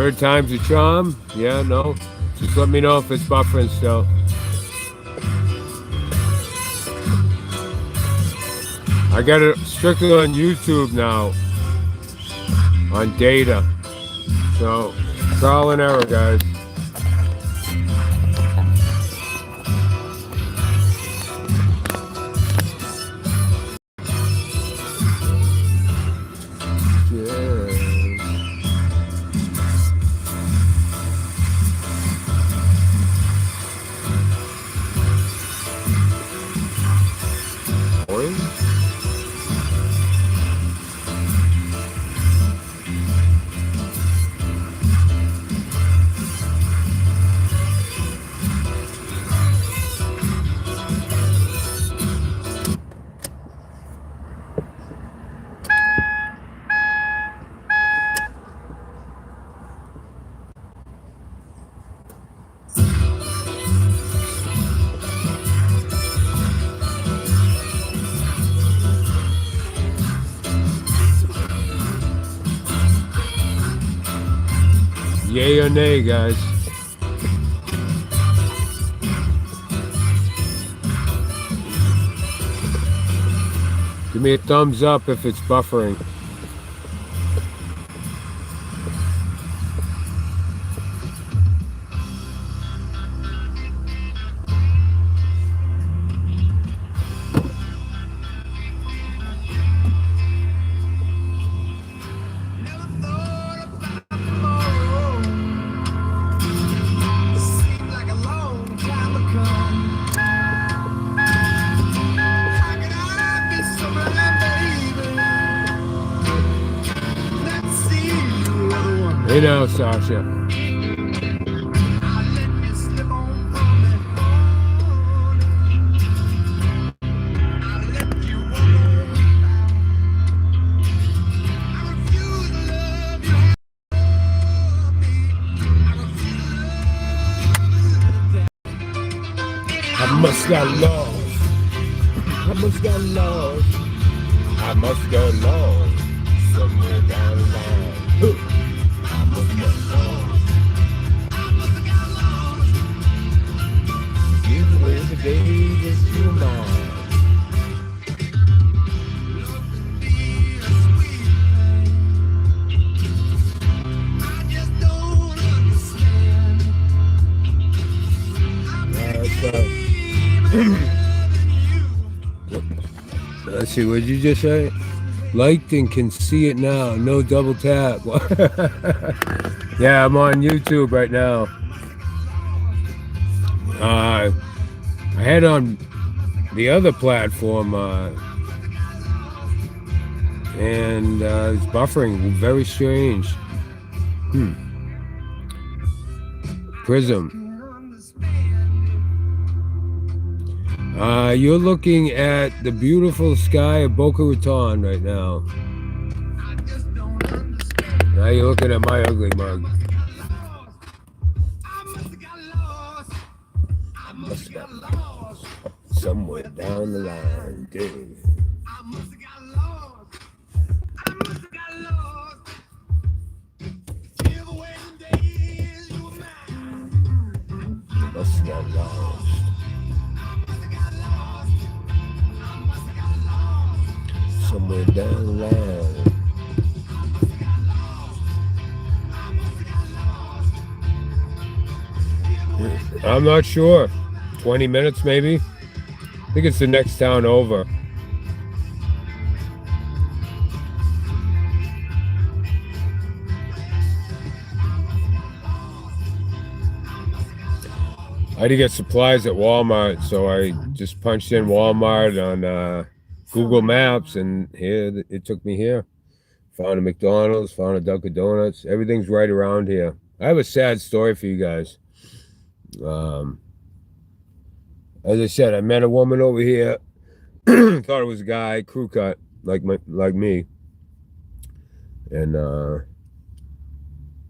Third time's a charm. Yeah, no. Just let me know if it's buffering still. I got it strictly on YouTube now. On data. So, trial and error, guys. Yay or nay, guys? Give me a thumbs up if it's buffering. Hey now, Sasha. I must got lost. I must got lost. I must got lost somewhere down the line. Give away the day that you're mine. Let's see, what did you just say? Liked and can see it now. No double tap. Yeah, I'm on YouTube right now. I had on the other platform, and it's buffering. Very strange. Prism. You're looking at the beautiful sky of Boca Raton right now. Now you're looking at my ugly mug. I must have got lost somewhere down the line, dude. I must have got lost. I must have got lost. Give away the days you were mine. I must have got lost. Somewhere down the line. I'm not sure. 20 minutes maybe? I think it's the next town over. I had to get supplies at Walmart, so I just punched in Walmart on Google Maps, and here it took me here. Found a McDonald's, found a Dunkin' Donuts. Everything's right around here. I have a sad story for you guys. As I said, I met a woman over here. Thought it was a guy, crew cut, like me. And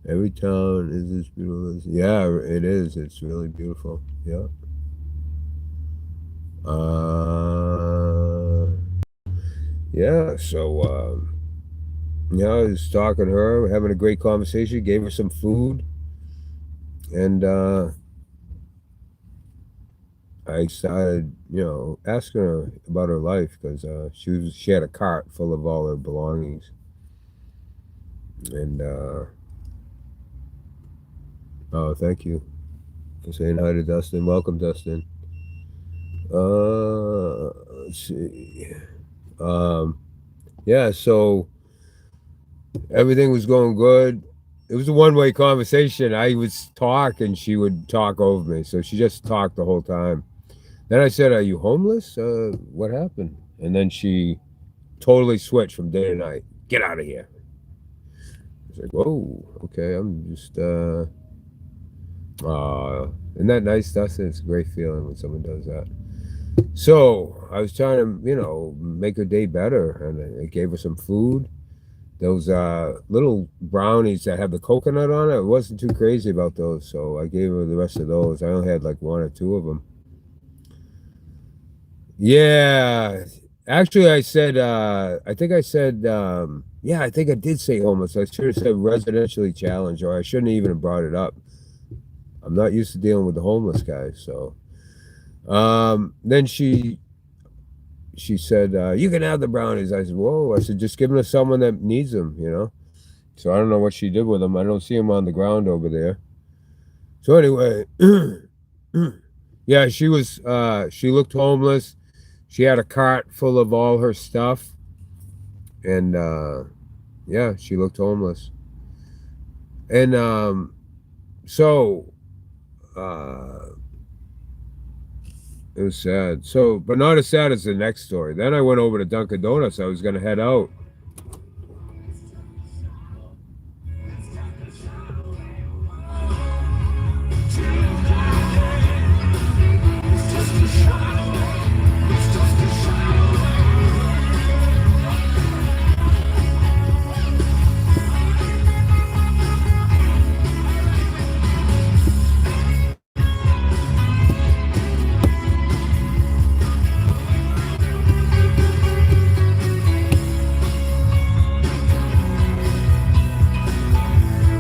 every town is this beautiful. Yeah, it is. It's really beautiful. Yeah. Yeah, so I was talking to her, having a great conversation, gave her some food, and I started, asking her about her life because she had a cart full of all her belongings, and oh, thank you for saying hi to Dustin. Welcome, Dustin. Let's see. Um, yeah, so everything was going good. It was a one-way conversation. I would talk and she would talk over me. So she just talked the whole time. Then I said, "Are you homeless? What happened?" And then she totally switched from day to night. "Get out of here." I was like, "Whoa, okay. I'm just isn't that nice, Dustin? It's a great feeling when someone does that." So I was trying to, make her day better, and I gave her some food. Those little brownies that have the coconut on it. I wasn't too crazy about those, so I gave her the rest of those. I only had like one or two of them. Yeah, actually, I said. I think I said. Yeah, I think I did say homeless. I should have said residentially challenged, or I shouldn't even have brought it up. I'm not used to dealing with the homeless guys, so. Then she said, "You can have the brownies." I said, "Whoa!" I said, "Just give them to someone that needs them." So I don't know what she did with them. I don't see them on the ground over there. So anyway, yeah, she was. She looked homeless. She had a cart full of all her stuff, and yeah, she looked homeless. And so uh, it was sad. So, but not as sad as the next story. Then I went over to Dunkin' Donuts. I was gonna head out.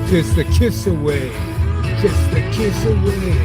Just a kiss away. Just a kiss away.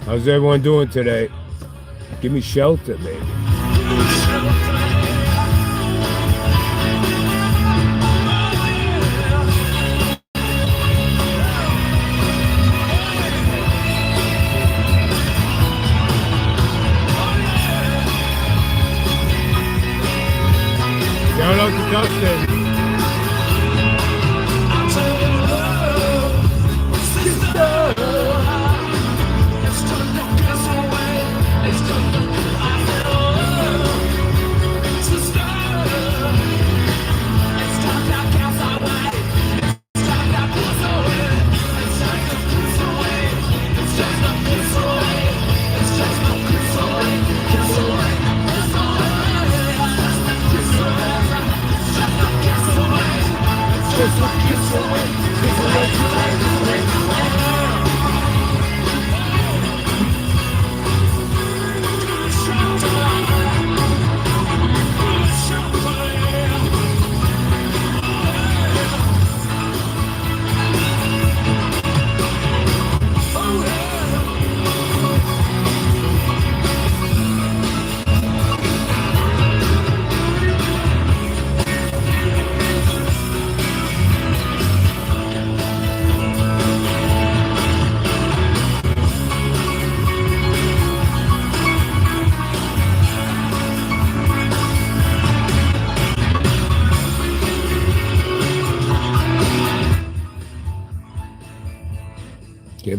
How's everyone doing today? Give me shelter, baby. Shout out to Dustin.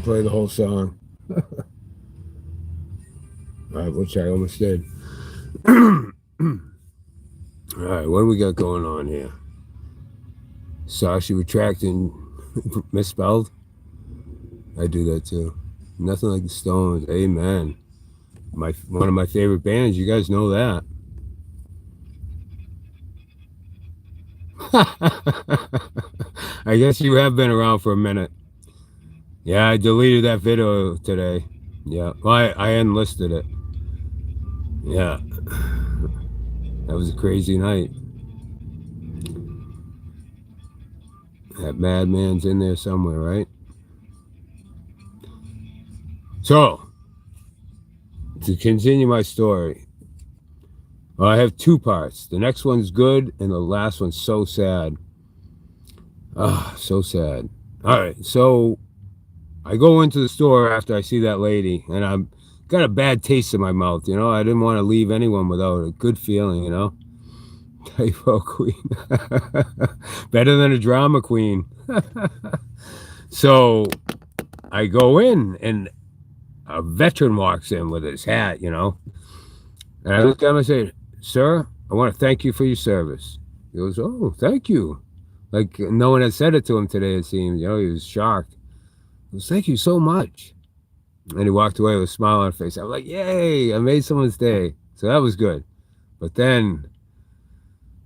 play the whole song. All right, which I almost did. All right, what do we got going on here? Sasha retracting misspelled. I do that too. Nothing like the Stones. Amen. One of my favorite bands. You guys know that. I guess you have been around for a minute. Yeah, I deleted that video today. Yeah, well, I enlisted it. Yeah, that was a crazy night. That madman's in there somewhere, right? So, to continue my story, I have two parts. The next one's good, and the last one's so sad. Ah, so sad. All right, so I go into the store after I see that lady, and I've got a bad taste in my mouth. You know, I didn't want to leave anyone without a good feeling. You know, typo queen, better than a drama queen. So I go in, and a veteran walks in with his hat. You know, and I look at him and say, "Sir, I want to thank you for your service." He goes, "Oh, thank you." Like no one had said it to him today. It seemed. You know, he was shocked. He goes, "Thank you so much." And he walked away with a smile on his face. I was like, yay, I made someone's day. So that was good. But then,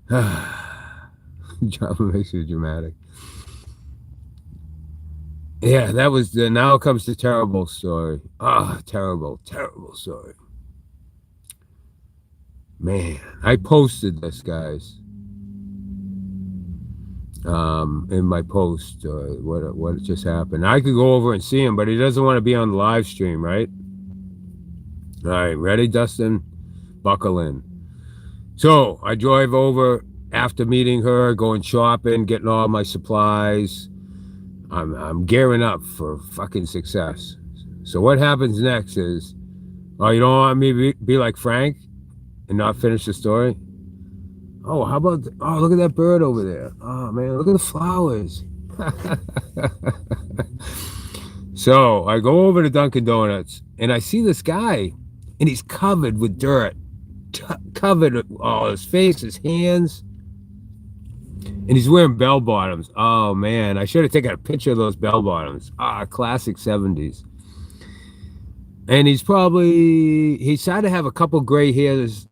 drama makes you dramatic. Yeah, that was the, now comes the terrible story. Ah, terrible, terrible story. Man, I posted this, guys. In my post, what just happened. I could go over and see him, but he doesn't want to be on the live stream, right? All right, ready, Dustin? Buckle in. So I drive over after meeting her, going shopping, getting all my supplies. I'm gearing up for fucking success. So what happens next is, oh, you don't want me to be like Frank and not finish the story? Oh, how about, oh, look at that bird over there. Oh, man, look at the flowers. So I go over to Dunkin' Donuts, and I see this guy, and he's covered with dirt. Covered with all his face, his hands. And he's wearing bell bottoms. Oh, man, I should have taken a picture of those bell bottoms. Ah, classic 70s. And he's started to have a couple gray hairs,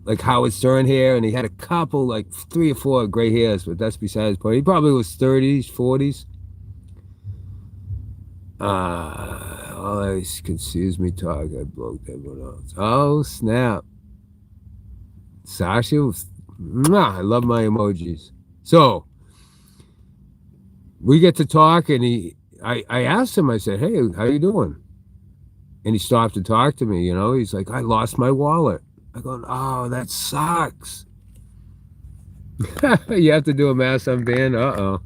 like Howard Stern hair, and he had a couple, like 3 or 4 gray hairs, but that's besides the point. He probably was 30s, 40s. All I can see is me talk. I blocked everyone else. Oh, snap. Sasha, I love my emojis. So, we get to talk, and I asked him, I said, hey, how you doing? And he stopped to talk to me, you know. He's like, I lost my wallet. I go, oh, that sucks. You have to do a mass unban? Uh-oh.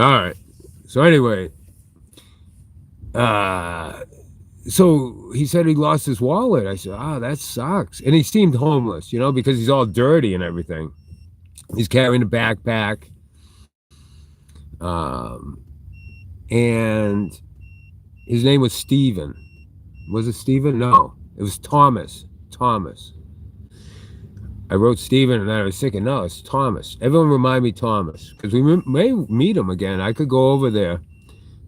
All right. So anyway, so he said he lost his wallet. I said, oh, that sucks. And he seemed homeless, you know, because he's all dirty and everything. He's carrying a backpack. And his name was Steven. Was it Steven? No, it was Thomas. Thomas. I wrote Steven, and then I was thinking, no, it's Thomas. Everyone remind me Thomas, because we may meet him again. I could go over there.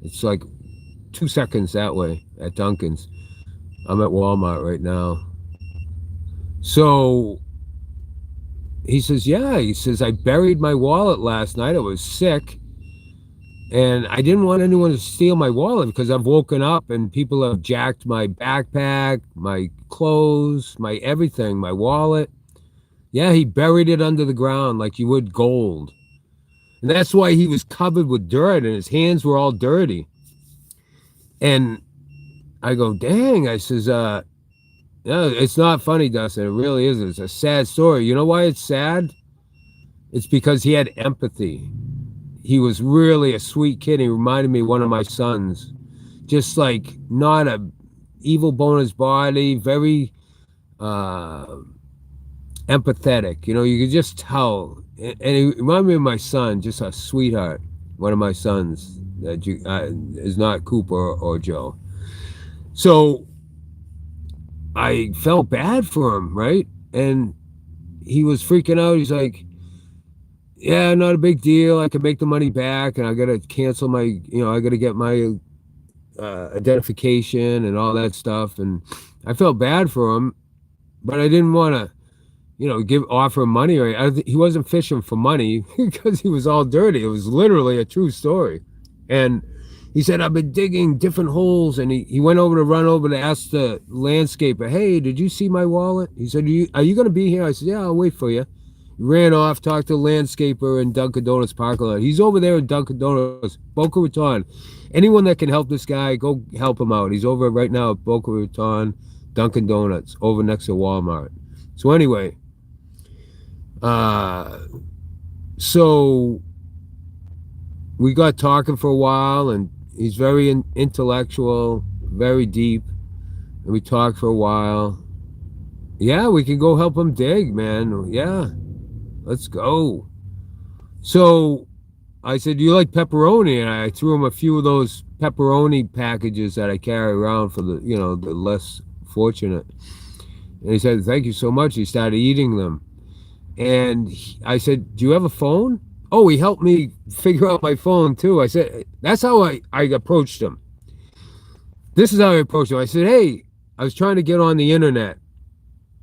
It's like 2 seconds that way at Dunkin's. I'm at Walmart right now. So he says, yeah, he says, I buried my wallet last night. I was sick. And I didn't want anyone to steal my wallet because I've woken up and people have jacked my backpack, my clothes, my everything, my wallet. Yeah, he buried it under the ground like you would gold. And that's why he was covered with dirt and his hands were all dirty. And I go, dang, I says, no, it's not funny, Dustin. It really isn't. It's a sad story. You know why it's sad? It's because he had empathy. He was really a sweet kid. He reminded me of one of my sons. Just like not a evil bone in his body, very empathetic. You know, you could just tell. And he reminded me of my son, just a sweetheart, one of my sons. that you is not Cooper or Joe. So I felt bad for him, right? And he was freaking out. He's like, "Yeah, not a big deal. I can make the money back, and I got to cancel my, I got to get my identification and all that stuff." And I felt bad for him, but I didn't want to, give offer him money. Or he wasn't fishing for money because he was all dirty. It was literally a true story. And he said, "I've been digging different holes." And he went over to run over to ask the landscaper, "Hey, did you see my wallet?" He said, "Are you going to be here?" I said, "Yeah, I'll wait for you." He ran off, talked to the landscaper in Dunkin' Donuts parking lot. He's over there in Dunkin' Donuts, Boca Raton. Anyone that can help this guy, go help him out. He's over right now at Boca Raton, Dunkin' Donuts, over next to Walmart. So anyway, so we got talking for a while, and he's very intellectual, very deep, and we talked for a while. Yeah, we can go help him dig, man. Yeah, let's go. So I said, "Do you like pepperoni?" And I threw him a few of those pepperoni packages that I carry around for the less fortunate. And he said, "Thank you so much." He started eating them. And I said, "Do you have a phone?" Oh, he helped me figure out my phone too. I said, that's how I approached him. This is how I approached him. I said, "Hey, I was trying to get on the internet."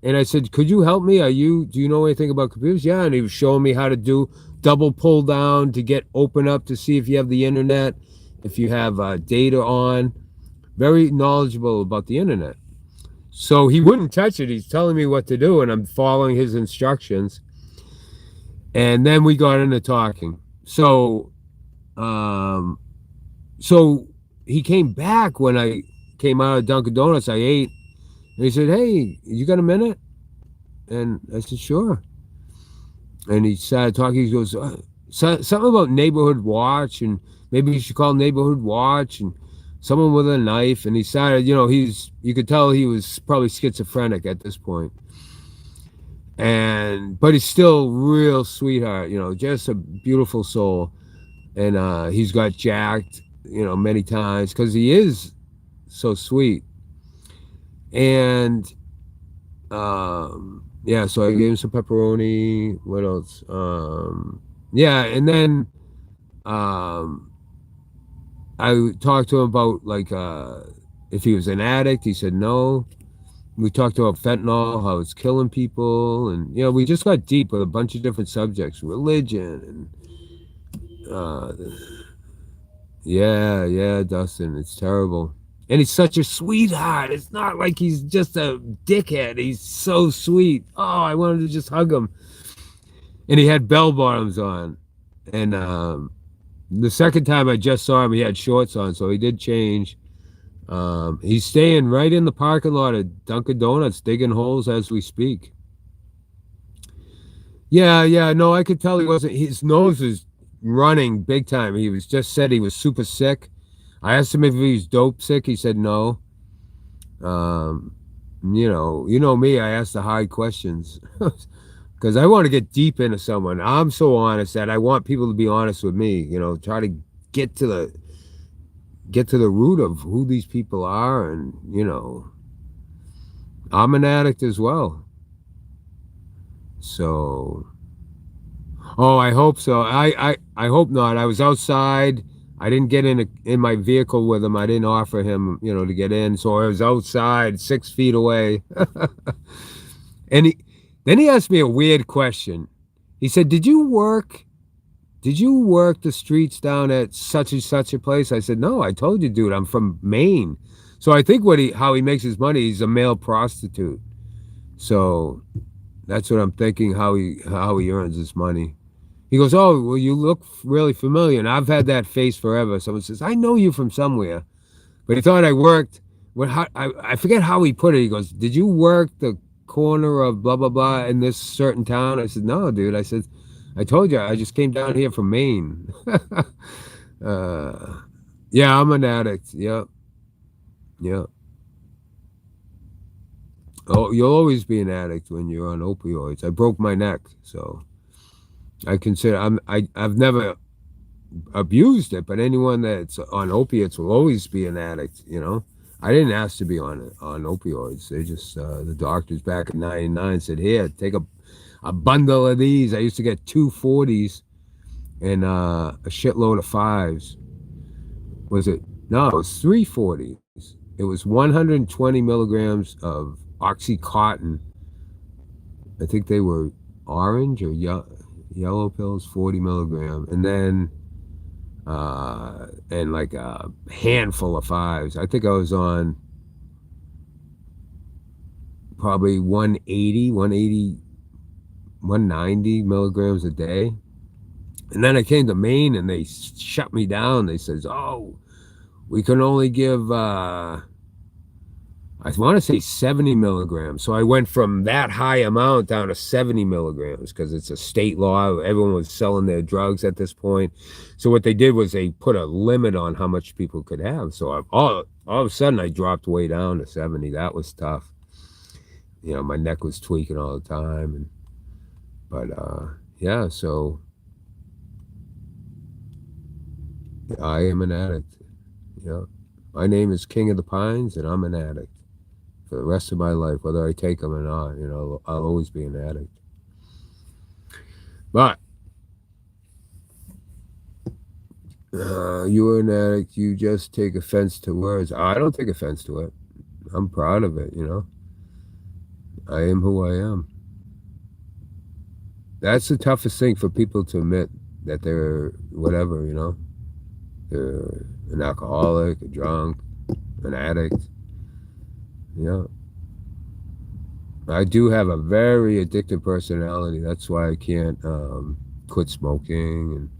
And I said, "Could you help me? Do you know anything about computers?" Yeah. And he was showing me how to do double pull down to get open up to see if you have the internet, if you have data on. Very knowledgeable about the internet. So he wouldn't touch it. He's telling me what to do, and I'm following his instructions. And then we got into talking. Um, so he came back when I came out of Dunkin' Donuts. I ate, and he said, "Hey, you got a minute?" And I said, "Sure." And he started talking. He goes, something about Neighborhood Watch, and maybe you should call Neighborhood Watch, and someone with a knife. And he started, you could tell he was probably schizophrenic at this point. But he's still real sweetheart, just a beautiful soul. And he's got jacked, many times because he is so sweet. And yeah, so I gave him some pepperoni. What else? Yeah, and then I talked to him about if he was an addict. He said no. We talked about fentanyl, how it's killing people, and we just got deep with a bunch of different subjects, religion, and yeah, Dustin, it's terrible. And he's such a sweetheart. It's not like he's just a dickhead. He's so sweet. Oh, I wanted to just hug him. And he had bell bottoms on. And the second time I just saw him, he had shorts on, so he did change. He's staying right in the parking lot of Dunkin' Donuts, digging holes as we speak. Yeah, no, I could tell he wasn't. His nose was running big time. He was just said he was super sick. I asked him if he was dope sick. He said no. You know me. I ask the hard questions because I want to get deep into someone. I'm so honest that I want people to be honest with me. Try to get to the root of who these people are, and I'm an addict as well. So, oh, I hope so. I hope not. I was outside. I didn't get in my vehicle with him. I didn't offer him, to get in. So I was outside 6 feet away. And then he asked me a weird question. He said, Did you work the streets down at such and such a place?" I said, "No, I told you, dude, I'm from Maine." So I think how he makes his money, he's a male prostitute. So that's what I'm thinking, how he earns his money. He goes, "Oh, well, you look really familiar." And I've had that face forever. Someone says, "I know you from somewhere." But he thought I worked. I forget how he put it. He goes, "Did you work the corner of blah, blah, blah in this certain town?" I said, "No, dude." I said, "I told you, I just came down here from Maine." Yeah, I'm an addict. Yep. Yep. Oh, you'll always be an addict when you're on opioids. I broke my neck, so I consider I've never abused it, but anyone that's on opiates will always be an addict, you know. I didn't ask to be on opioids. They just the doctors back in '99 said, "Here, take a bundle of these." I used to get 240s and a shitload of fives. Was it? No, it was 340s. It was 120 milligrams of Oxycontin. I think they were orange or yellow pills, 40 milligram, and like a handful of fives. I think I was on probably 190 milligrams a day. And then I came to Maine and they shut me down. They says, "Oh, we can only give I want to say 70 milligrams." So I went from that high amount down to 70 milligrams because it's a state law. Everyone was selling their drugs at this point. So what they did was they put a limit on how much people could have. So all of a sudden I dropped way down to 70. That was tough. You know, my neck was tweaking all the time. But yeah, so I am an addict. You know, my name is King of the Pines and I'm an addict for the rest of my life, whether I take them or not. You know, I'll always be an addict. But you were an addict. You just take offense to words. I don't take offense to it. I'm proud of it. You know, I am who I am. That's the toughest thing for people to admit, that they're whatever. You know, they're an alcoholic, a drunk, an addict. You know, I do have a very addictive personality. That's why I can't quit smoking, and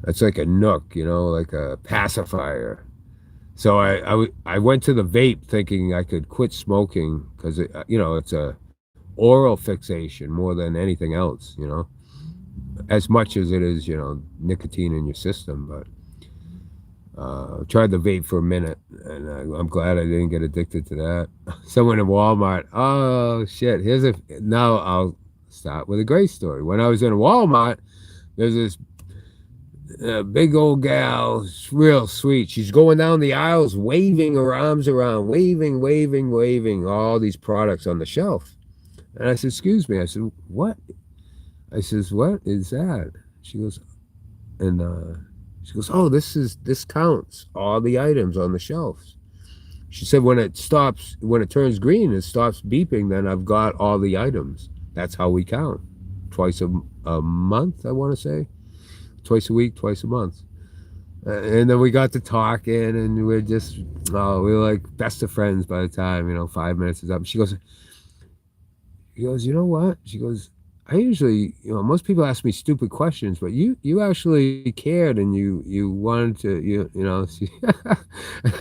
that's like a nook, you know, like a pacifier. So I went to the vape thinking I could quit smoking because you know, it's a oral fixation more than anything else, you know, as much as it is, you know, nicotine in your system. But tried the vape for a minute, and I'm glad I didn't get addicted to that. Someone in Walmart, oh shit, now I'll start with a great story. When I was in Walmart, there's this big old gal, real sweet. She's going down the aisles, waving her arms around, waving all these products on the shelf. And I said, "Excuse me." I said, "What?" I says, "What is that?" She goes, and she goes, "Oh, this counts all the items on the shelves." She said, when it turns green, it stops beeping, then I've got all the items. That's how we count. Twice a month, I want to say. Twice a week, twice a month. And then we got to talking, and we were like best of friends by the time, you know, 5 minutes is up. She goes, "You know what?" She goes, "I usually, you know, most people ask me stupid questions, but you actually cared, and you wanted to, you know."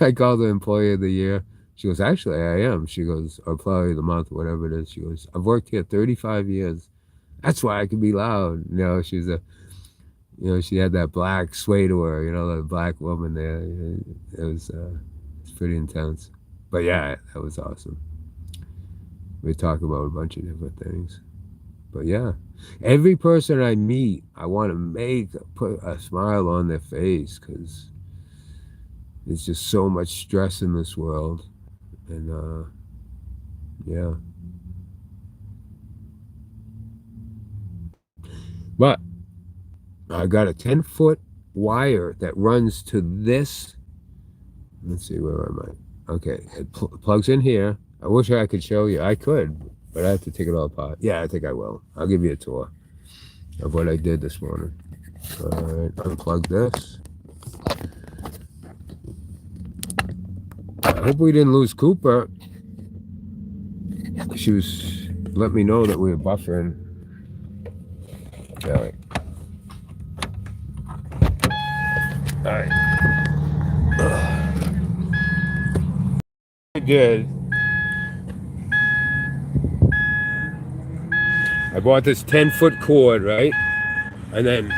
I called her Employee of the Year. She goes, "Actually, I am." She goes, "Or Employee of the Month, whatever it is." She goes, "I've worked here 35 years. That's why I can be loud." You know, you know, she had that black sway to her, you know, the black woman there. It's pretty intense. But yeah, that was awesome. We talk about a bunch of different things. But yeah, every person I meet, I want to put a smile on their face, because there's just so much stress in this world. And yeah. But I got a 10-foot wire that runs to this. Let's see, where am I? Okay, it plugs in here. I wish I could show you. I could, but I have to take it all apart. Yeah, I think I will. I'll give you a tour of what I did this morning. All right, unplug this. I hope we didn't lose Cooper. She was letting me know that we were buffering. All right. All right. I did. I bought this 10-foot cord, right? And then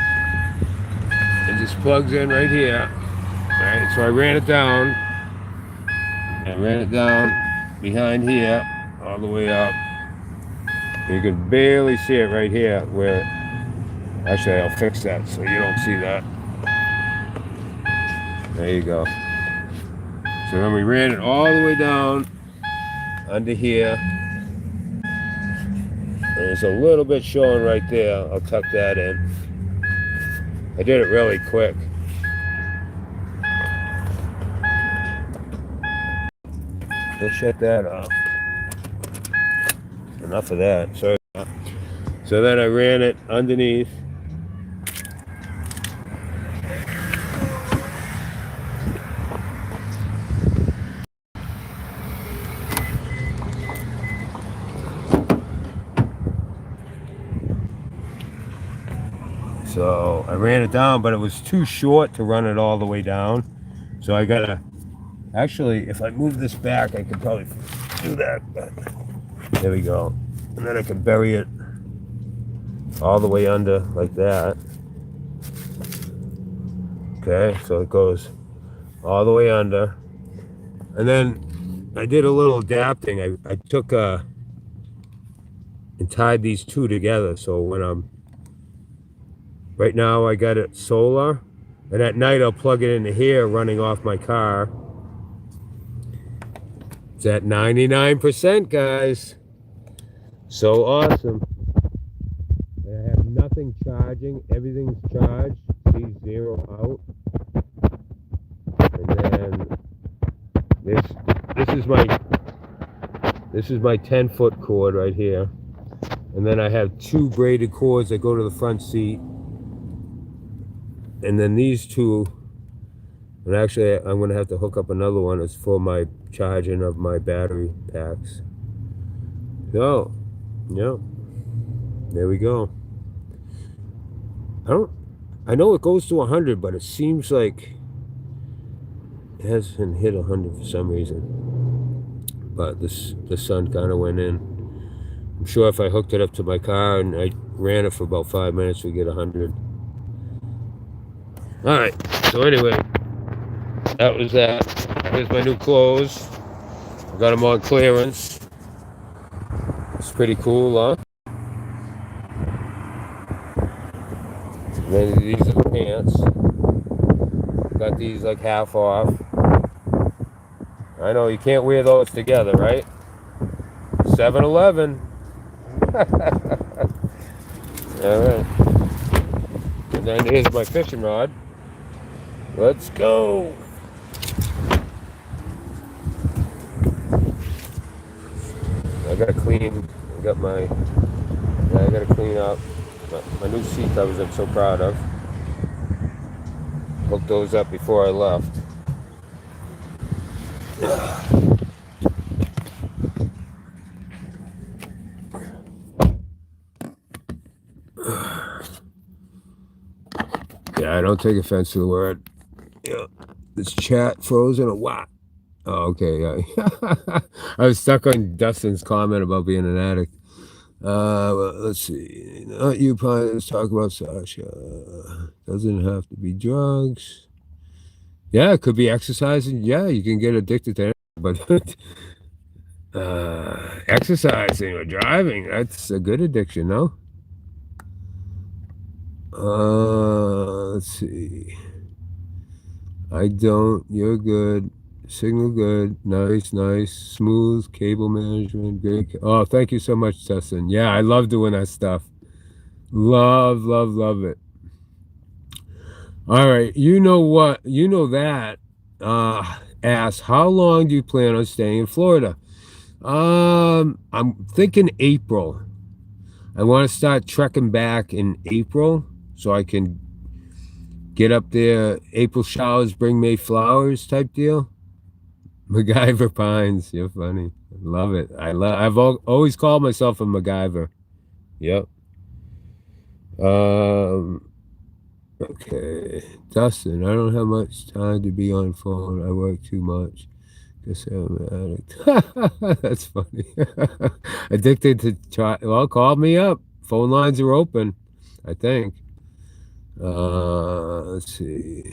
it just plugs in right here. All right, so I ran it down. I ran it down behind here, all the way up. You can barely see it right here, where Actually, I'll fix that so you don't see that. There you go. So then we ran it all the way down under here. There's a little bit showing right there. I'll tuck that in. I did it really quick. Let's shut that off. Enough of that. So then I ran it underneath. So I ran it down, but it was too short to run it all the way down. So I gotta, actually, if I move this back, I could probably do that. But there we go. And then I can bury it all the way under like that. Okay, so it goes all the way under. And then I did a little adapting. I took and tied these two together. So when I'm, right now I got it solar, and at night I'll plug it into here running off my car. It's at 99%, guys. So awesome. I have nothing charging. Everything's charged. See, 0 out. And then this is my 10-foot cord right here. And then I have 2 braided cords that go to the front seat. And then these 2, and actually I'm going to have to hook up another one. It's for my charging of my battery packs. So, yeah, there we go. I know it goes to 100, but it seems like it hasn't hit 100 for some reason. But the sun kind of went in. I'm sure if I hooked it up to my car and I ran it for about 5 minutes, we'd get 100. All right, so anyway, that was that. Here's my new clothes. I got them on clearance. It's pretty cool, huh? And then these are the pants. Got these like half off. I know you can't wear those together, right? 7-Eleven. All right. And then here's my fishing rod. Let's go. I gotta clean. I gotta clean up my new seat covers. I'm so proud of. Hooked those up before I left. Yeah, I don't take offense to the word. Yeah, this chat frozen or what? Oh, okay. Yeah. I was stuck on Dustin's comment about being an addict. Well, let's see. Not you, probably. Let's talk about Sasha. Doesn't have to be drugs. Yeah, it could be exercising. Yeah, you can get addicted to it, but exercising or driving, that's a good addiction, no? Let's see. I don't. You're good. Signal good. Nice, nice. Smooth. Cable management. Great. Oh, thank you so much, Justin. Yeah, I love doing that stuff. Love, love, love it. All right. You know what? You know that. Ask, how long do you plan on staying in Florida? I'm thinking April. I want to start trekking back in April so I can get up there. April showers bring May flowers type deal. MacGyver Pines. You're funny. Love it. I've always called myself a MacGyver. Yep. Okay. Dustin, I don't have much time to be on phone. I work too much. Guess I'm an addict. That's funny. Addicted to try. Well, call me up. Phone lines are open, I think. Let's see.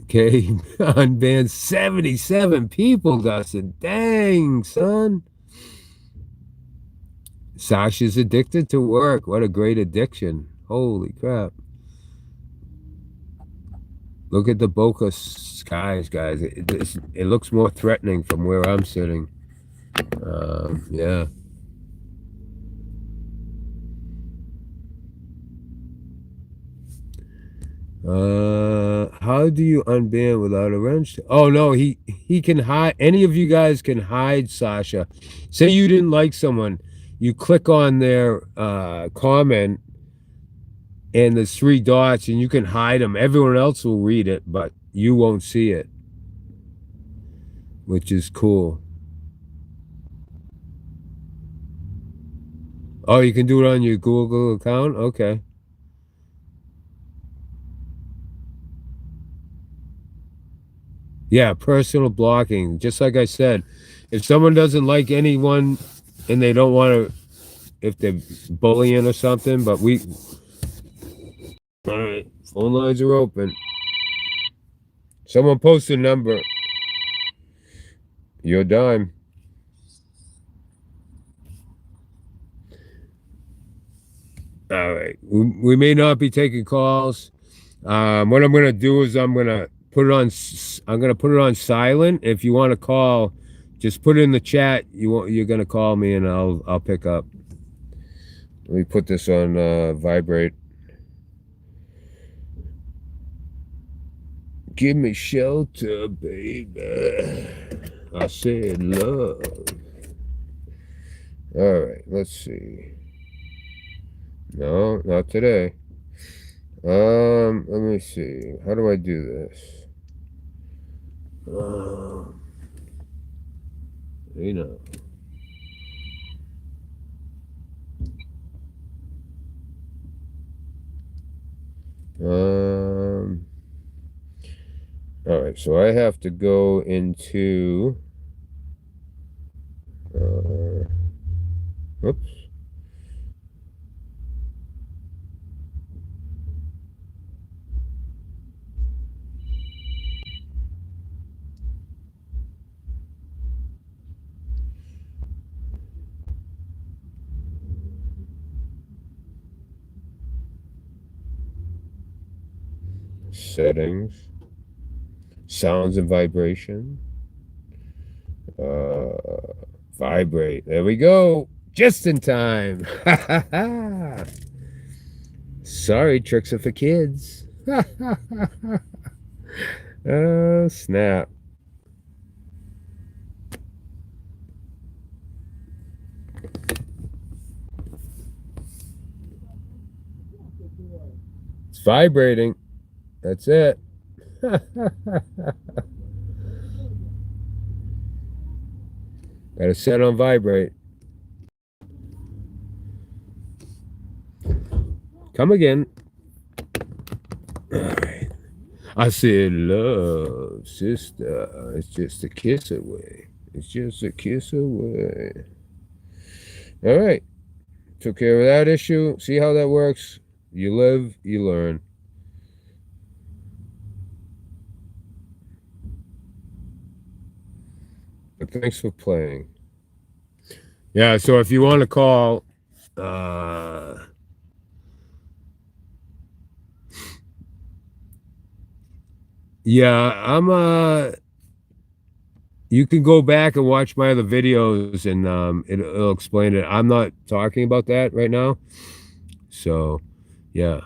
Okay, unbanned 77 people, Dustin. Dang, son. Sasha's addicted to work. What a great addiction. Holy crap. Look at the Boca skies, guys. It looks more threatening from where I'm sitting. Yeah. How do you unban without a wrench? Oh no, he can hide. Any of you guys can hide Sasha. Say you didn't like someone, you click on their comment, and there's three dots, and you can hide them. Everyone else will read it, but you won't see it, which is cool. Oh, you can do it on your Google account? Okay. Yeah, personal blocking. Just like I said, if someone doesn't like anyone and they don't want to, if they're bullying or something, but all right, phone lines are open. Someone post a number. Your dime. All right. We may not be taking calls. What I'm gonna do is I'm gonna put it on silent. If you want to call, just put it in the chat. You're gonna call me and I'll pick up. Let me put this on vibrate. Give me shelter, baby. I said love. All right, let's see. No, not today. Let me see. How do I do this? You know. All right, so I have to go into whoops. Settings, sounds and vibration, vibrate. There we go. Just in time. Sorry, tricks are for kids. Oh, snap. It's vibrating. That's it. Gotta set on vibrate. Come again. All right. I said, love, sister. It's just a kiss away. It's just a kiss away. All right. Took care of that issue. See how that works? You live, you learn. But thanks for playing. Yeah, so if you want to call, yeah, you can go back and watch my other videos and it'll explain it. I'm not talking about that right now. So, yeah.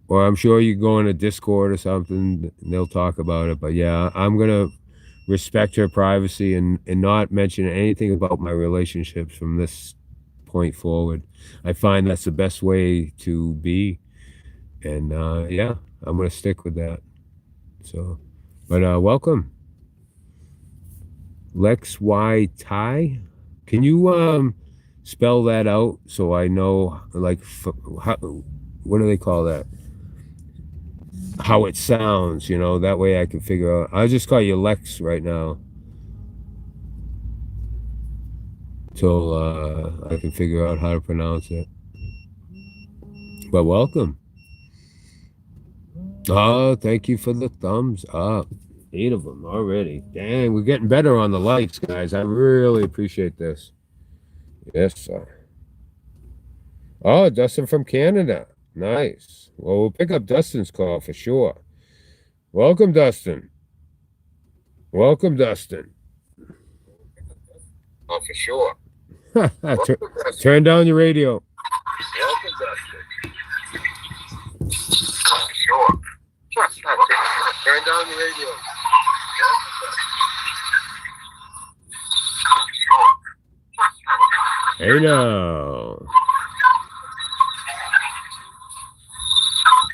Or I'm sure you go in a Discord or something and they'll talk about it. But yeah, I'm going to respect her privacy and not mention anything about my relationships from this point forward. I find that's the best way to be. And yeah, I'm going to stick with that. So, but welcome. Lex Y Ty. Can you spell that out so I know, like, how, what do they call that? How it sounds, you know, that way I can figure out. I'll just call you Lex right now till I can figure out how to pronounce it. But welcome. Oh, thank you for the thumbs up. 8 of them already. Dang, we're getting better on the likes, guys. I really appreciate this. Yes, sir. Oh, Dustin from Canada. Nice. Well, we'll pick up Dustin's call for sure. Welcome, Dustin. Welcome, Dustin. Oh, for sure. Turn down your radio. Welcome, Dustin. For sure. Turn down your radio. Hey now.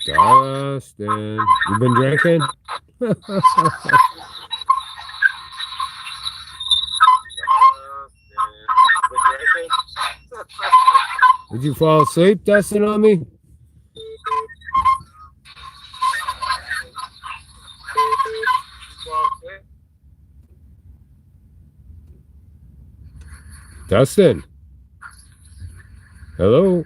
Dustin. You been drinking? Did you fall asleep, Dustin, on me? Dustin. Hello.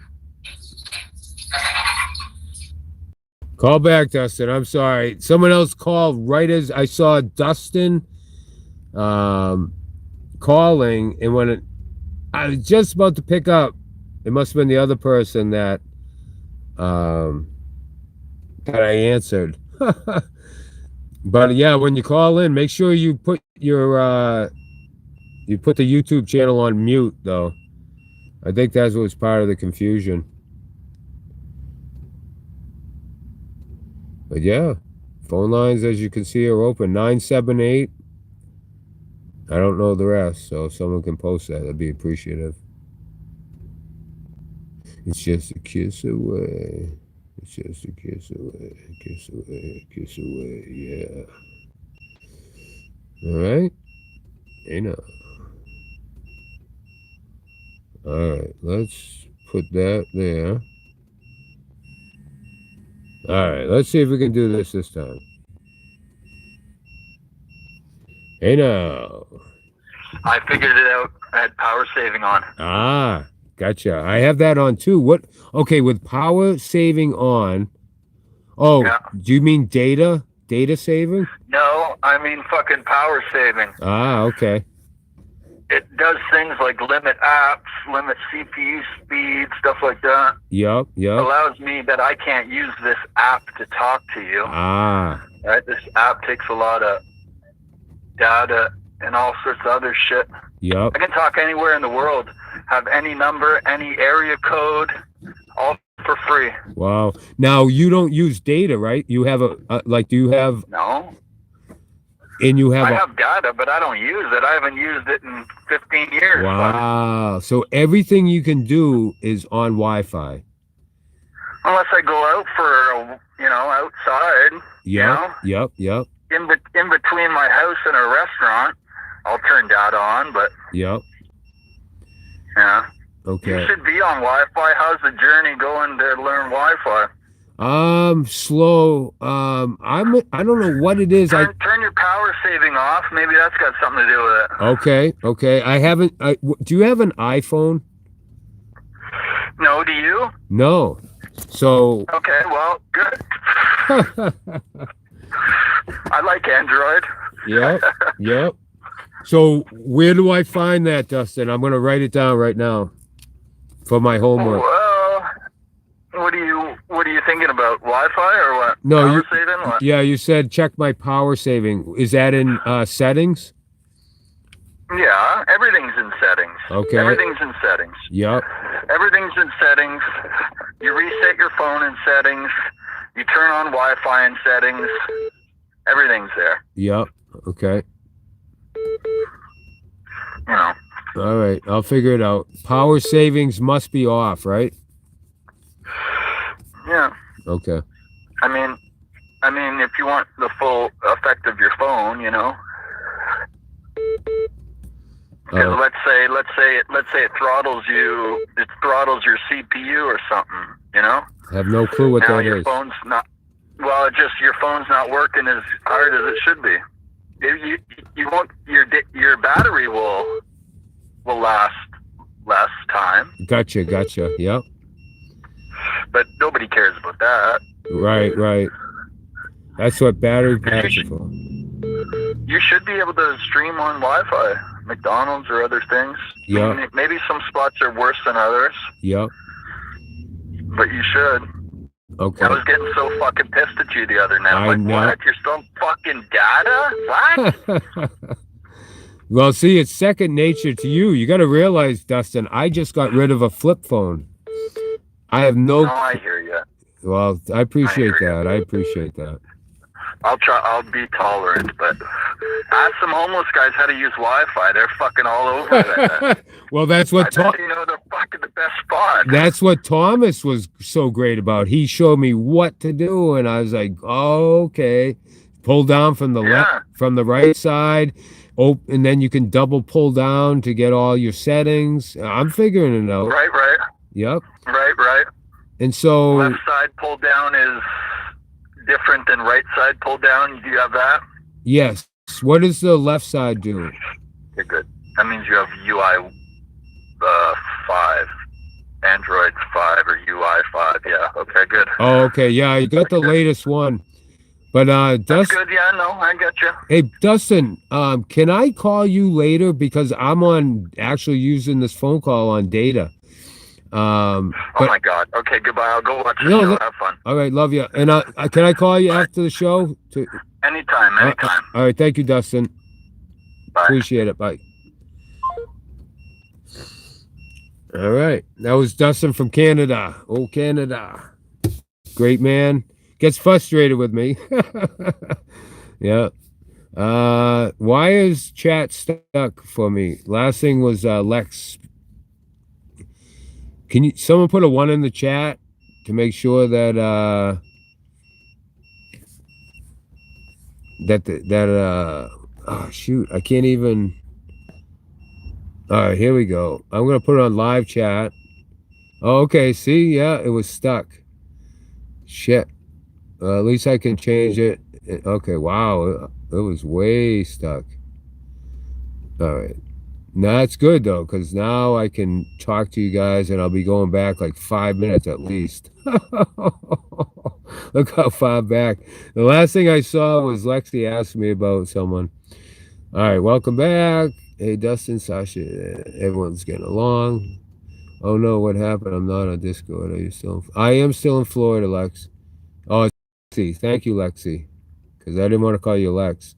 Call back, Dustin. I'm sorry. Someone else called right as I saw Dustin calling, and when I was just about to pick up, it must have been the other person that I answered. But yeah, when you call in, make sure you put your you put the YouTube channel on mute, though. I think that was part of the confusion. But yeah, phone lines, as you can see, are open. 978. I don't know the rest, so if someone can post that, I'd be appreciative. It's just a kiss away. It's just a kiss away. Kiss away. Kiss away. Yeah. All right. Hey now. All right. Let's put that there. All right. Let's see if we can do this time. Hey now. I figured it out. I had power saving on. Ah. Gotcha. I have that on too. What? Okay, with power saving on. Oh, yeah. Do you mean data? Data saving? No, I mean fucking power saving. Ah, okay. It does things like limit apps, limit CPU speed, stuff like that. Yep. It allows me that I can't use this app to talk to you. Ah. Right? This app takes a lot of data and all sorts of other shit. Yep. I can talk anywhere in the world. Have any number, any area code, all for free. Wow. Now, you don't use data, right? You have do you have... No. And you have... I have data, but I don't use it. I haven't used it in 15 years. Wow. So everything you can do is on Wi-Fi. Unless I go out for, outside. Yeah. Yep. In between my house and a restaurant, I'll turn data on, but... Yep. Yeah. Okay. You should be on Wi-Fi. How's the journey going to learn Wi-Fi? Slow. I don't know what it is. Turn your power saving off. Maybe that's got something to do with it. Okay. I haven't. Do you have an iPhone? No. Do you? No. So. Okay. Well, good. I like Android. Yep. So where do I find that, Dustin? I'm going to write it down right now for my homework. Well, what are you thinking about? Wi-Fi or what? No, power saving? What? Yeah, you said check my power saving. Is that in settings? Yeah, everything's in settings. Okay. Everything's in settings. Yep. Everything's in settings. You reset your phone in settings. You turn on Wi-Fi in settings. Everything's there. Yep. Okay. All right, I'll figure it out. Power savings must be off, right? Yeah. Okay. I mean, if you want the full effect of your phone, because let's say it throttles you. It throttles your CPU or something. I have no clue what now that your is. Phone's not. Well, your phone's not working as hard as it should be. You won't. Your battery will last less time. Gotcha. Yep. But nobody cares about that. Right. That's what battery packs are for. You should be able to stream on Wi-Fi, McDonald's or other things. Yeah. Maybe some spots are worse than others. Yep. but you should. Okay. I was getting so fucking pissed at you the other night. I I'm like, know. what? You're still fucking data? What? Well, see, it's second nature to you. You got to realize, Dustin, I just got rid of a flip phone. I have no. No, I hear you. Well, I appreciate I hear you. that. I appreciate that. I'll be tolerant, but ask some homeless guys how to use Wi-Fi. They're fucking all over that. Well, that's I what bet you know they're fucking the best spot. that's what Thomas was so great about. He showed me what to do, and I was like, oh, okay. Pull down from the left, from the right side. Oh, and then you can double pull down to get all your settings. I'm figuring it out. Right. Yep. Right. And so Left side pull down is different than right side pull down. Do you have that? yes. What does the left side do? Okay, good. That means you have UI 5, Android 5 or UI 5. Yeah. Okay, good. Oh, okay. Yeah, I got the latest one. But That's Dustin, good. Yeah, no, I got you. hey Dustin, can I call you later because I'm on actually using this phone call on data. Oh But my God. Okay, goodbye. I'll go watch the No, show. no. Have fun. all right, love you. And can I call you after the show? Anytime. All right, thank you, Dustin. Bye. Appreciate it. Bye. All right, that was Dustin from Canada. Oh, Canada, great man. Gets frustrated with me. Yeah. Why is chat stuck for me? Last thing was Lex. Can someone put a 1 in the chat to make sure that oh shoot, I can't even. All right, here we go. I'm gonna put it on live chat. Oh, okay, see, yeah, it was stuck. Shit. At least I can change it. Okay, wow, it was way stuck. All right. Now it's good though, because now I can talk to you guys and I'll be going back like 5 minutes at least. Look how far back. The last thing I saw was Lexi asked me about someone. All right, welcome back. Hey, Dustin, Sasha, everyone's getting along. Oh no, what happened? I'm not on Discord. Are you still? I am still in Florida, Lex. Oh, it's Lexi. Thank you, Lexi, because I didn't want to call you Lex.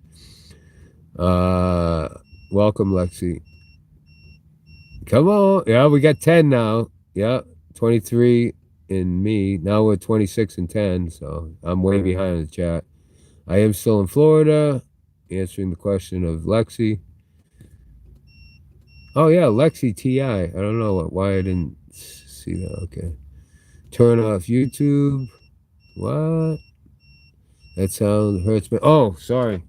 Welcome, Lexi. Come on. Yeah, we got 10 now. Yeah, 23 in me. Now we're 26 and 10, so I'm way behind the chat. I am still in Florida, answering the question of Lexi. Oh, yeah, Lexi TI. I don't know why I didn't see that. Okay. Turn off YouTube. What? That sound hurts me. Oh, sorry.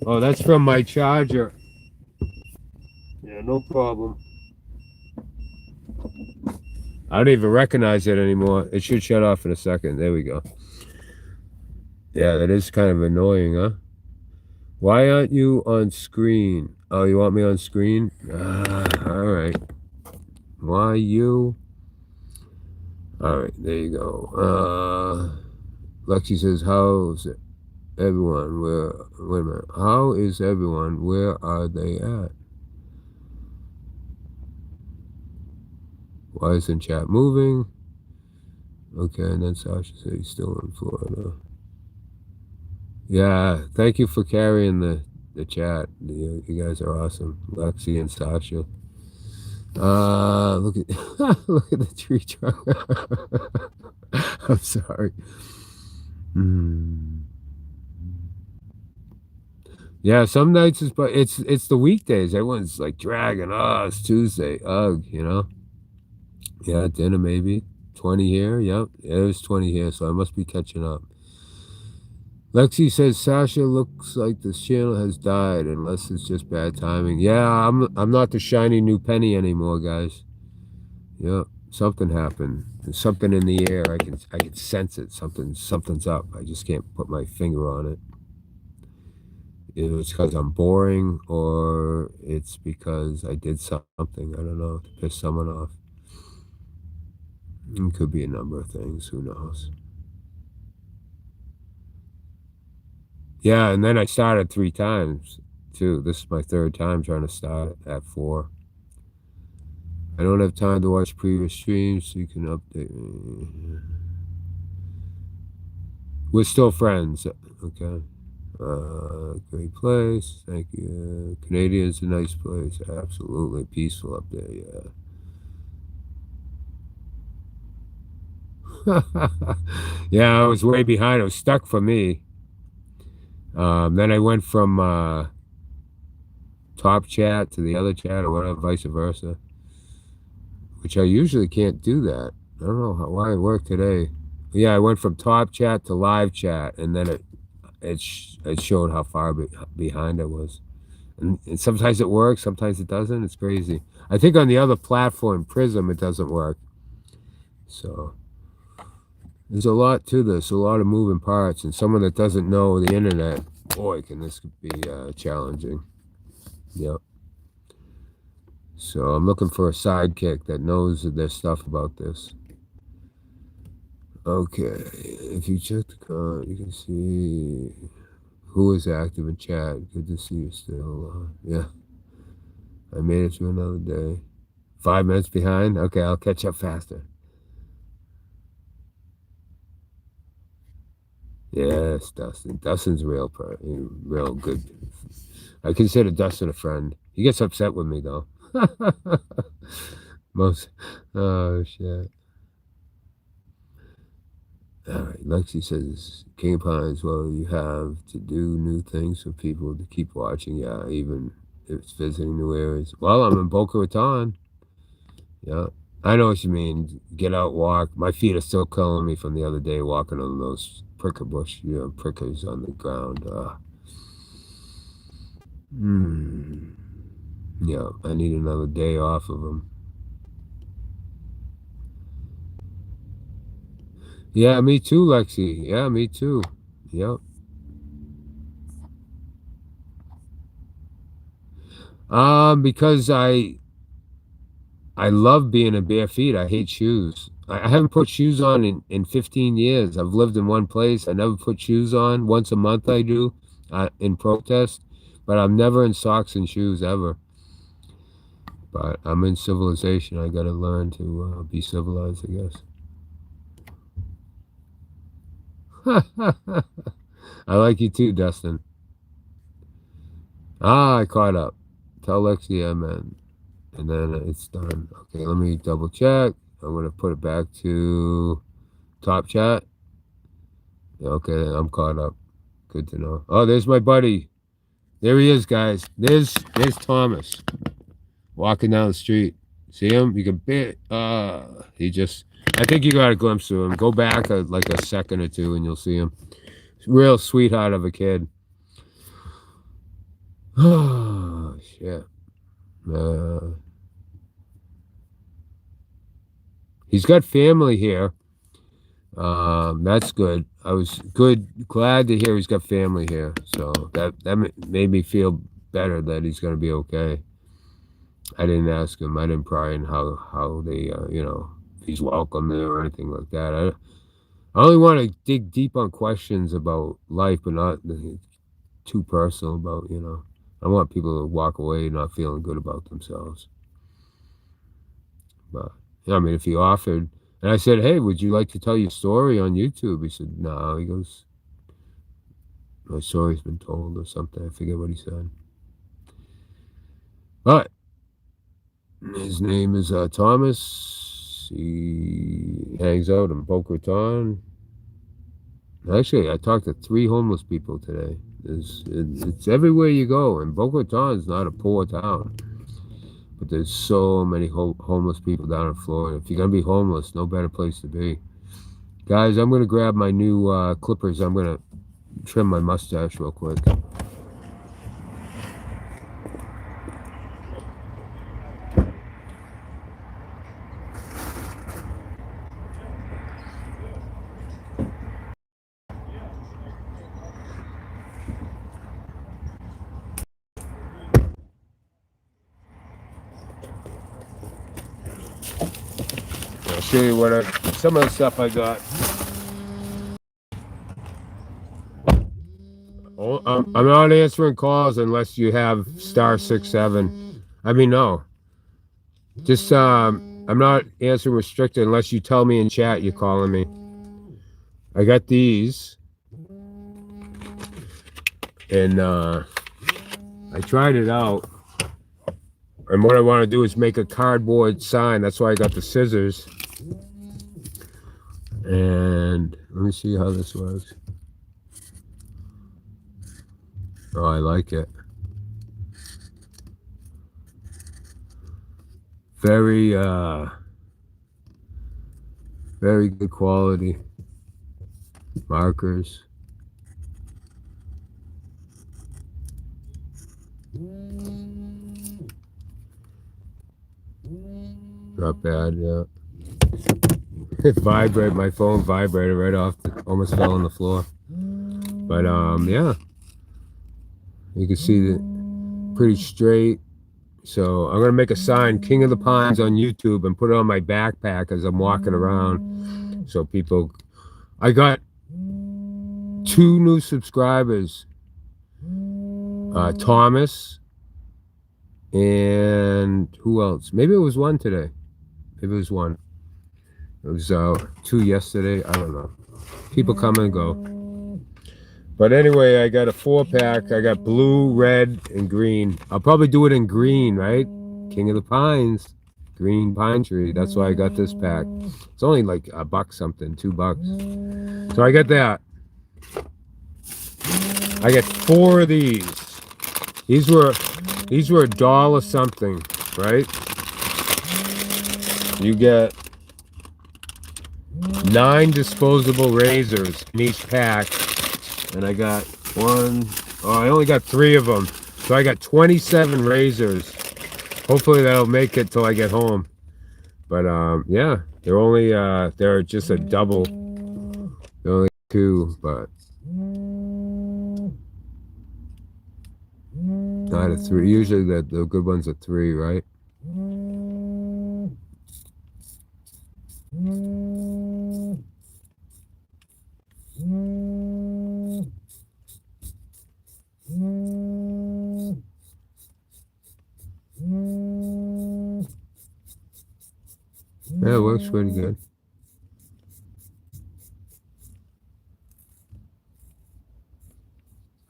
Oh, that's from my charger. Yeah, no problem. I don't even recognize it anymore. It should shut off in a second. There we go. Yeah, that is kind of annoying, huh? Why aren't you on screen? Oh, you want me on screen? All right. Why you? All right, there you go. Lexi says, how's everyone? Wait a minute. How is everyone? Where are they at? Why isn't chat moving? Okay, and then Sasha says he's still in Florida. Yeah, thank you for carrying the chat. You guys are awesome, Lexi and Sasha. Look at look at the tree trunk. I'm sorry. Yeah, some nights it's the weekdays. Everyone's like dragging. Oh, it's Tuesday. Ugh, you know. Yeah, dinner maybe. 20 here. Yep, it was 20 here, so I must be catching up. Lexi says Sasha looks like this channel has died unless it's just bad timing. Yeah, I'm not the shiny new penny anymore, guys. Yeah, something happened. There's something in the air. I can sense it. Something's up. I just can't put my finger on it. It's because I'm boring, or it's because I did something, I don't know, to piss someone off. It could be a number of things. Who knows? Yeah, and then I started 3 times, too. This is my 3rd time trying to start at 4. I don't have time to watch previous streams, so you can update me. We're still friends. Okay. Great place. Thank you. Canadian's a nice place. Absolutely peaceful up there. Yeah. Yeah, I was way behind. It was stuck for me. Then I went from top chat to the other chat or whatever, vice versa, which I usually can't do that. I don't know why it worked today. Yeah, I went from top chat to live chat, and then it showed how far behind I was. And sometimes it works, sometimes it doesn't. It's crazy. I think on the other platform, Prism, it doesn't work. So there's a lot to this, a lot of moving parts, and someone that doesn't know the internet, boy, can this be challenging. Yep. So I'm looking for a sidekick that knows their stuff about this. Okay, if you check the comment, you can see who is active in chat. Good to see you still. Yeah, I made it through another day. 5 minutes behind? Okay, I'll catch up faster. Yes, Dustin. Dustin's real good. I consider Dustin a friend. He gets upset with me, though. Oh, shit. All right, Lexi says, King Pines, well, you have to do new things for people to keep watching. Yeah, even if it's visiting new areas. Well, I'm in Boca Raton. Yeah, I know what you mean. Get out, walk. My feet are still killing me from the other day walking on those pricker bush, prickers on the ground. Yeah, I need another day off of them. Yeah, me too, Lexi. Yeah, me too. Yep. Because I love being in bare feet. I hate shoes. I haven't put shoes on in 15 years. I've lived in one place. I never put shoes on. Once a month I do in protest, but I'm never in socks and shoes ever. But I'm in civilization. I got to learn to be civilized, I guess. I like you too, Dustin. I caught up. Tell Lexi I'm in. And then it's done. Okay, let me double check. I'm going to put it back to top chat. Okay, I'm caught up. Good to know. Oh, there's my buddy. There he is, guys. There's Thomas walking down the street. See him? You can bet. I think you got a glimpse of him. Go back like a second or two and you'll see him. Real sweetheart of a kid. Oh, shit. He's got family here. That's good. I was glad to hear he's got family here. So that made me feel better that he's going to be okay. I didn't ask him. I didn't pry in how they, if he's welcome there or anything like that. I only want to dig deep on questions about life, but not too personal about, I want people to walk away not feeling good about themselves. But, I mean, if he offered, and I said, hey, would you like to tell your story on YouTube? He said, no. He goes, my story's been told or something. I forget what he said. But his name is Thomas. He hangs out in Boca Raton. Actually, I talked to 3 homeless people today. It's everywhere you go, and Boca Raton is not a poor town. But there's so many homeless people down in Florida. If you're going to be homeless, no better place to be. Guys, I'm going to grab my new clippers. I'm going to trim my mustache real quick. I'll show you some of the stuff I got. Oh, I'm not answering calls unless you have *67. I mean, no. Just I'm not answering restricted unless you tell me in chat you're calling me. I got these. And I tried it out. And what I want to do is make a cardboard sign. That's why I got the scissors. And let me see how this works. Oh, I like it. Very very good quality markers. Not bad, yeah. It vibrated, my phone vibrated right off, almost fell on the floor. But yeah, you can see that pretty straight. So I'm gonna make a sign, King of the Pines, on YouTube and put it on my backpack as I'm walking around. So people, I got 2 new subscribers, Thomas, and who else? Maybe it was 1 today. Maybe it was 1. It was 2 yesterday. I don't know. People come and go. But anyway, I got a 4-pack. I got blue, red, and green. I'll probably do it in green, right? King of the Pines, green pine tree. That's why I got this pack. It's only like $1 something, $2. So I got that. I got 4 of these. These were $1 something, right? You get 9 disposable razors in each pack. And I got 1, oh, I only got 3 of them. So I got 27 razors. Hopefully that'll make it till I get home. But yeah, they're just a double. They're only 2, but not a 3. Usually the good ones are 3, right? Yeah, it works pretty good.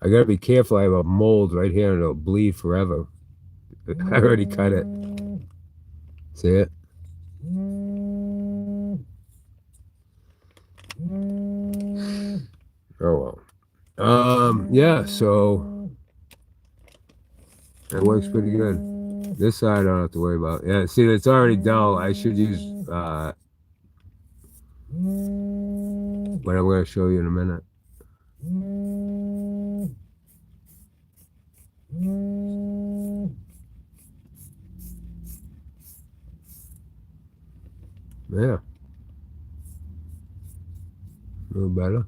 I gotta be careful. I have a mold right here and it'll bleed forever. I already cut it. See it? Oh well. Yeah, so it works pretty good. This side I don't have to worry about. Yeah, see, it's already dull. I should use what I'm going to show you in a minute. Yeah. A little better.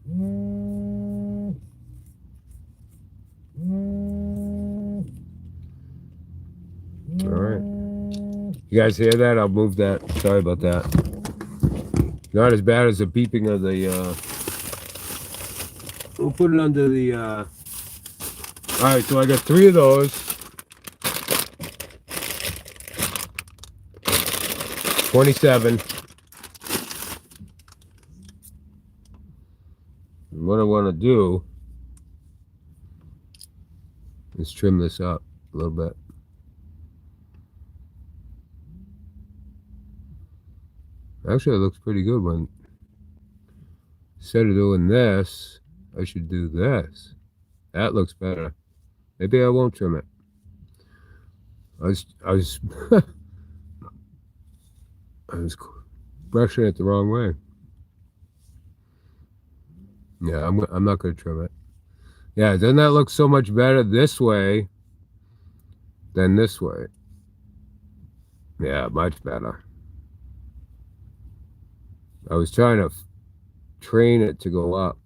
All right. You guys hear that? I'll move that. Sorry about that. Not as bad as the beeping of the we'll put it under the all right, so I got 3 of those. 27. And what I want to do is trim this up a little bit. Actually, it looks pretty good. When instead of doing this, I should do this. That looks better. Maybe I won't trim it. I was I was brushing it the wrong way. Yeah, I'm not going to trim it. Yeah, doesn't that look so much better this way than this way? Yeah, much better. I was trying to train it to go up,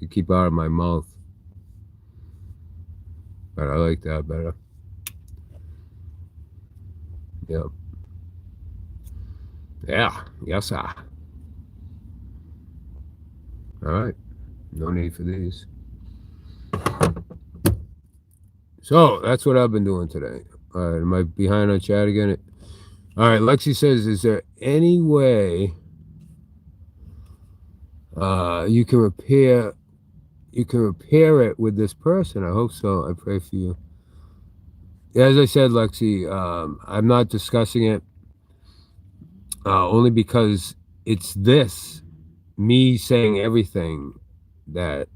to keep out of my mouth. But I like that better. Yep. Yeah, yes, sir. All right, no need for these. So that's what I've been doing today. All right, am I behind on chat again? All right, Lexi says, is there any way you can repair it with this person? I hope so. I pray for you. As I said, Lexi, I'm not discussing it only because it's me saying everything that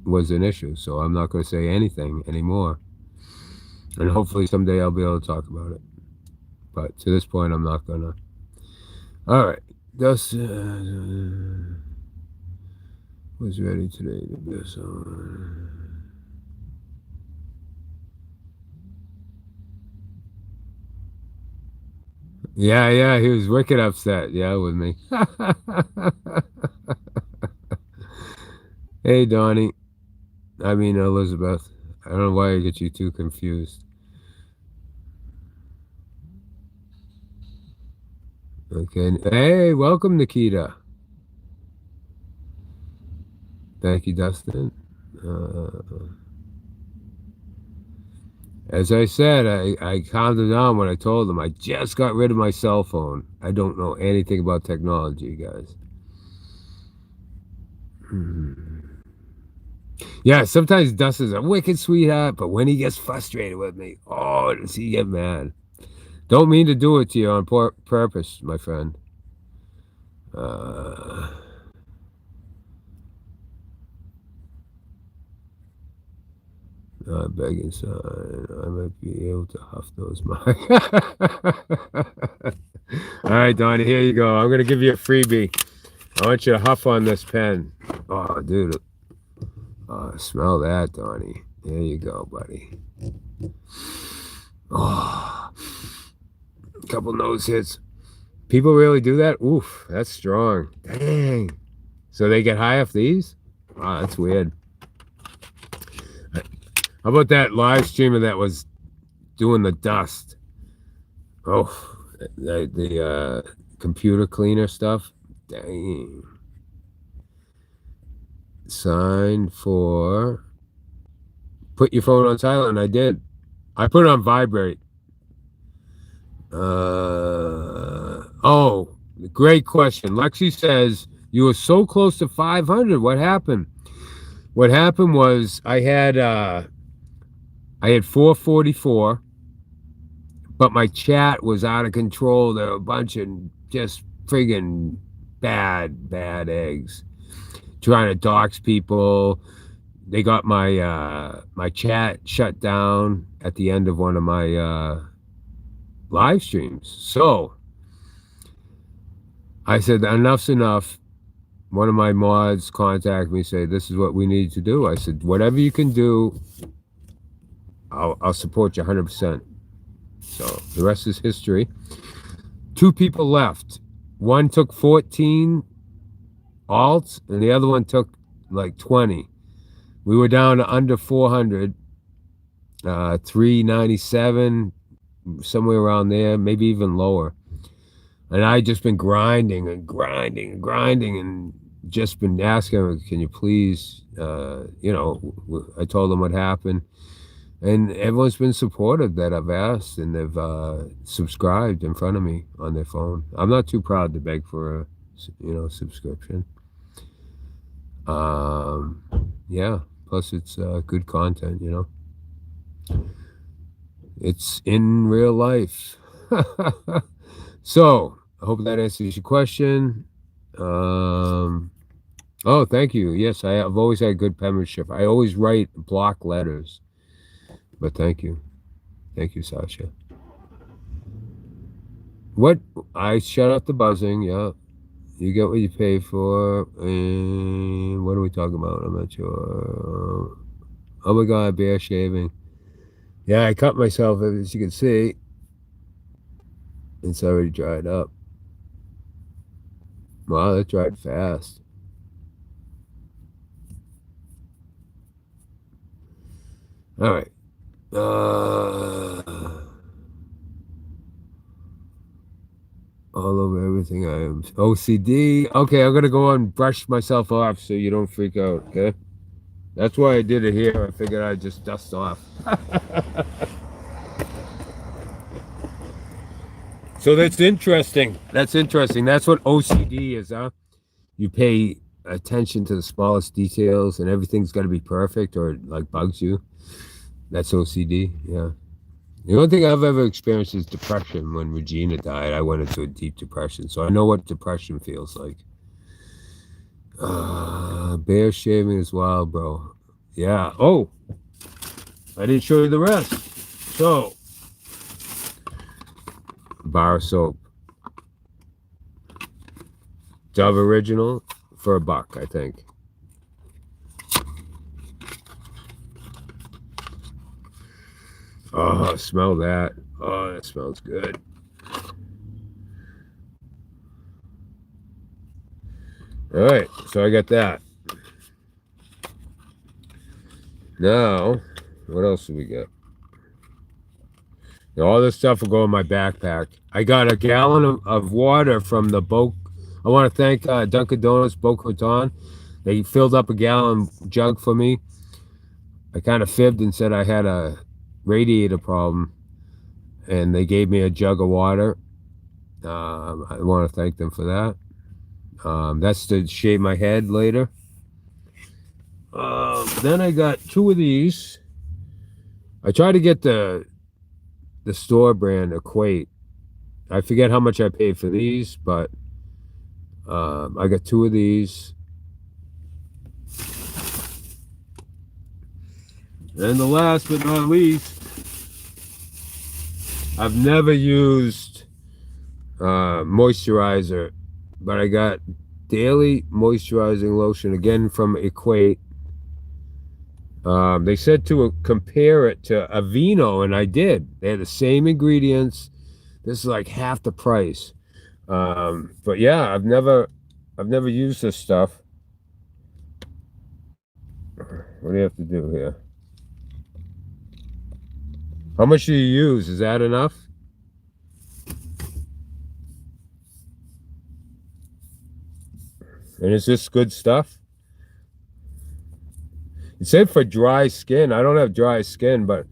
was an issue. So I'm not going to say anything anymore. And hopefully someday I'll be able to talk about it. But to this point, I'm not going to. All right. Thus was ready today to be so. Yeah, he was wicked upset. Yeah, with me. Hey, Donnie. I mean, Elizabeth. I don't know why I get you too confused. Okay. Hey, welcome, Nikita. Thank you, Dustin. As I said, I calmed him down when I told him I just got rid of my cell phone. I don't know anything about technology, guys. Yeah, sometimes Dustin's a wicked sweetheart, but when he gets frustrated with me, oh, does he get mad? Don't mean to do it to you on purpose, my friend. Begging sign. I might be able to huff those marks. All right, Donnie, here you go. I'm going to give you a freebie. I want you to huff on this pen. Oh, dude. Smell that, Donnie. There you go, buddy. Oh, a couple nose hits. People really do that? Oof, that's strong. Dang. So they get high off these? Wow, that's weird. How about that live streamer that was doing the dust? Oh, the computer cleaner stuff? Dang. Sign for... Put your phone on silent. I did. I put it on vibrate. Oh, great question. Lexi says, you were so close to 500. What happened? What happened was I had 444, but my chat was out of control. There were a bunch of just friggin' bad eggs trying to dox people. They got my my chat shut down at the end of one of my live streams. So I said, enough's enough. One of my mods contacted me, say, this is what we need to do. I said, whatever you can do, I'll support you 100%. So the rest is history. 2 people left. One took 14 alts, and the other one took like 20. We were down to under 400, 397, somewhere around there, maybe even lower. And I just been grinding and just been asking, can you please, I told them what happened. And everyone's been supportive that I've asked, and they've subscribed in front of me on their phone. I'm not too proud to beg for a, subscription. Yeah. Plus, it's good content. It's in real life. So I hope that answers your question. Oh, thank you. Yes, I've always had good penmanship. I always write block letters. But thank you. Thank you, Sasha. What? I shut off the buzzing, yeah. You get what you pay for. And what are we talking about? I'm not sure. Oh my God, bare shaving. Yeah, I cut myself, as you can see. It's already dried up. Wow, that dried fast. All right. All over everything. I am OCD. Okay, I'm gonna go on and brush myself off so you don't freak out. Okay, that's why I did it here. I figured I'd just dust off. So that's interesting. That's interesting. That's what OCD is, huh? You pay attention to the smallest details and everything's got to be perfect or it, like bugs you. That's OCD. Yeah. The only thing I've ever experienced is depression. When Regina died, I went into a deep depression. So I know what depression feels like. Bear shaving is wild, bro. Yeah. Oh, I didn't show you the rest. So, bar soap. Dove Original for $1, I think. Oh, smell that. Oh, that smells good. All right, so I got that. Now, what else do we get? Now, all this stuff will go in my backpack. I got a gallon of water from the Boca. I want to thank Dunkin' Donuts, Boca Raton. They filled up a gallon jug for me. I kind of fibbed and said I had a radiator problem, and they gave me a jug of water. I want to thank them for that. That's to shave my head later. Then I got 2 of these. I tried to get the store brand Equate. I forget how much I paid for these, but I got 2 of these. And the last but not least, I've never used moisturizer, but I got daily moisturizing lotion again from Equate. They said to compare it to Aveeno, and I did. They had the same ingredients. This is like half the price. But yeah, I've never used this stuff. What do you have to do here? How much do you use? Is that enough? And is this good stuff? It said for dry skin. I don't have dry skin, but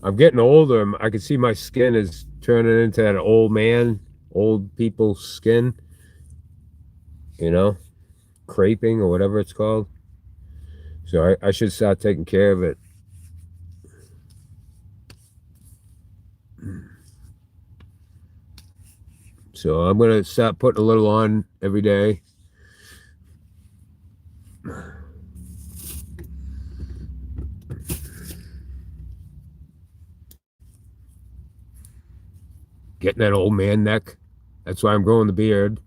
I'm getting older. I can see my skin is turning into that old people's skin. You know, creping or whatever it's called. So I should start taking care of it. So I'm going to start putting a little on every day. Getting that old man neck. That's why I'm growing the beard.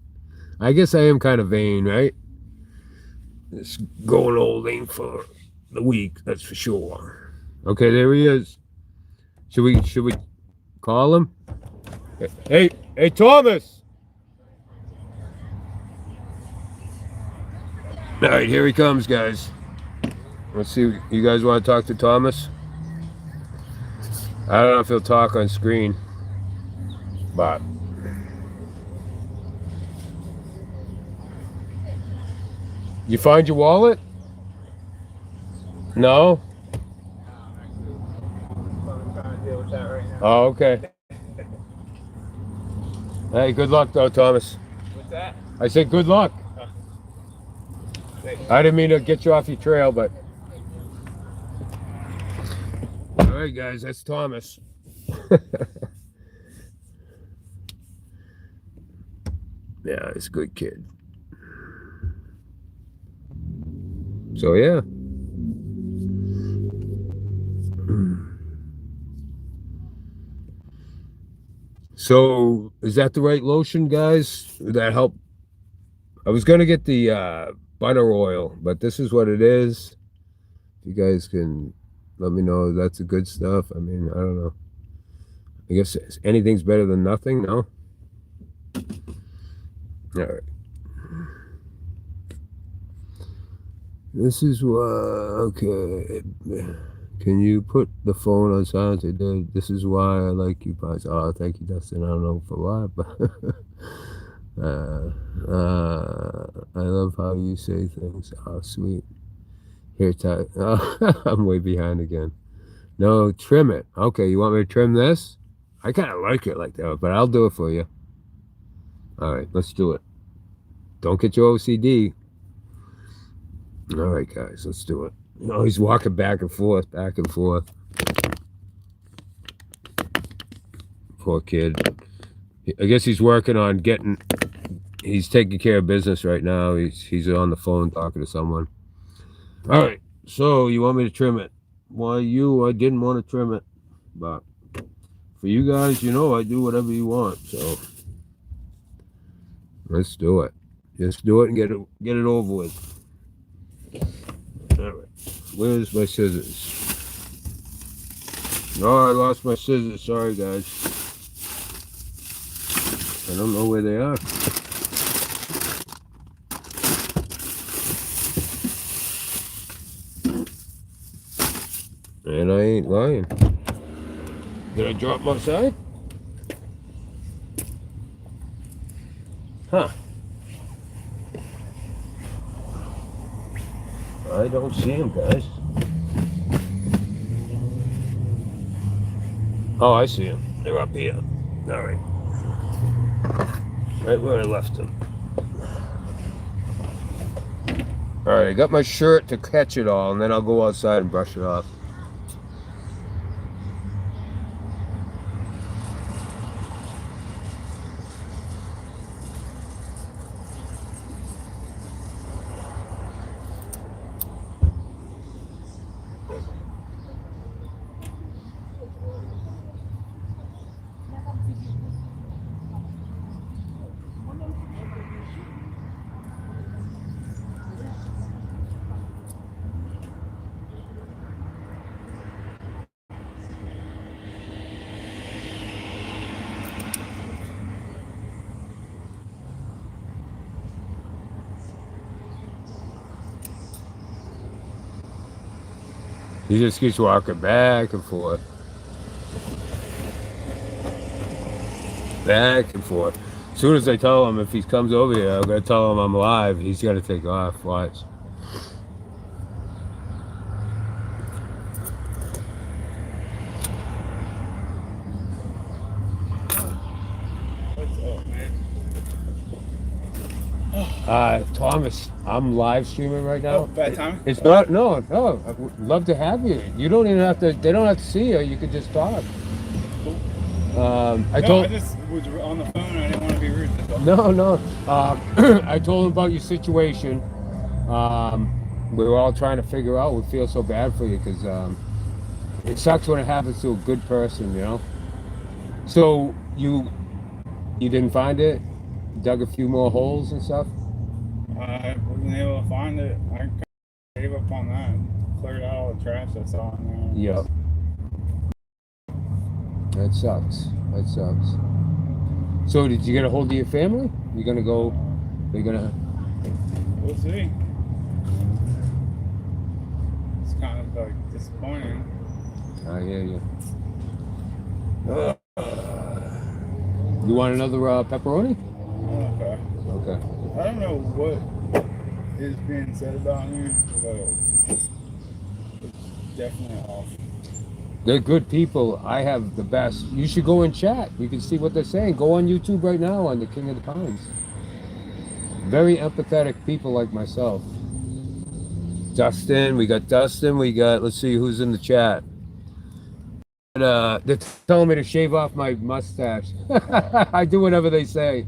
I guess I am kind of vain, right? This going old ain't for the weak, that's for sure. Okay, there he is. Should we call him? Hey, Thomas! All right, here he comes, guys. Let's see. You guys want to talk to Thomas? I don't know if he'll talk on screen, but you find your wallet? No? Oh, okay. Hey, good luck though, Thomas. What's that? I said good luck. I didn't mean to get you off your trail, but all right, guys, that's Thomas. Yeah, he's a good kid. So yeah. So is that the right lotion, guys? Would that help? I was gonna get the butter oil, but this is what it is. You guys can let me know that's the good stuff. I mean, I don't know. I guess anything's better than nothing, no? All right. This is what, okay. Can you put the phone on silent? It did. This is why I like you guys. Oh, thank you, Dustin. I don't know for why, but I love how you say things. Oh, sweet. Hair tie. Oh, I'm way behind again. No, trim it. Okay, you want me to trim this? I kind of like it like that, but I'll do it for you. All right, let's do it. Don't get your OCD. All right, guys, let's do it. No, he's walking back and forth, back and forth. Poor kid. I guess he's working on getting. He's taking care of business right now. He's on the phone talking to someone. All right, so you want me to trim it? Why I didn't want to trim it, but for you guys, you know, I do whatever you want. So let's do it. Just do it and get it over with. All right, where's my scissors? Oh, I lost my scissors. Sorry, guys. I don't know where they are. And I ain't lying. Did I drop them outside? Huh. I don't see them, guys. Oh, I see them. They're up here. All right. Right where I left them. All right, I got my shirt to catch it all, and then I'll go outside and brush it off. He just keeps walking back and forth. Back and forth. As soon as I tell him if he comes over here, I'm going to tell him I'm live. He's got to take off. Watch. Thomas, I'm live streaming right now. Oh, bad time? It's not, no. I would love to have you. You don't even have to, they don't have to see you. You could just talk. I just was on the phone. I didn't want to be rude. No. I told him about your situation. We were all trying to figure out. We feel so bad for you because it sucks when it happens to a good person, you know. So you didn't find it? Dug a few more holes and stuff? I wasn't able to find it. I kind of gave up on that. Cleared out all the trash I saw in there. Yep. That sucks. So did you get a hold of your family? You're gonna go, We'll see. It's kind of like disappointing. I hear you. You want another pepperoni? Okay. Okay. I don't know what is being said about me, but it's definitely off. They're good people. I have the best. You should go and chat. You can see what they're saying. Go on YouTube right now on the King of the Pines. Very empathetic people like myself. Dustin, we got, let's see who's in the chat. They're telling me to shave off my mustache. I do whatever they say.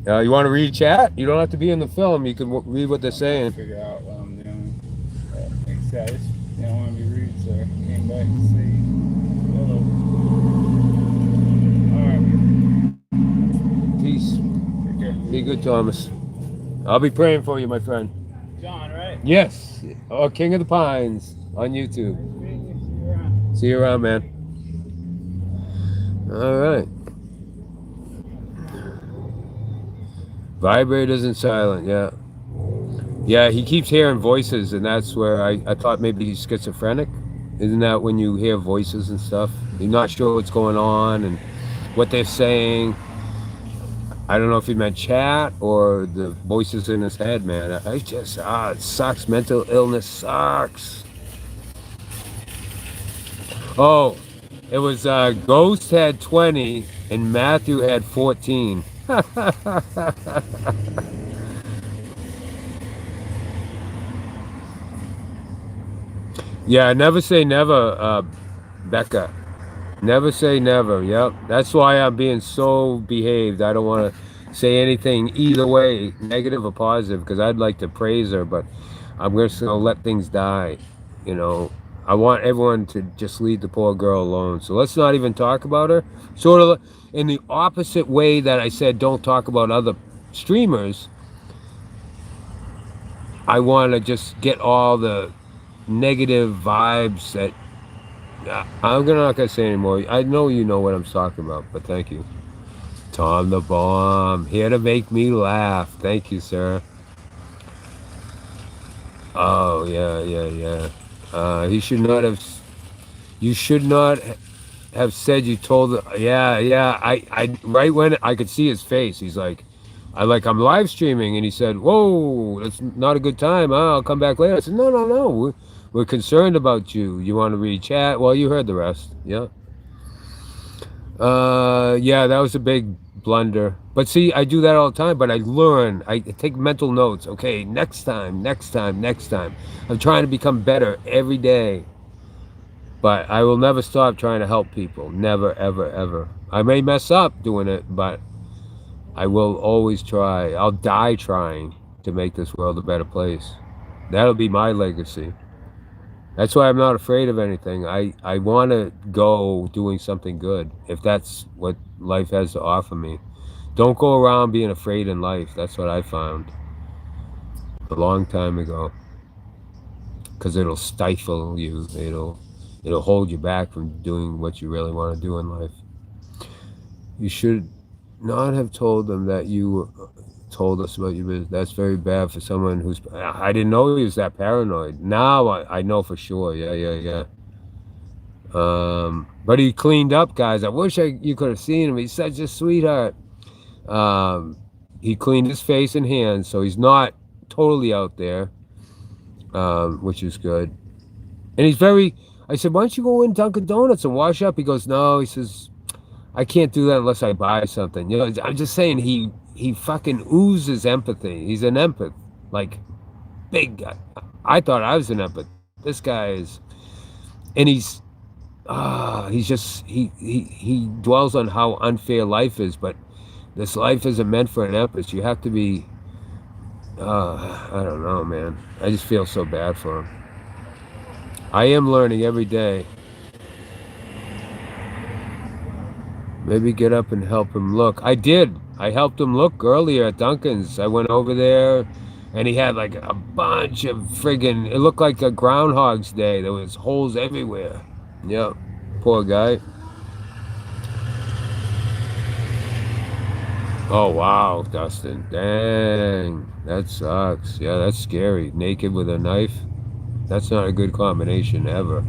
You want to read chat? You don't have to be in the film. You can read what they're saying. Figure out what I'm doing. Thanks, guys. I don't want to be rude, so I came back to see. Hello. All right. Peace. Take care. Be good, Thomas. I'll be praying for you, my friend. John, right? Yes. Oh, King of the Pines on YouTube. See you around, man. All right. Vibrators and silent, yeah. Yeah, he keeps hearing voices, and that's where I thought maybe he's schizophrenic. Isn't that when you hear voices and stuff? You're not sure what's going on and what they're saying. I don't know if he meant chat or the voices in his head, man. It sucks. Mental illness sucks. Oh, It was Ghost had 20 and Matthew had 14. Yeah, never say never, Becca. Never say never. Yep. That's why I'm being so behaved. I don't want to say anything either way, negative or positive, because I'd like to praise her, but I'm just going to let things die. You know, I want everyone to just leave the poor girl alone. So let's not even talk about her. Sort of in the opposite way that I said don't talk about other streamers. I want to just get all the negative vibes that I'm not gonna say anymore. I know you know what I'm talking about, but thank you. Tom the Bomb, here to make me laugh. Thank you, sir. Oh yeah. He should not have. You should not have said you told. Yeah. I right when I could see his face, he's like, I'm live streaming, and he said, "Whoa, that's not a good time. I'll come back later." I said, No. We're concerned about you. You want to re-chat? Well, you heard the rest. Yeah. Yeah, that was a big blunder. But see, I do that all the time, but I learn. I take mental notes. Okay, next time. I'm trying to become better every day. But I will never stop trying to help people. Never, ever, ever. I may mess up doing it, but I will always try. I'll die trying to make this world a better place. That'll be my legacy. That's why I'm not afraid of anything. I want to go doing something good, if that's what life has to offer me. Don't go around being afraid in life. That's what I found a long time ago. Because it'll stifle you. It'll hold you back from doing what you really want to do in life. You should not have told them that you told us about your business. That's very bad for someone who's. I didn't know he was that paranoid. Now I know for sure. Yeah. But he cleaned up, guys. I wish you could have seen him. He's such a sweetheart. He cleaned his face and hands, so he's not totally out there, which is good. And he's very. I said, why don't you go in Dunkin' Donuts and wash up? He goes, no. He says, I can't do that unless I buy something. You know, I'm just saying he fucking oozes empathy. He's an empath, like big guy. I thought I was an empath. This guy is, and he's just he dwells on how unfair life is, but this life isn't meant for an empath. You have to be. I don't know, man. I just feel so bad for him. I am learning every day. Maybe get up and help him look. I did. I helped him look earlier at Dunkin's. I went over there, and he had like a bunch of friggin'. It looked like a Groundhog's Day. There was holes everywhere. Yep. Poor guy. Oh, wow, Dustin. Dang. That sucks. Yeah, that's scary. Naked with a knife. That's not a good combination ever.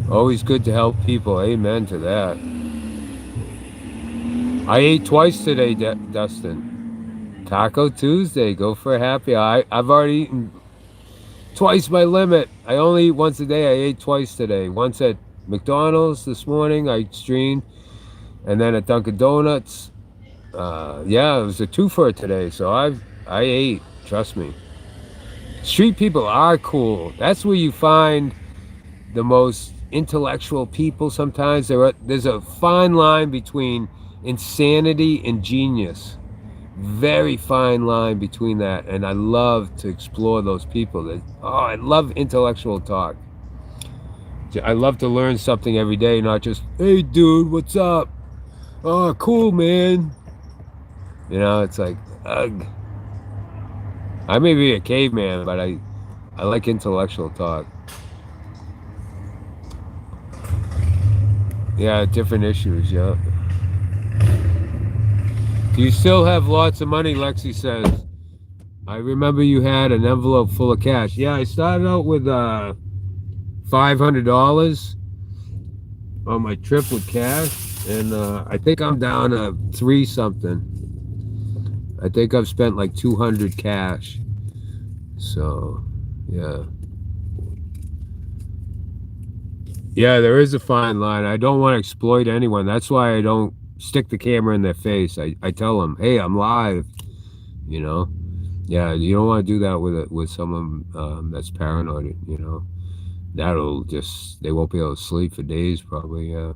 Always good to help people. Amen to that. I ate twice today, Dustin. Taco Tuesday. Go for a happy. I've already eaten twice my limit. I only eat once a day. I ate twice today. Once at McDonald's this morning. I streamed. And then at Dunkin' Donuts. Yeah, it was a twofer today. So I ate. Trust me. Street people are cool. That's where you find the most intellectual people sometimes. There's a fine line between insanity and genius. Very fine line between that. And I love to explore those people. I love intellectual talk. I love to learn something every day, not just, hey dude, what's up? Oh, cool, man. You know, it's like, ugh. I may be a caveman, but I like intellectual talk. Yeah, different issues, yeah. Do you still have lots of money, Lexi says? I remember you had an envelope full of cash. Yeah, I started out with $500 on my trip with cash, and I think I'm down to 3 something. I think I've spent like 200 cash. So, yeah. Yeah, there is a fine line. I don't want to exploit anyone. That's why I don't stick the camera in their face. I tell them, hey, I'm live. You know. Yeah, you don't want to do that with someone that's paranoid. You know, that'll just they won't be able to sleep for days probably. Yeah.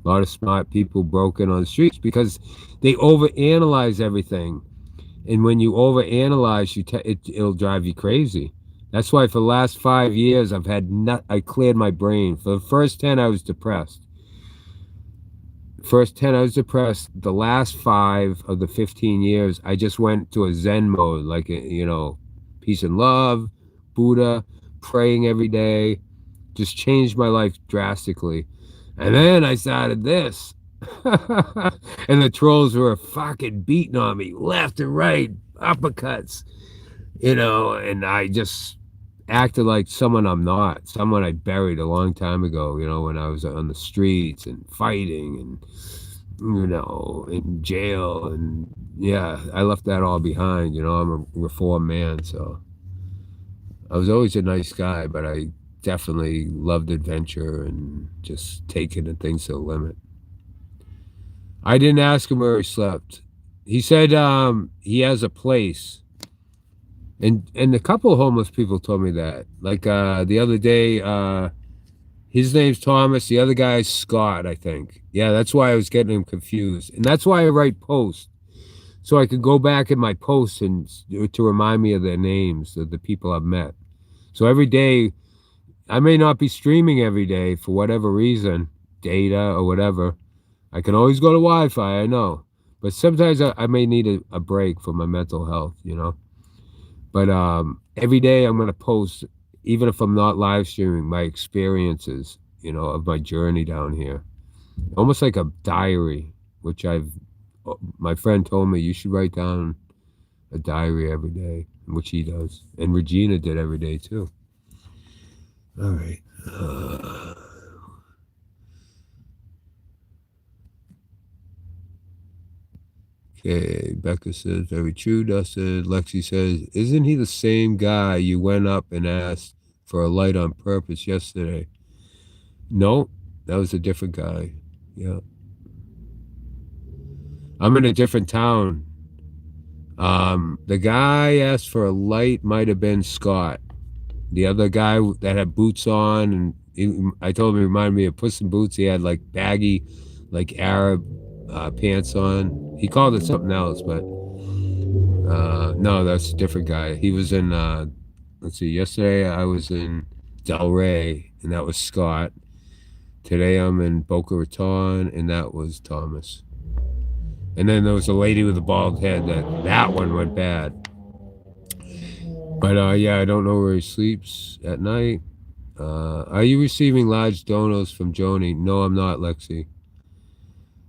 A lot of smart people broken on the streets because they overanalyze everything, and when you overanalyze, it'll drive you crazy. That's why for the last 5 years I cleared my brain. For the first 10 I was depressed. First 10 I was depressed. The last 5 of the 15 years I just went to a Zen mode, like peace and love, Buddha, praying every day, just changed my life drastically. And then I started this. And the trolls were fucking beating on me left and right, uppercuts, and I just acted like someone I'm not, someone I buried a long time ago, when I was on the streets and fighting and, in jail. And yeah, I left that all behind. I'm a reformed man. So I was always a nice guy, but I definitely loved adventure and just taking things to the limit. I didn't ask him where he slept. He said he has a place. And a couple of homeless people told me that. Like the other day, his name's Thomas. The other guy's Scott, I think. Yeah, that's why I was getting him confused. And that's why I write posts. So I could go back in my posts and to remind me of their names, of the people I've met. So every day, I may not be streaming every day for whatever reason, data or whatever. I can always go to Wi-Fi, I know. But sometimes I may need a break for my mental health, But every day I'm going to post, even if I'm not live streaming, my experiences, of my journey down here. Almost like a diary, which my friend told me you should write down a diary every day, which he does. And Regina did every day too. All right. Okay, Becca says, very true, Dustin. Lexi says, isn't he the same guy you went up and asked for a light on purpose yesterday? No, that was a different guy. Yeah. I'm in a different town. The guy asked for a light might have been Scott. The other guy that had boots on, and I told him he reminded me of Puss in Boots. He had like baggy, like Arab pants on. He called it something else, but no, that's a different guy. He was in, let's see, yesterday I was in Delray, and that was Scott. Today I'm in Boca Raton, and that was Thomas. And then there was a lady with a bald head. That one went bad. But yeah, I don't know where he sleeps at night. Are you receiving large donos from Joni? No, I'm not, Lexi.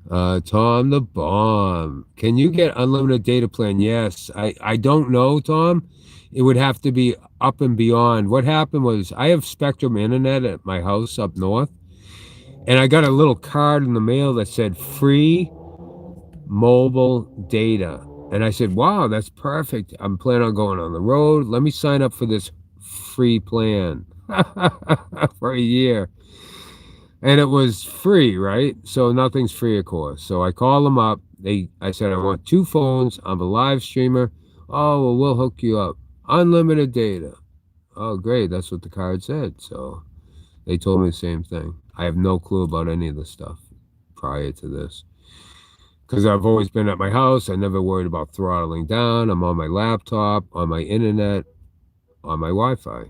Tom the Bomb. Can you get unlimited data plan? Yes. I don't know, Tom. It would have to be up and beyond. What happened was I have Spectrum Internet at my house up north. And I got a little card in the mail that said free mobile data. And I said, wow, that's perfect. I'm planning on going on the road. Let me sign up for this free plan for a year. And it was free, right? So nothing's free, of course. So I called them up. I said, I want 2 phones. I'm a live streamer. Oh, well, we'll hook you up. Unlimited data. Oh, great. That's what the card said. So they told me the same thing. I have no clue about any of the stuff prior to this. Because I've always been at my house. I never worried about throttling down. I'm on my laptop, on my internet, on my Wi-Fi.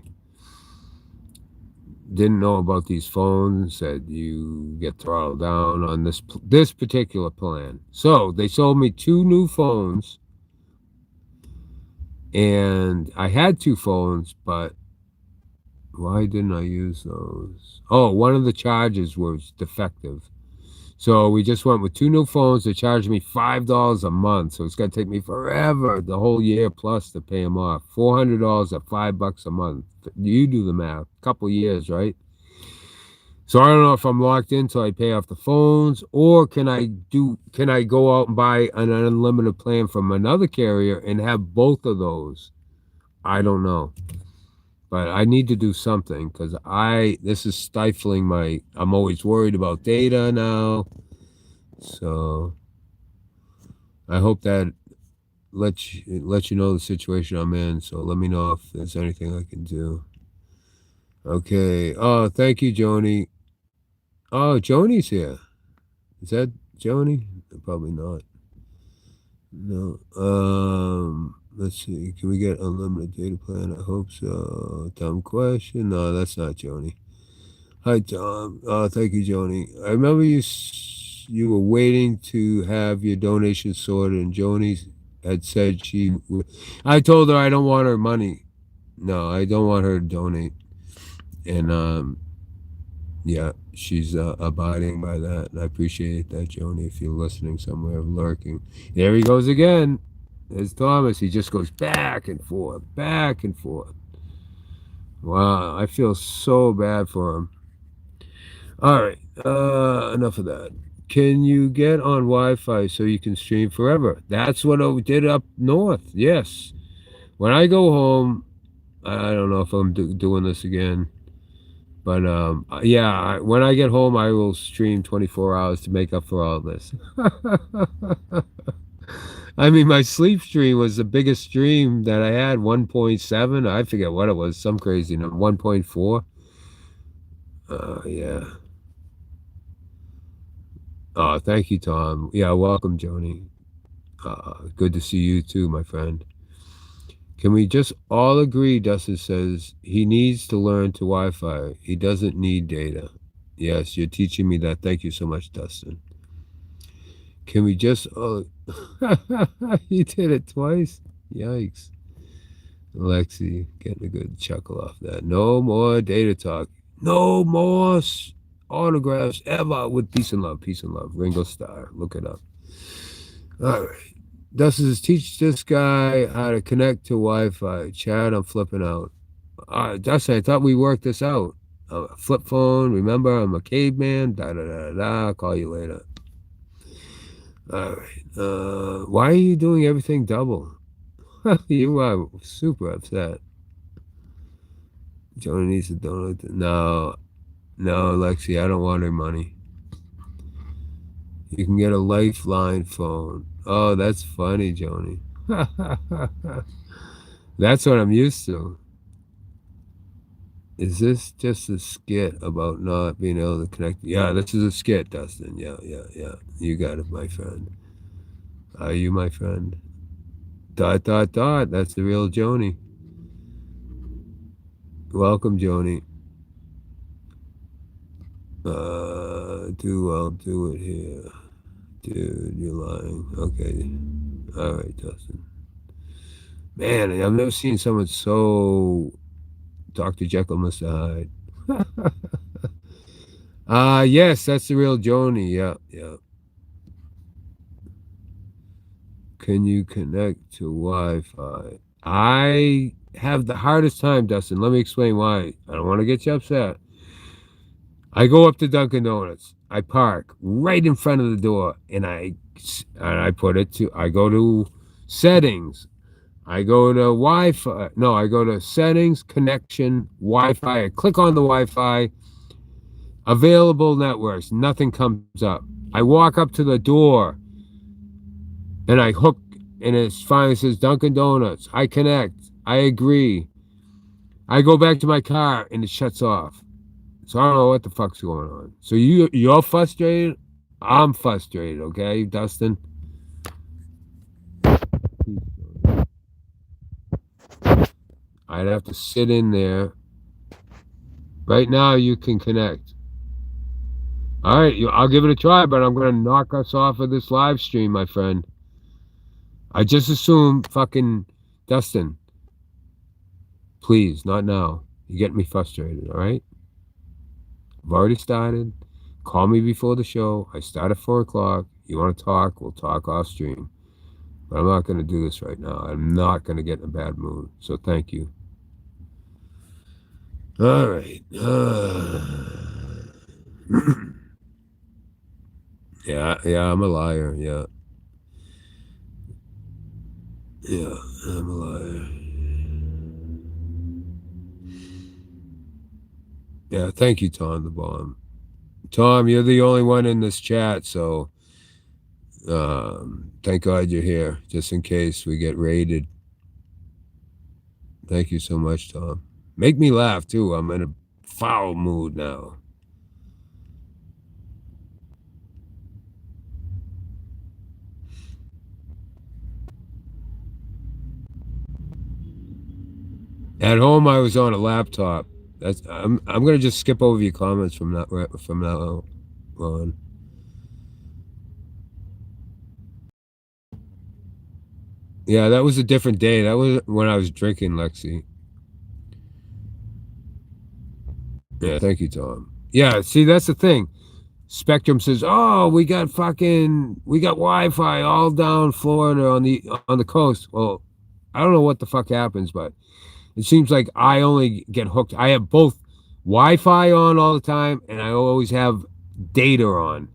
Didn't know about these phones. Said you get throttled down on this particular plan. So they sold me 2 new phones. And I had 2 phones, but why didn't I use those? Oh, one of the chargers was defective. So we just went with 2 new phones. They charged me $5 a month. So it's going to take me forever, the whole year plus, to pay them off. $400 at $5 a month. You do the math. A couple years, right? So I don't know if I'm locked in until I pay off the phones, or can I go out and buy an unlimited plan from another carrier and have both of those? I don't know. but I need to do something because this is stifling I'm always worried about data now. So I hope that let you know the situation I'm in. So let me know if there's anything I can do. Okay. Oh, thank you, Joni. Oh, Joni's here. Is that Joni? Probably not. No. Let's see. Can we get unlimited data plan? I hope so. Dumb question. No, that's not Joni. Hi, Tom. Thank you, Joni. I remember you were waiting to have your donation sorted, and Joni had said I told her I don't want her money. No, I don't want her to donate. And yeah, she's abiding by that, and I appreciate that, Joni. If you're listening somewhere, lurking, there he goes again. There's Thomas. He just goes back and forth, back and forth. Wow, I feel so bad for him. All right, enough of that. Can you get on Wi-Fi so you can stream forever? That's what I did up north. Yes. When I go home, I don't know if I'm doing this again. But yeah, when I get home, I will stream 24 hours to make up for all this. I mean, my sleep stream was the biggest stream that I had, 1.7. I forget what it was, some crazy number, 1.4. Yeah. Oh, thank you, Tom. Yeah, welcome, Joni. Good to see you too, my friend. Can we just all agree, Dustin says, he needs to learn to Wi-Fi. He doesn't need data. Yes, you're teaching me that. Thank you so much, Dustin. Can we just... Oh, you did it twice? Yikes. Alexi, getting a good chuckle off that. No more data talk. No more autographs ever with peace and love. Peace and love. Ringo Starr. Look it up. All right. Dustin says, teach this guy how to connect to Wi-Fi. Chad, I'm flipping out. Dustin, I thought we worked this out. Flip phone, remember, I'm a caveman. I'll call you later. All right. Why are you doing everything double? You are super upset. Joni needs to donate. No, Lexi, I don't want her money. You can get a Lifeline phone. Oh, that's funny, Joni. That's what I'm used to. Is this just a skit about not being able to connect? Yeah, this is a skit, Dustin. Yeah. You got it, my friend. Are you my friend? ... That's the real Joni. Welcome, Joni. I'll do it here. Dude, you're lying. Okay. All right, Dustin. Man, I've never seen someone so Dr. Jekyll, Mr. Hyde. Yes, that's the real Joni. Yeah. Can you connect to Wi-Fi? I have the hardest time, Dustin. Let me explain why. I don't want to get you upset. I go up to Dunkin' Donuts. I park right in front of the door, and I go to settings. I go to Wi-Fi. No, I go to settings, connection, Wi-Fi. I click on the Wi-Fi. Available networks. Nothing comes up. I walk up to the door, and I hook, and it finally says Dunkin' Donuts. I connect. I agree. I go back to my car, and it shuts off. So I don't know what the fuck's going on. So you're frustrated? I'm frustrated, okay, Dustin? I'd have to sit in there. Right now, you can connect. All right, I'll give it a try, but I'm going to knock us off of this live stream, my friend. I just assume fucking Dustin. Please, not now. You get me frustrated, all right? I've already started. Call me before the show. I start at 4 o'clock. You want to talk? We'll talk off stream. But I'm not going to do this right now. I'm not going to get in a bad mood. So thank you. All right. Yeah, I'm a liar. Yeah, I'm a liar. Yeah, thank you, Tom the Bomb. Tom, you're the only one in this chat, so thank God you're here, just in case we get raided. Thank you so much, Tom. Make me laugh, too. I'm in a foul mood now. At home, I was on a laptop. I'm gonna just skip over your comments from now on. Yeah, that was a different day. That was when I was drinking, Lexi. Yeah, thank you, Tom. Yeah, see, that's the thing. Spectrum says, "Oh, we got Wi-Fi all down Florida on the coast." Well, I don't know what the fuck happens, but it seems like I only get hooked. I have both Wi-Fi on all the time, and I always have data on.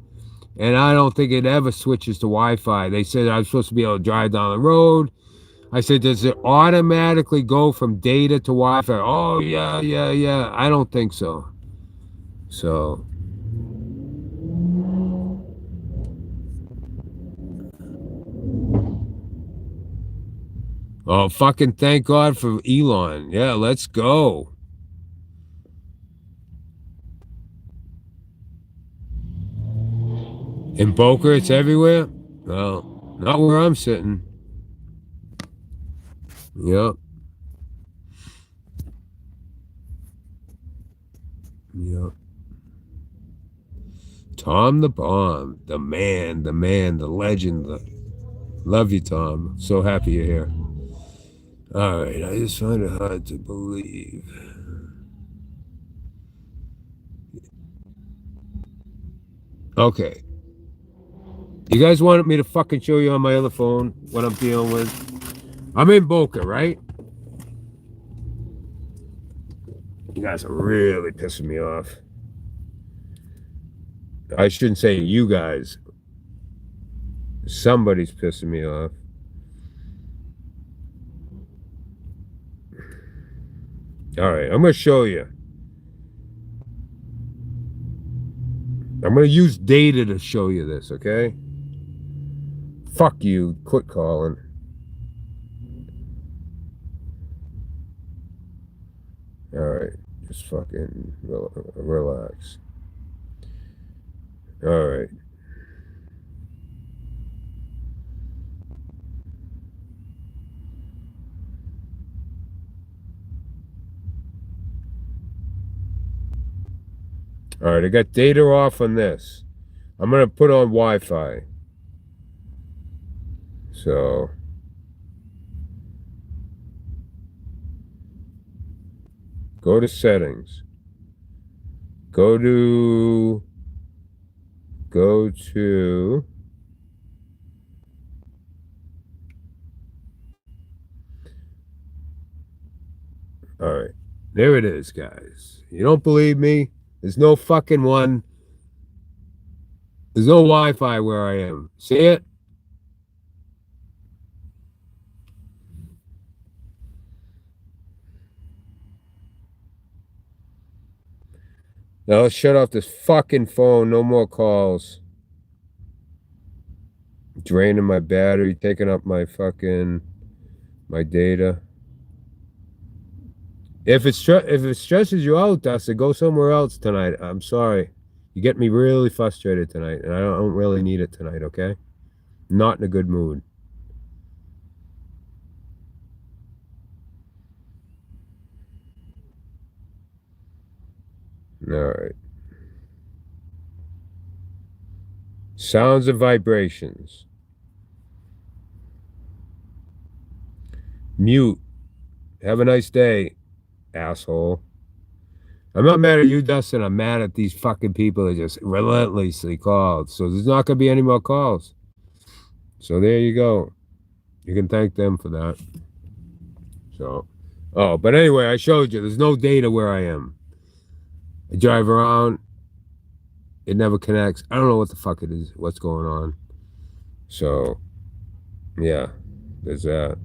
And I don't think it ever switches to Wi-Fi. They said I'm supposed to be able to drive down the road. I said, does it automatically go from data to Wi-Fi? Oh, yeah. I don't think so. So. Oh, fucking thank God for Elon. Yeah, let's go. In Boca, it's everywhere? Well, not where I'm sitting. Yep. Tom the Bomb, the man, the legend. Love you, Tom. So happy you're here. All right, I just find it hard to believe. Okay. You guys wanted me to fucking show you on my other phone what I'm dealing with? I'm in Boca, right? You guys are really pissing me off. I shouldn't say you guys. Somebody's pissing me off. All right, I'm going to show you. I'm going to use data to show you this, okay? Fuck you. Quit calling. All right, just fucking relax. All right. All right, I got data off on this. I'm going to put on Wi-Fi. So, go to settings. Go to, all right, there it is, guys. You don't believe me? There's no fucking one. There's no Wi-Fi where I am. See it? Now let's shut off this fucking phone. No more calls. Draining my battery, taking up my data. If it stresses you out, Dustin, go somewhere else tonight. I'm sorry. You get me really frustrated tonight, and I don't really need it tonight, okay? Not in a good mood. All right. Sounds and vibrations. Mute. Have a nice day, asshole. I'm not mad at you, Dustin. I'm mad at these fucking people that just relentlessly called. So there's not going to be any more calls. So there you go. You can thank them for that. So, but anyway, I showed you. There's no data where I am. I drive around. It never connects. I don't know what the fuck it is. What's going on? So, yeah, there's that.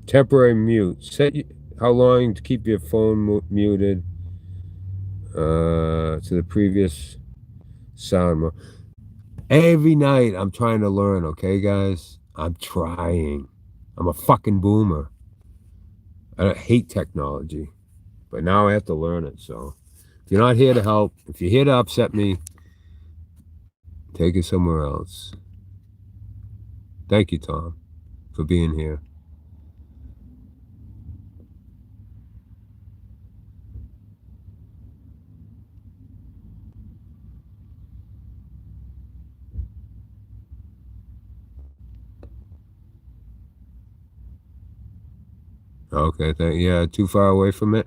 Temporary mute. Set how long to keep your phone muted. To the previous sound. Every night I'm trying to learn, okay, guys? I'm trying. I'm a fucking boomer. I hate technology, but now I have to learn it. So if you're not here to help, if you're here to upset me, take it somewhere else. Thank you, Tom, for being here. Okay, yeah, too far away from it.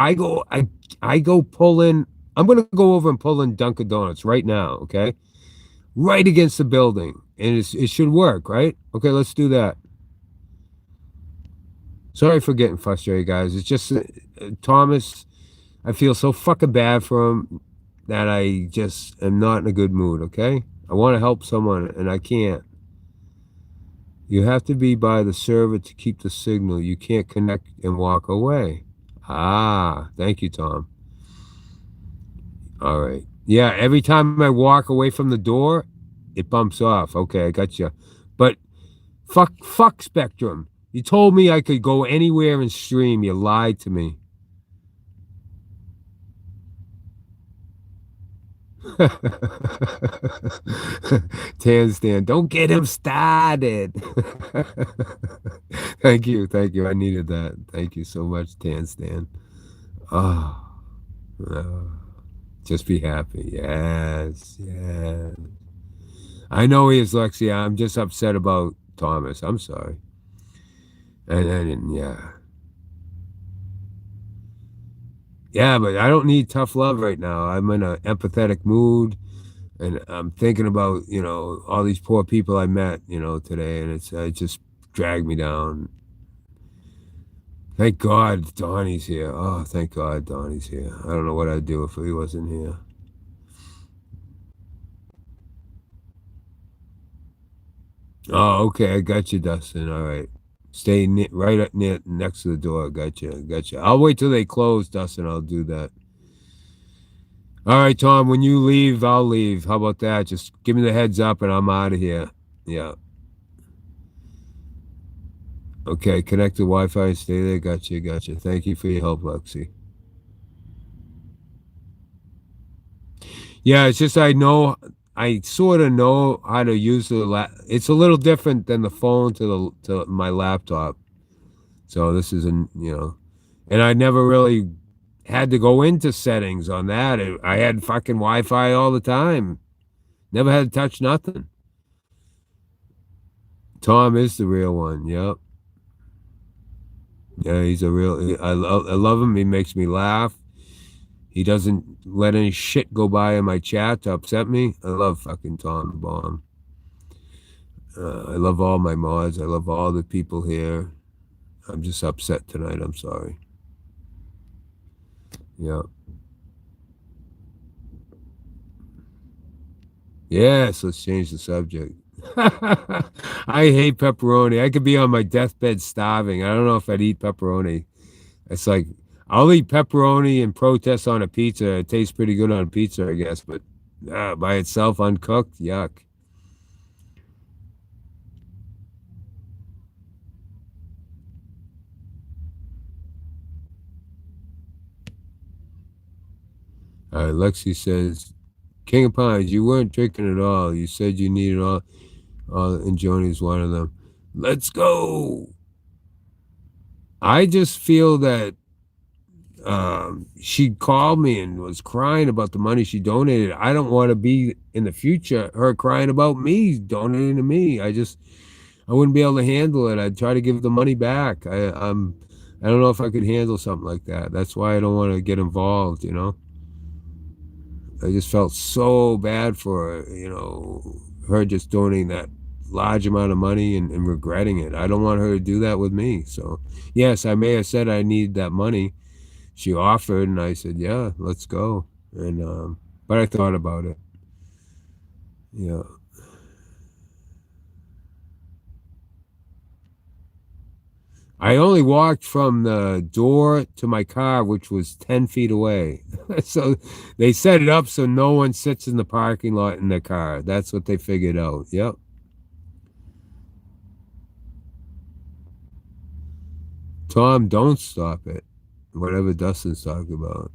I go pull in. I'm gonna go over and pull in Dunkin' Donuts right now. Okay, right against the building, and it should work, right? Okay, let's do that. Sorry for getting frustrated, guys. It's just Thomas. I feel so fucking bad for him that I just am not in a good mood. Okay, I want to help someone and I can't. You have to be by the server to keep the signal. You can't connect and walk away. Ah, thank you, Tom. All right. Yeah, every time I walk away from the door, it bumps off. Okay, I got you. But fuck Spectrum. You told me I could go anywhere and stream. You lied to me. Tanstan, don't get him started. Thank you. I needed that. Thank you so much, Tanstan. Oh, just be happy. Yes. I know he is, Lexi. I'm just upset about Thomas. I'm sorry. And yeah. Yeah, but I don't need tough love right now. I'm in an empathetic mood. And I'm thinking about, all these poor people I met, today, and it just dragged me down. Thank God Donnie's here. Oh, thank God Donnie's here. I don't know what I'd do if he wasn't here. Oh, okay, I got you, Dustin. All right. Stay right up next to the door. Gotcha. I'll wait till they close, Dustin. I'll do that. All right, Tom, when you leave, I'll leave. How about that? Just give me the heads up and I'm out of here. Yeah. Okay, connect to Wi-Fi and stay there. Gotcha. Thank you for your help, Lexi. Yeah, it's just I sort of know how to use it's a little different than the phone to my laptop. So this isn't, and I never really had to go into settings on that. I had fucking Wi-Fi all the time. Never had to touch nothing. Tom is the real one. Yep. Yeah, he's a real. I love him. He makes me laugh. He doesn't let any shit go by in my chat to upset me. I love fucking Tom the Bomb. I love all my mods. I love all the people here. I'm just upset tonight. I'm sorry. Yeah. Yes, let's change the subject. I hate pepperoni. I could be on my deathbed starving. I don't know if I'd eat pepperoni. It's like I'll eat pepperoni and protest on a pizza. It tastes pretty good on a pizza, I guess, but by itself, uncooked, yuck. All right, Lexi says, King of Pines, you weren't drinking at all. You said you needed all and Joni's one of them. Let's go. I just feel that she called me and was crying about the money she donated. I don't want to be in the future her crying about me donating to me. I wouldn't be able to handle it. I'd try to give the money back. I don't know if I could handle something like that. That's why I don't want to get involved, I just felt so bad for her, her just donating that large amount of money and regretting it. I don't want her to do that with me. So yes, I may have said I need that money. She offered and I said, yeah, let's go. And but I thought about it. Yeah. I only walked from the door to my car, which was 10 feet away. So they set it up so no one sits in the parking lot in their car. That's what they figured out. Yep. Tom, don't stop it. Whatever Dustin's talking about.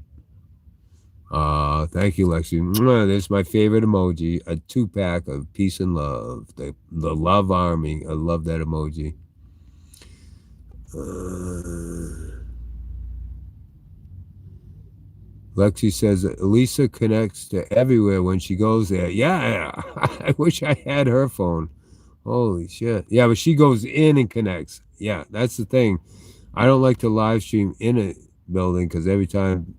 Thank you, Lexi. Mwah, there's my favorite emoji, a 2-pack of peace and love. The love army. I love that emoji. Lexi says Lisa connects to everywhere when she goes there. Yeah, I wish I had her phone. Holy shit. Yeah, but she goes in and connects. Yeah, that's the thing. I don't like to live stream in a building because every time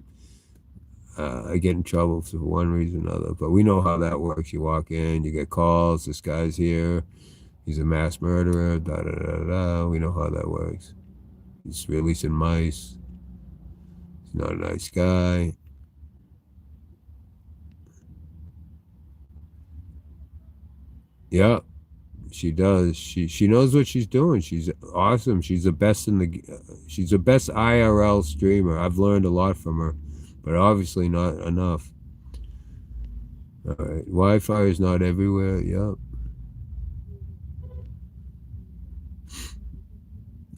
I get in trouble for one reason or another. But we know how that works. You walk in, you get calls. This guy's here. He's a mass murderer. Da da da da. We know how that works. He's releasing mice. He's not a nice guy. Yeah, she does. She knows what she's doing. She's awesome. She's the best she's the best IRL streamer. I've learned a lot from her, but obviously not enough. All right, Wi-Fi is not everywhere. Yep.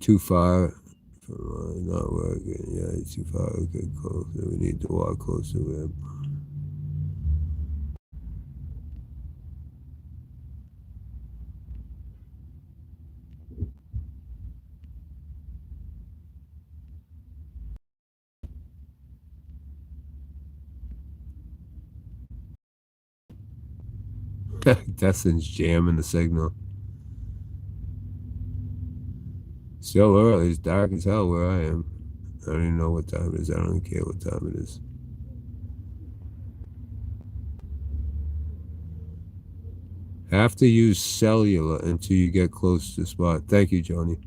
Too far. Not working. Yeah, it's too far. Okay, close. We need to walk closer to him. Dustin's jamming the signal. Still early. It's dark as hell where I am. I don't even know what time it is. I don't care what time it is. Have to use cellular until you get close to the spot. Thank you, Joni.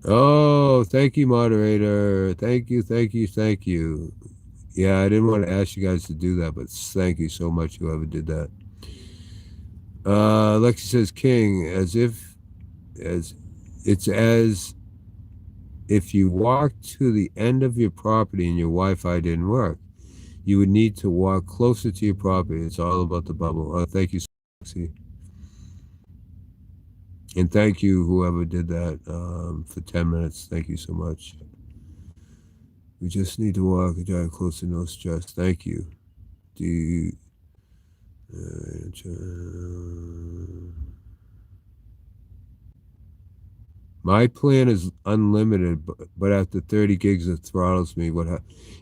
Oh, thank you, moderator. Thank you, thank you, thank you. Yeah, I didn't want to ask you guys to do that, but thank you so much, whoever did that. Lexi says, King, as if you walked to the end of your property and your Wi-Fi didn't work. You would need to walk closer to your property. It's all about the bubble. Oh, thank you, Lexi. And thank you, whoever did that, for 10 minutes. Thank you so much. We just need to walk and drive closer, no stress. Thank you. Do you... my plan is unlimited, but after 30 gigs it throttles me.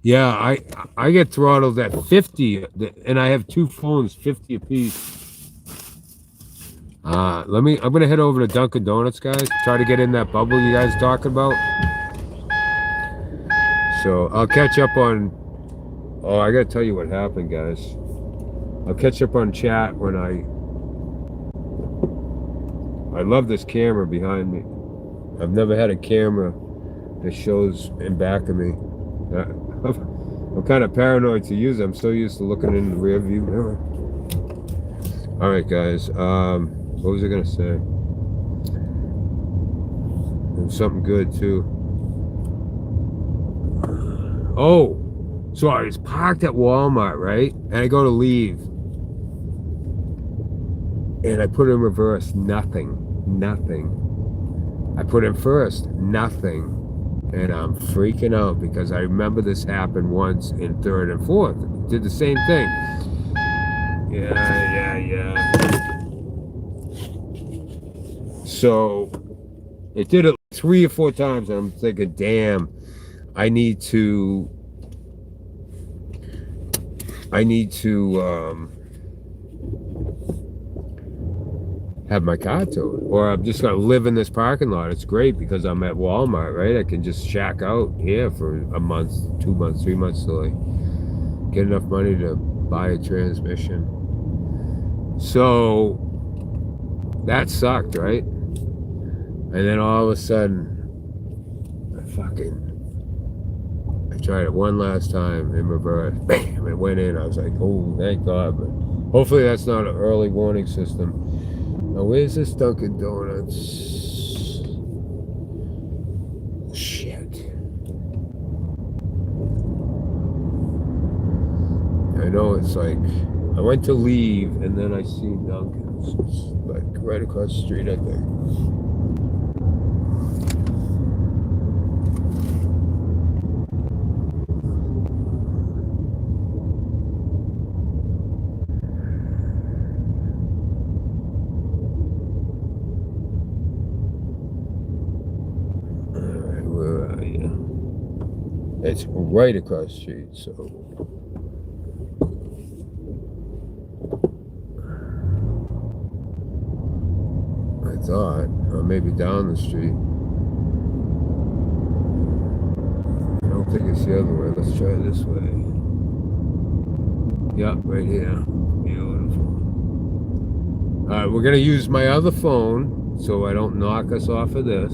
Yeah, I get throttled at 50, and I have 2 phones, 50 apiece. I'm gonna head over to Dunkin' Donuts, guys. Try to get in that bubble you guys talking about. So I'll catch up on. Oh, I gotta tell you what happened, guys. I'll catch up on chat when I love this camera behind me. I've never had a camera that shows in back of me. I'm kind of paranoid to use it. I'm so used to looking in the rear view mirror. All right, guys. What was I gonna say? There's something good too. Oh, so I was parked at Walmart, right? And I go to leave. And I put in reverse, nothing. I put in first, nothing. And I'm freaking out because I remember this happened once in third and fourth. It did the same thing. Yeah. So it did it 3 or 4 times, and I'm thinking, damn, I need to have my car towed, or I'm just gonna live in this parking lot. It's great because I'm at Walmart, right? I can just shack out here for a month, 2 months, 3 months till I get enough money to buy a transmission. So that sucked, right? And then all of a sudden, I tried it one last time in reverse. Bam! It went in. I was like, oh, thank God. But hopefully that's not an early warning system. Now, where's this Dunkin' Donuts? Shit. I know it's like, I went to leave and then I seen Dunkin's. It's like right across the street, I think. Alright, where are you? It's right across the street, so. I thought, or maybe down the street. I don't think it's the other way. Let's try this way. Yep, right here. Beautiful. All right, we're gonna use my other phone so I don't knock us off of this.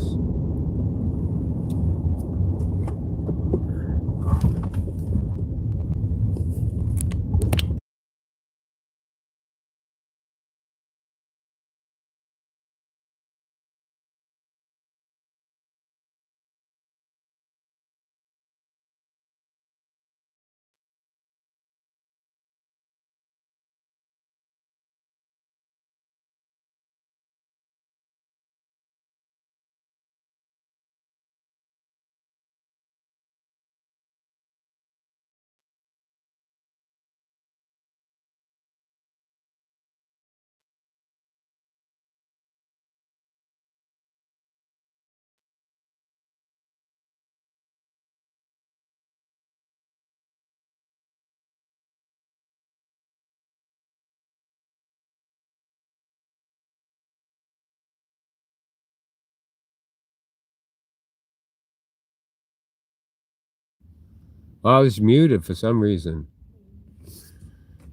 Oh, I was muted for some reason.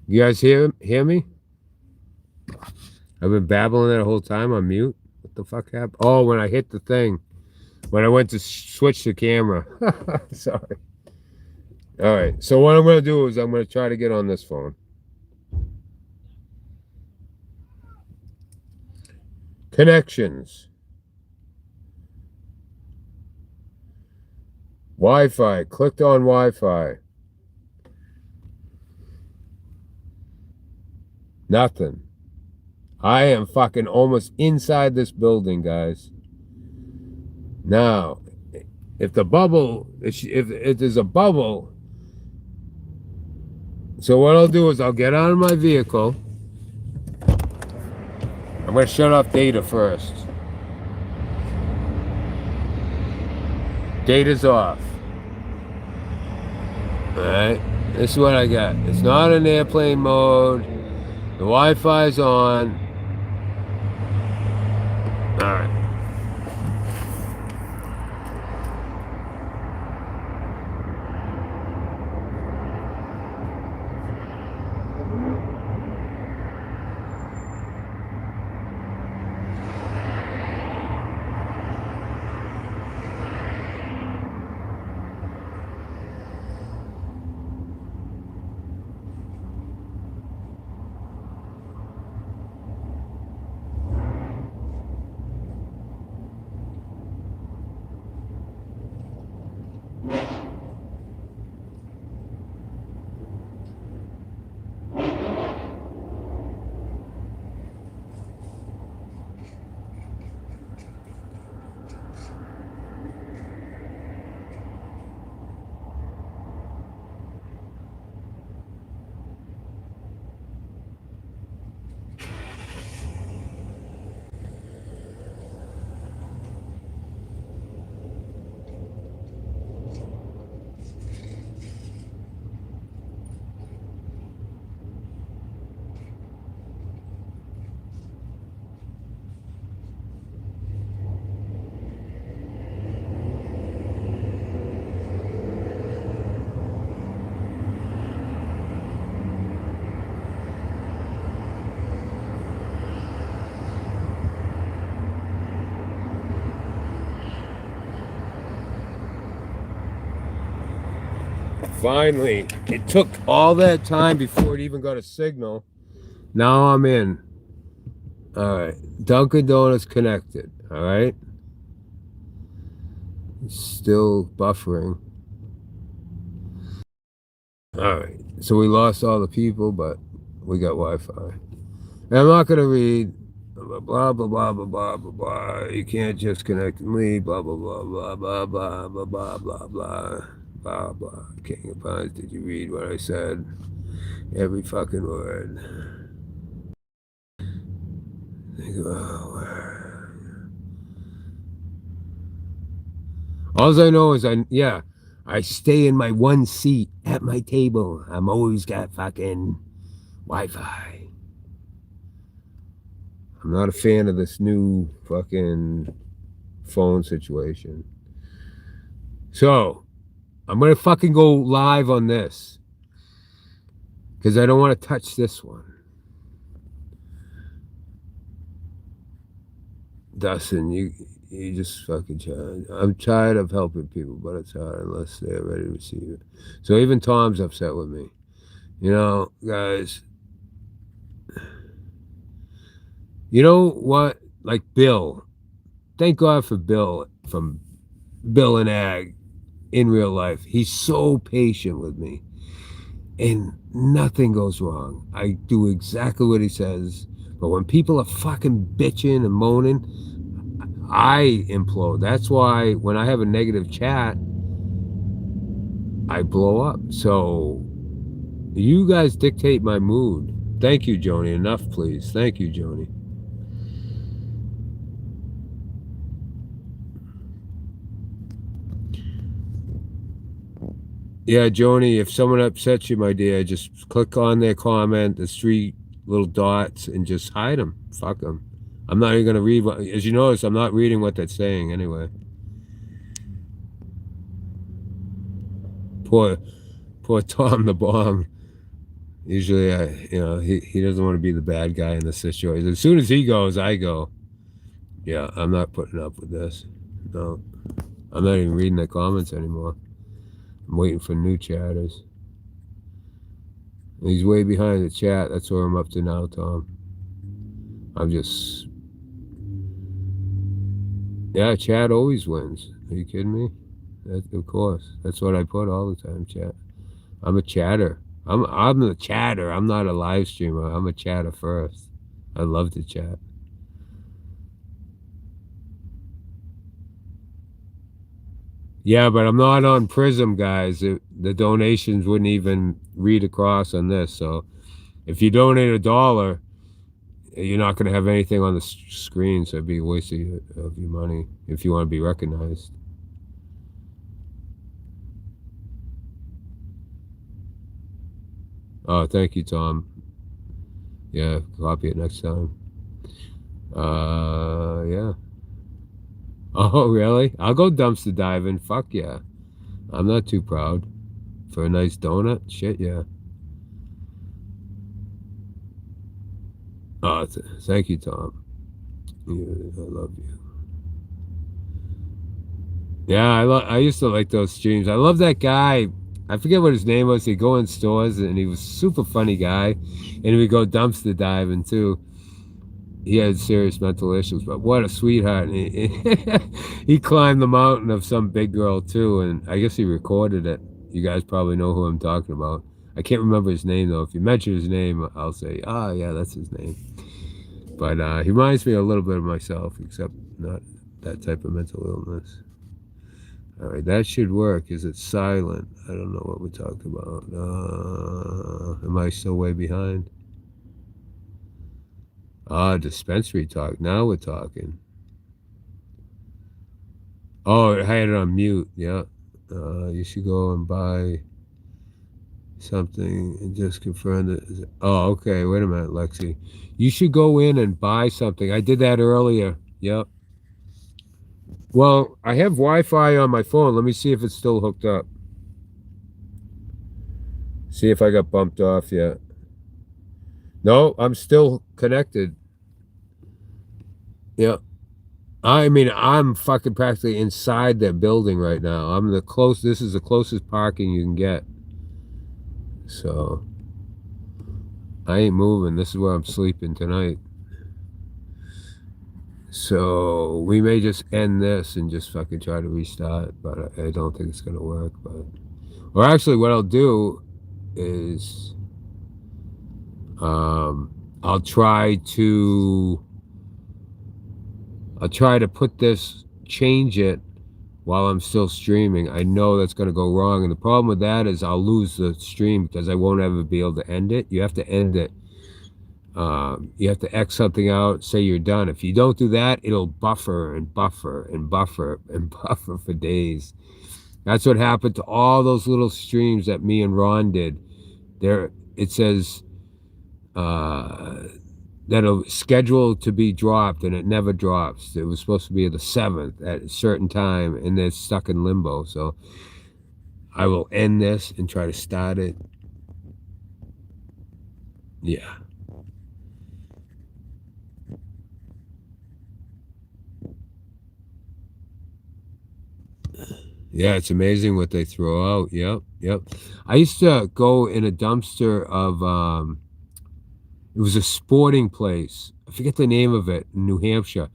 You guys hear me? I've been babbling that whole time on mute. What the fuck happened? Oh, when I hit the thing. When I went to switch the camera. Sorry. All right. So what I'm going to do is I'm going to try to get on this phone. Connections. Wi-Fi. Clicked on Wi-Fi. Nothing. I am fucking almost inside this building, guys. Now, if the bubble, if there's a bubble, so what I'll do is I'll get out of my vehicle. I'm going to shut off data first. Data's off. Alright, this is what I got. It's not in airplane mode. The Wi-Fi's on. Alright. Finally, it took all that time before it even got a signal. Now I'm in. All right. Dunkin' Donuts connected. All right. It's still buffering. All right. So we lost all the people, but we got Wi-Fi. And I'm not gonna read blah blah blah blah blah blah blah blah. You can't just connect me. Blah blah blah blah blah blah blah blah blah blah blah blah. King of Pines, did you read what I said? Every fucking word. All I know is I stay in my one seat at my table. I'm always got fucking Wi-Fi. I'm not a fan of this new fucking phone situation. So, I'm going to fucking go live on this. Because I don't want to touch this one. Dustin, you just fucking try. I'm tired of helping people, but it's hard unless they're ready to receive it. So even Tom's upset with me. You know, guys. You know what? Like Bill. Thank God for Bill from Bill and Ag in real life. He's so patient with me. And nothing goes wrong. I do exactly what he says. But when people are fucking bitching and moaning, I implode. That's why when I have a negative chat, I blow up. So you guys dictate my mood. Thank you, Joni. Enough, please. Thank you, Joni. Yeah, Joni, if someone upsets you, my dear, just click on their comment, the 3 little dots, and just hide them. Fuck them. I'm not even going to read what, as you notice, I'm not reading what that's saying anyway. Poor Tom the Bomb. Usually, he doesn't want to be the bad guy in the situation. As soon as he goes, I go. Yeah, I'm not putting up with this. No. I'm not even reading the comments anymore. I'm waiting for new chatters. He's way behind the chat. That's where I'm up to now, Tom. I'm just... Yeah, chat always wins. Are you kidding me? Of course. That's what I put all the time, chat. I'm a chatter. I'm a chatter. I'm not a live streamer. I'm a chatter first. I love to chat. Yeah, but I'm not on Prism, guys. The donations wouldn't even read across on this. So if you donate $1, you're not going to have anything on the screen. So it'd be a waste of your money if you want to be recognized. Oh, thank you, Tom. Yeah, copy it next time. Yeah. Oh, really? I'll go dumpster diving. Fuck yeah. I'm not too proud. For a nice donut? Shit, yeah. Oh, thank you, Tom. I love you. Yeah, I used to like those streams. I love that guy. I forget what his name was. He'd go in stores, and he was a super funny guy. And he would go dumpster diving, too. He had serious mental issues, but what a sweetheart. He climbed the mountain of some big girl, too, and I guess he recorded it. You guys probably know who I'm talking about. I can't remember his name, though. If you mention his name, I'll say, oh, yeah, that's his name. But he reminds me a little bit of myself, except not that type of mental illness. All right, that should work. Is it silent? I don't know what we talked about. Am I still way behind? Dispensary talk. Now we're talking. Oh, I had it on mute. Yeah. You should go and buy something and just confirm that. Oh, okay. Wait a minute, Lexi. You should go in and buy something. I did that earlier. Yep. Well, I have Wi-Fi on my phone. Let me see if it's still hooked up. See if I got bumped off yet. No, I'm still connected. Yeah. I mean, I'm fucking practically inside that building right now. This is the closest parking you can get. So I ain't moving. This is where I'm sleeping tonight. So we may just end this and just fucking try to restart, but I don't think it's gonna work. But or actually, what I'll do is um, I'll try to put this, change it while I'm still streaming. I know that's going to go wrong. And the problem with that is I'll lose the stream because I won't ever be able to end it. You have to end it. You have to X something out, say you're done. If you don't do that, it'll buffer and buffer and buffer and buffer for days. That's what happened to all those little streams that me and Ron did. There, it says that are scheduled to be dropped, and it never drops. It was supposed to be the 7th at a certain time, and they're stuck in limbo. So I will end this and try to start it. Yeah. Yeah, it's amazing what they throw out. Yep, yep. I used to go in a dumpster of it was a sporting place. I forget the name of it in New Hampshire.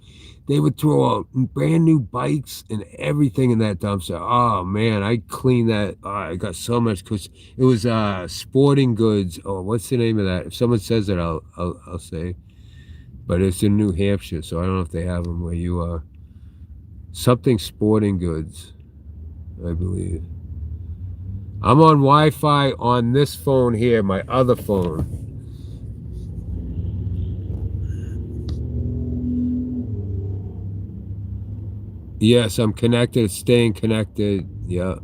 They would throw out brand new bikes and everything in that dumpster. Oh man, I cleaned that. Oh, I got so much because it was sporting goods. Oh, what's the name of that? If someone says it, I'll say. But it's in New Hampshire, so I don't know if they have them where you are. Something sporting goods, I believe. I'm on Wi-Fi on this phone here, my other phone. Yes, I'm connected, staying connected. Yeah.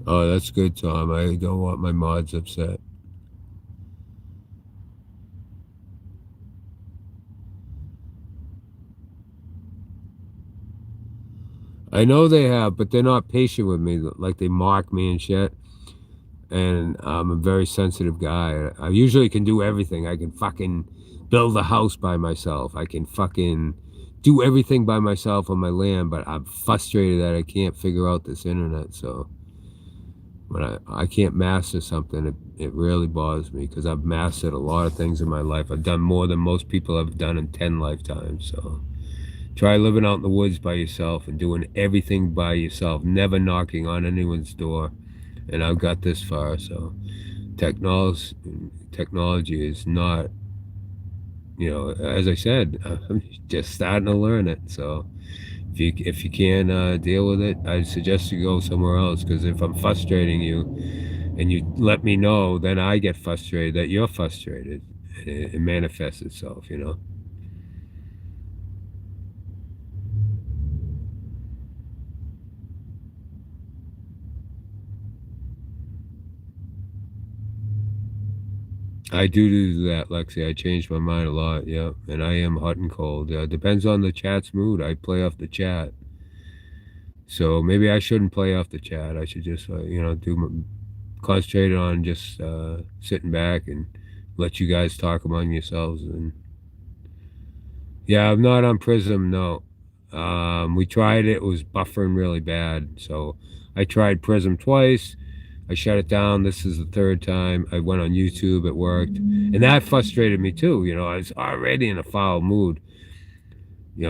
Oh, that's good, Tom. I don't want my mods upset. I know they have, but they're not patient with me. Like they mock me and shit. And I'm a very sensitive guy. I usually can do everything. I can fucking build a house by myself. I can fucking do everything by myself on my land, but I'm frustrated that I can't figure out this internet. So when I can't master something, it really bothers me because I've mastered a lot of things in my life. I've done more than most people have done in 10 lifetimes. So try living out in the woods by yourself and doing everything by yourself, never knocking on anyone's door. And I've got this far. So technology is not, as I said, I'm just starting to learn it. So if you can't deal with it, I suggest you go somewhere else. Because if I'm frustrating you and you let me know, then I get frustrated that you're frustrated. It manifests itself. I do that, Lexi. I change my mind a lot, yeah. And I am hot and cold. Depends on the chat's mood. I play off the chat. So maybe I shouldn't play off the chat. I should just, concentrate on just sitting back and let you guys talk among yourselves. And yeah, I'm not on Prism, no. We tried it. It was buffering really bad. So I tried Prism twice. I shut it down. This is the third time. I went on YouTube. It worked. And that frustrated me too. I was already in a foul mood.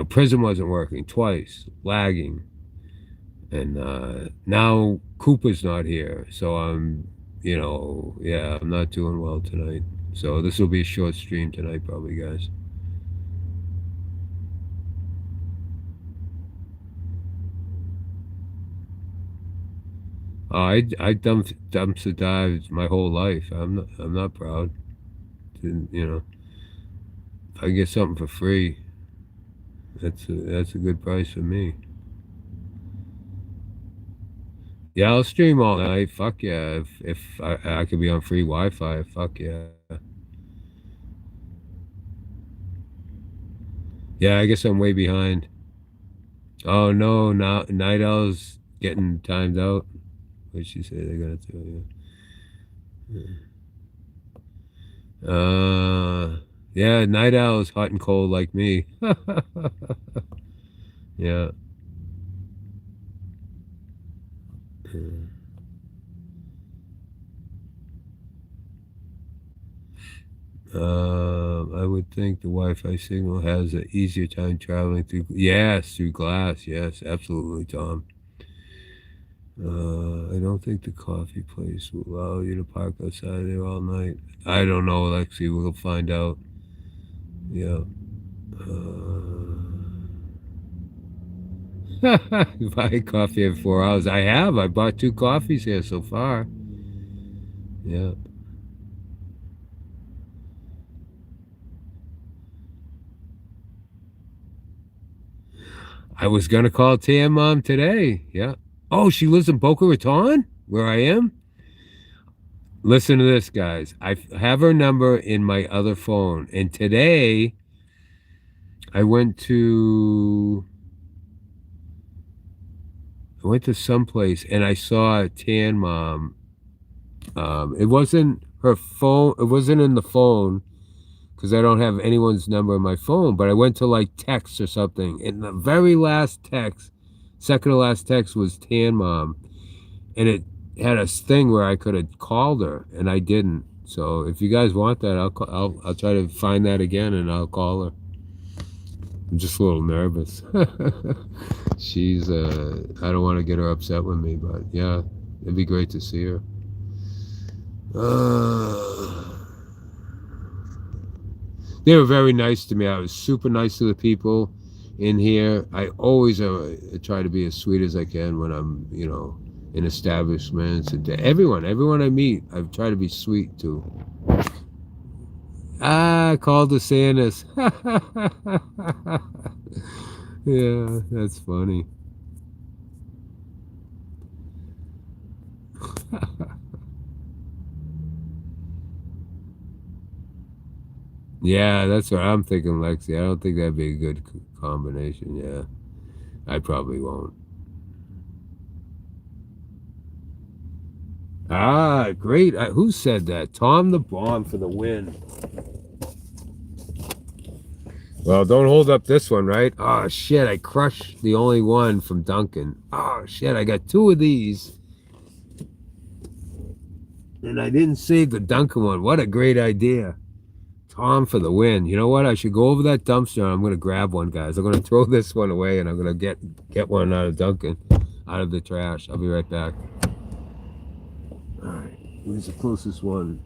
Prism wasn't working twice, lagging. And now Cooper's not here. So I'm not doing well tonight. So this will be a short stream tonight probably, guys. I dumpster dives my whole life. I'm not proud. If I get something for free, that's a good price for me. Yeah, I'll stream all night. Fuck yeah. If I could be on free Wi-Fi, fuck yeah. Yeah, I guess I'm way behind. Oh no, now Night Owl's getting timed out. What'd she say they're gonna do? Yeah, Night Owl's hot and cold like me. Yeah. Yeah. I would think the Wi-Fi signal has an easier time traveling through. Yes, through glass. Yes, absolutely, Tom. I don't think the coffee place will allow you to park outside there all night. I don't know, Alexi. We'll find out. Yeah. Buy coffee in 4 hours. I have. I bought 2 coffees here so far. Yeah. I was gonna call Tam Mom today. Yeah. Oh, she lives in Boca Raton, where I am. Listen to this, guys. I have her number in my other phone, and today I went to someplace and I saw Tan Mom. It wasn't her phone. It wasn't in the phone because I don't have anyone's number in my phone. But I went to like text or something, and the very last text, second to last text, was Tan Mom, and it had a thing where I could have called her, and I didn't. So if you guys want that, I'll try to find that again, and I'll call her. I'm just a little nervous. She's I don't want to get her upset with me, but yeah, it'd be great to see her. They were very nice to me. I was super nice to the people in here. I always try to be as sweet as I can when I'm, in establishments, and to everyone I meet, I try to be sweet too. Called DeSantis. Yeah, that's funny. Yeah, that's what I'm thinking, Lexi. I don't think that'd be a good combination. Yeah, I probably won't. Great. Who said that? Tom the Bomb for the win. Well, don't hold up this one, right? Oh, shit, I crushed the only one from Duncan. Oh, shit, I got 2 of these. And I didn't save the Duncan one. What a great idea. Tom for the win. You know what? I should go over that dumpster and I'm going to grab one, guys. I'm going to throw this one away and I'm going to get one out of Duncan, out of the trash. I'll be right back. All right. Where's the closest one?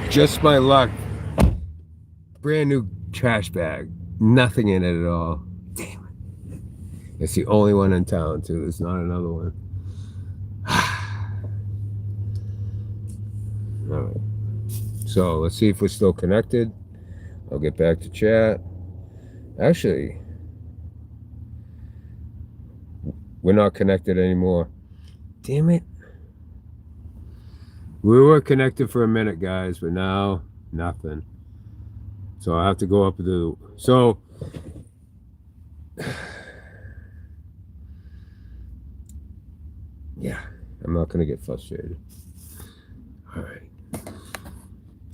Just my luck. Brand new trash bag. Nothing in it at all. Damn it. It's the only one in town, too. There's not another one. All right. So let's see if we're still connected. I'll get back to chat. Actually, we're not connected anymore. Damn it. We were connected for a minute, guys, but now nothing. So I have to go up to. So yeah, I'm not gonna get frustrated. All right,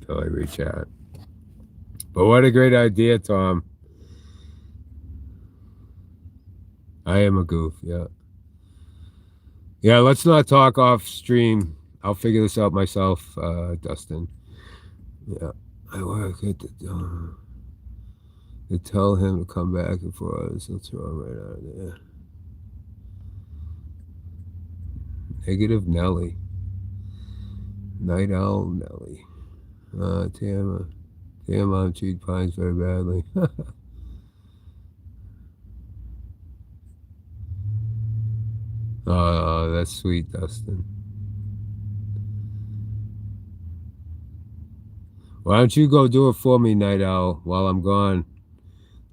till I reach out. But what a great idea, Tom. I am a goof. Yeah. Yeah. Let's not talk off stream. I'll figure this out myself, Dustin. Yeah. I work at the to tell him to come back and forth. He'll throw him right out of there. Negative Nelly. Night Owl Nelly. Tama. Tama treat Pines very badly. Oh, that's sweet, Dustin. Why don't you go do it for me, Night Owl, while I'm gone?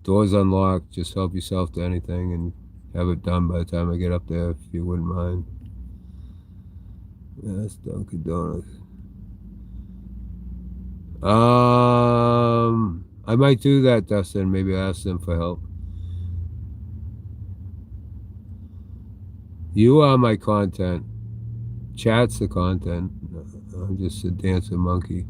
Doors unlocked. Just help yourself to anything and have it done by the time I get up there, if you wouldn't mind. Yeah, that's Dunkin' Donuts. I might do that, Dustin. Maybe ask them for help. You are my content. Chat's the content. I'm just a dancing monkey.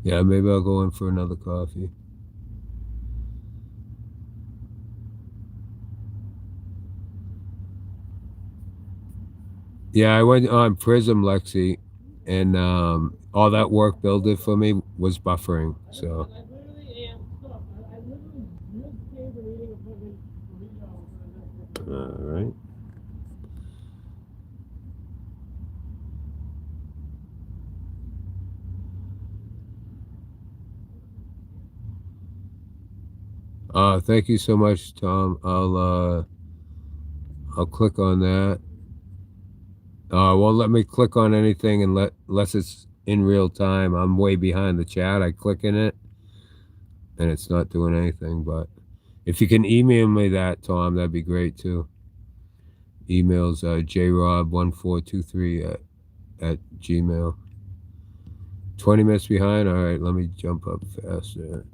Yeah, maybe I'll go in for another coffee. Yeah, I went on Prism, Lexi, and all that work Bill did for me was buffering. So, I literally am stuck. I literally just gave a meeting appointment for $8 for the next all right. Thank you so much, Tom. I'll click on that. Won't let me click on anything unless it's in real time. I'm way behind the chat. I click in it, and it's not doing anything. But if you can email me that, Tom, that'd be great too. Emails jrob1423 at Gmail. 20 minutes behind. All right, let me jump up faster.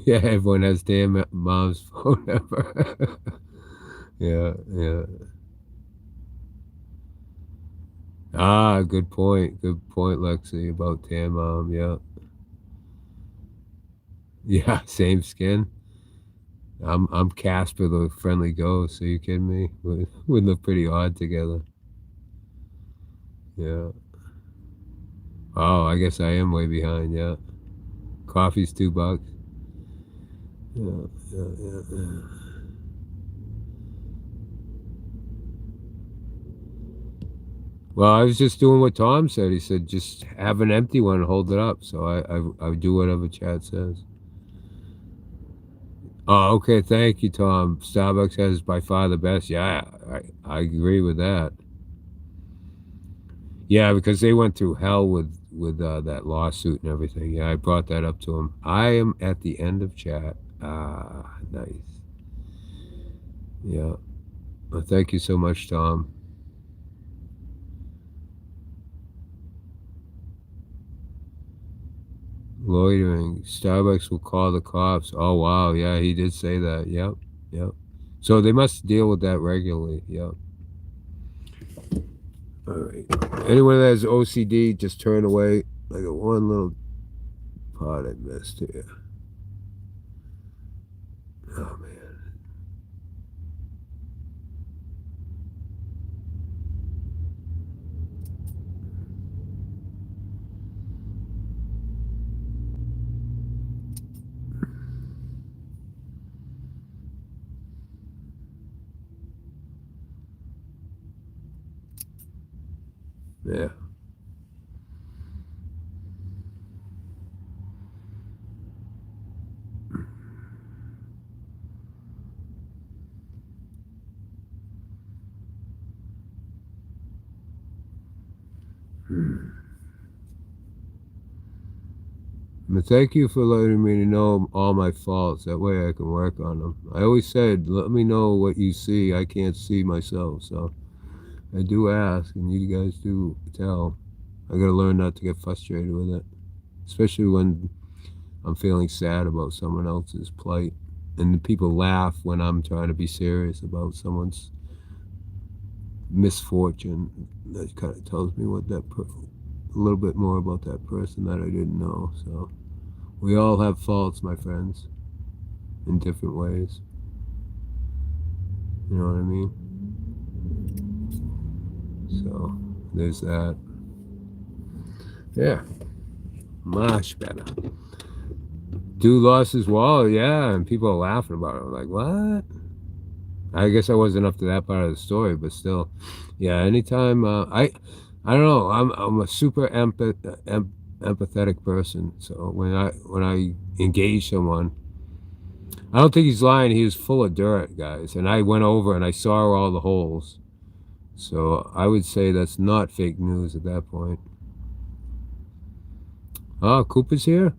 Yeah, everyone has damn mom's phone number. Yeah. Good point. Good point, Lexi, about damn mom. Yeah. Yeah, same skin. I'm Casper the Friendly Ghost. Are you kidding me? We look pretty odd together. Yeah. Oh, I guess I am way behind. Yeah. Coffee's $2. Yeah. Well, I was just doing what Tom said. He said just have an empty one and hold it up. So I do whatever Chad says. Oh, okay. Thank you, Tom. Starbucks has by far the best. Yeah, I agree with that. Yeah, because they went through hell with that lawsuit and everything. Yeah, I brought that up to him. I am at the end of chat. Nice. Yeah. Well, thank you so much, Tom. Loitering. Starbucks will call the cops. Oh, wow. Yeah, he did say that. Yep. So they must deal with that regularly. Yep. All right. Anyone that has OCD, just turn away. I got one little part I missed here. Oh, man. Yeah. But thank you for letting me know all my faults. That way I can work on them. I always said, let me know what you see. I can't see myself. So I do ask, and you guys do tell. I got to learn not to get frustrated with it, especially when I'm feeling sad about someone else's plight. And the people laugh when I'm trying to be serious about someone's misfortune. That kind of tells me what a little bit more about that person that I didn't know. So we all have faults, my friends, in different ways. You know what I mean? So there's that. Yeah, much better. Dude lost his wallet, yeah, and people are laughing about it. I'm like, what? I guess I wasn't up to that part of the story, but still, yeah. Anytime I don't know. I'm a super empathetic person. So when I engage someone, I don't think he's lying. He was full of dirt, guys. And I went over and I saw all the holes. So I would say that's not fake news at that point. Oh, Cooper's here?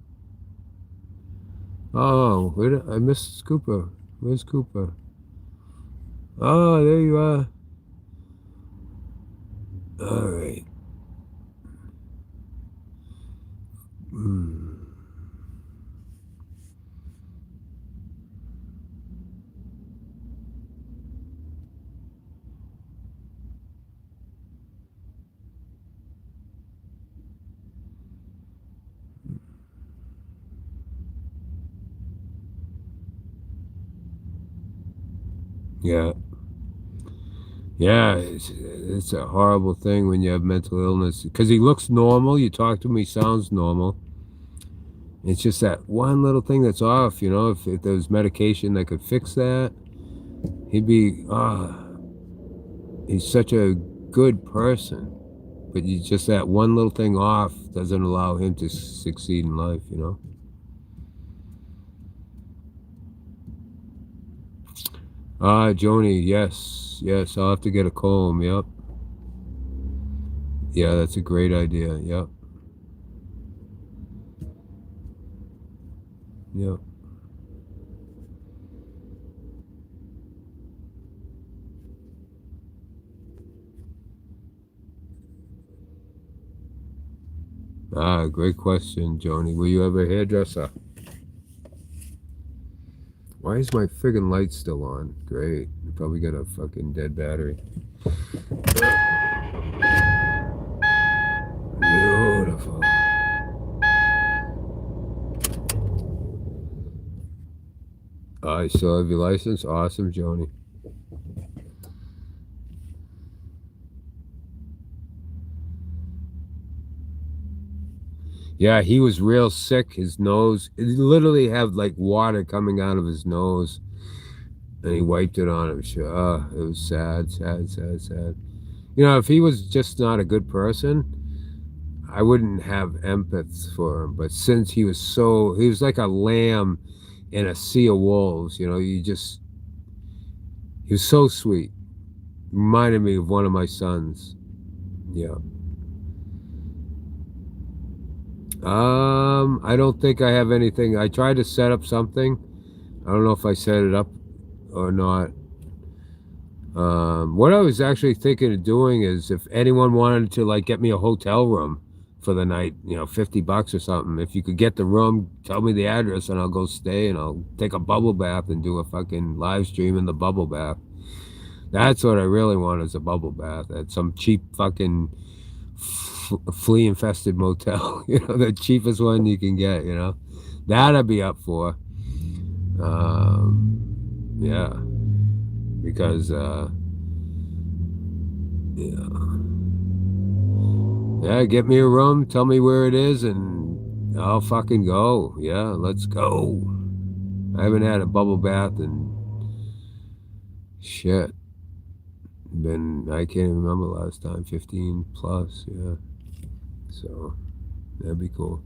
Oh, I missed Cooper. Where's Cooper? Oh, there you are. All right. Hmm. Yeah. Yeah, it's a horrible thing when you have mental illness because he looks normal. You talk to him, he sounds normal. It's just that one little thing that's off, you know. If there was medication that could fix that, he'd be, he's such a good person. But you just that one little thing off doesn't allow him to succeed in life, you know. Joni, yes, I'll have to get a comb. Yep. Yeah, that's a great idea. Yep. Yep. Great question, Joni. Were you ever a hairdresser? Why is my friggin' light still on? Great. You probably got a fucking dead battery. Beautiful. I still have your license? Awesome, Joni. Yeah, he was real sick. His nose, he literally had like water coming out of his nose. And he wiped it on him. It was sad. You know, if he was just not a good person, I wouldn't have empathy for him. But since he was like a lamb in a sea of wolves, you know, he was so sweet. Reminded me of one of my sons. Yeah. I don't think I have anything. I tried to set up something. I don't know if I set it up or not. What I was actually thinking of doing is if anyone wanted to like get me a hotel room for the night, you know, $50 or something. If you could get the room, tell me the address and I'll go stay and I'll take a bubble bath and do a fucking live stream in the bubble bath. That's what I really want is a bubble bath at some cheap fucking flea infested motel, you know, the cheapest one you can get, you know, that I'd be up for. Yeah, because yeah, get me a room, tell me where it is, and I'll fucking go. Yeah, let's go. I haven't had a bubble bath in shit. I can't even remember last time, 15 plus, yeah. So that'd be cool.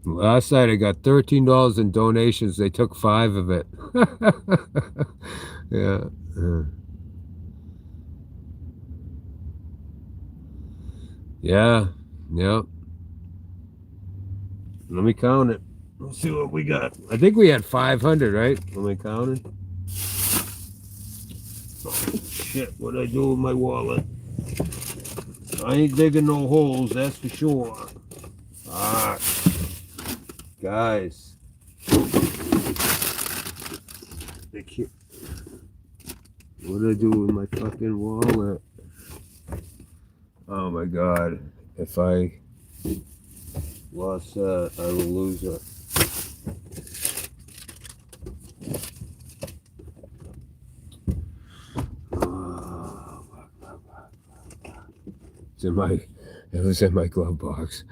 Last night I got $13 in donations. They took 5 of it. Yeah. Yeah. Yep. Let me count it. Let's see what we got. I think we had 500, right? Let me count it. Oh, shit. What did I do with my wallet? I ain't digging no holes, that's for sure. Fuck. Guys. What did I do with my fucking wallet? Oh my god. If I lost that, I will lose it. It was in my glove box.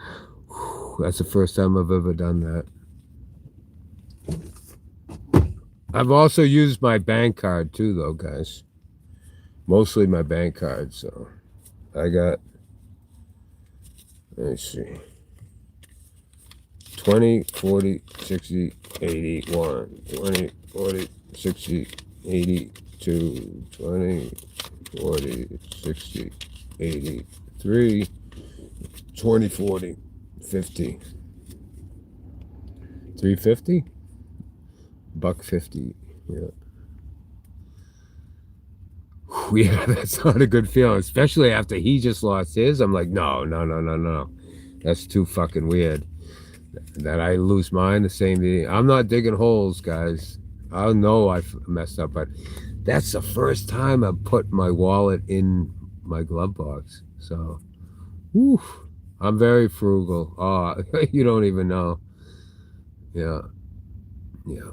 Whew, that's the first time I've ever done that. I've also used my bank card too, though, guys. Mostly my bank card, so I got. Let me see. 20, 40, 60, 81, 20, 40, 60, 82, 20, 40, 60, 83, 20, 40, 50. 350? $1.50. Yeah. Yeah, that's not a good feeling, especially after he just lost his. I'm like, no, no, no, no, no. That's too fucking weird. That I lose mine the same day. I'm not digging holes, guys. I know I messed up, but that's the first time I put my wallet in my glove box. So, whew, I'm very frugal. Oh, you don't even know. Yeah, yeah.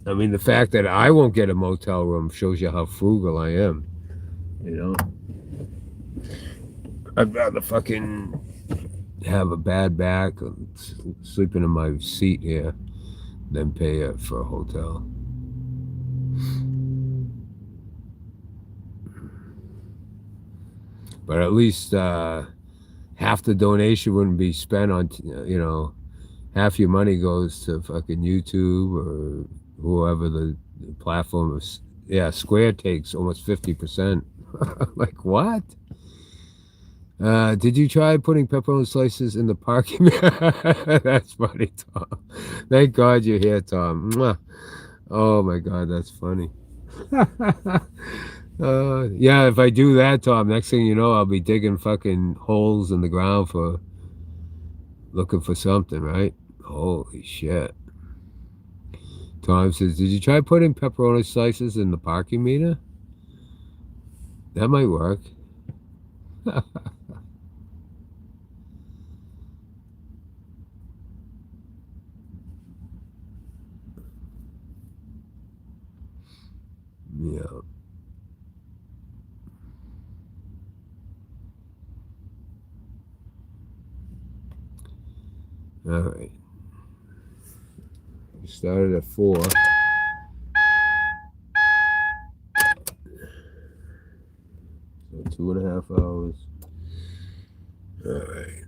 I mean, the fact that I won't get a motel room shows you how frugal I am. You know, I'd rather fucking have a bad back and sleeping in my seat here than pay for a hotel. But at least half the donation wouldn't be spent on, half your money goes to fucking YouTube or whoever the platform is. Yeah, Square takes almost 50%. Like, what? Did you try putting pepperoni slices in the parking? That's funny, Tom. Thank God you're here, Tom. Mwah. Oh my God, that's funny. Yeah, if I do that, Tom, next thing you know, I'll be digging fucking holes in the ground for looking for something, right? Holy shit. Tom says, did you try putting pepperoni slices in the parking meter? That might work. Yeah. All right. We started at 4. So 2.5 hours. All right.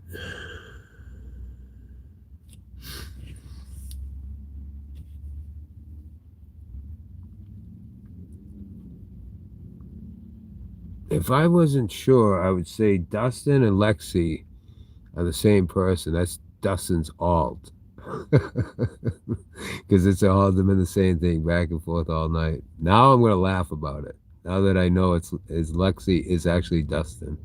If I wasn't sure, I would say Dustin and Lexi are the same person. That's Dustin's alt. Because it's all them in the same thing, back and forth all night. Now I'm going to laugh about it. Now that I know it's Lexi is actually Dustin.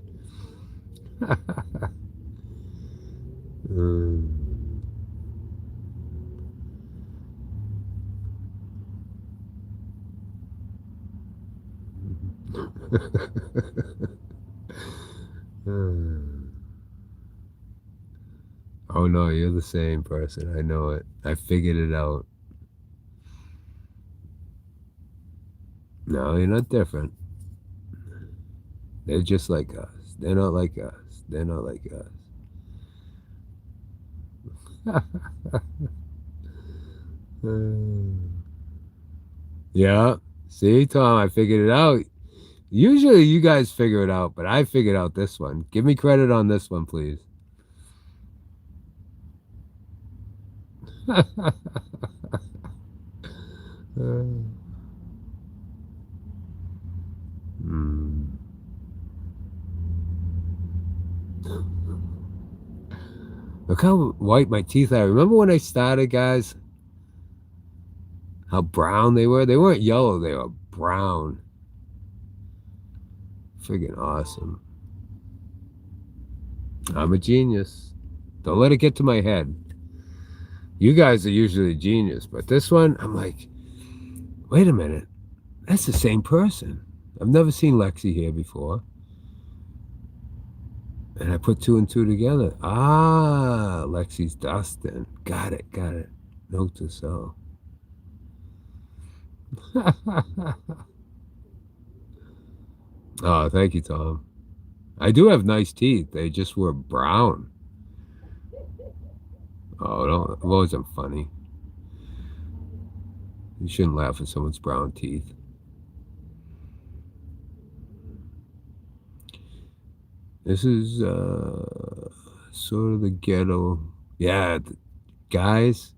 Oh no, you're the same person. I know it. I figured it out. No, you're not different. They're just like us. They're not like us. They're not like us. Yeah. See, Tom, I figured it out. Usually you guys figure it out, but I figured out this one. Give me credit on this one, please. Look how white my teeth are. Remember when I started, guys? How brown they were? They weren't yellow, they were brown. Friggin' awesome. I'm a genius. Don't let it get to my head. You guys are usually genius, but this one, I'm like, wait a minute. That's the same person. I've never seen Lexi here before. And I put 2 and 2 together. Ah, Lexi's Dustin. Got it, got it. Note to self. Oh, thank you, Tom. I do have nice teeth. They just were brown. Oh, don't, it wasn't funny. You shouldn't laugh at someone's brown teeth. This is sort of the ghetto. Yeah, guys,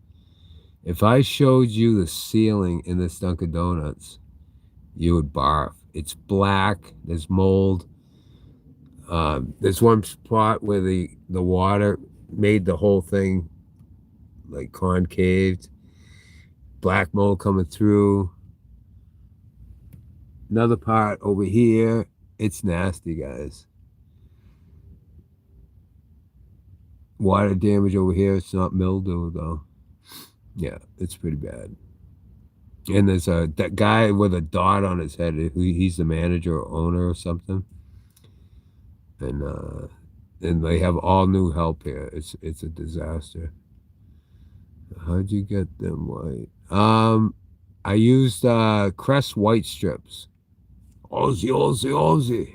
if I showed you the ceiling in this Dunkin' Donuts, you would barf. It's black. There's mold. There's one spot where the water made the whole thing like concaved. Black mold coming through. Another part over here. It's nasty, guys. Water damage over here. It's not mildew though. Yeah, it's pretty bad. And there's that guy with a dot on his head. He's the manager or owner or something. And they have all new help here. It's a disaster. How'd you get them white? I used Crest white strips. Aussie, Aussie, Aussie.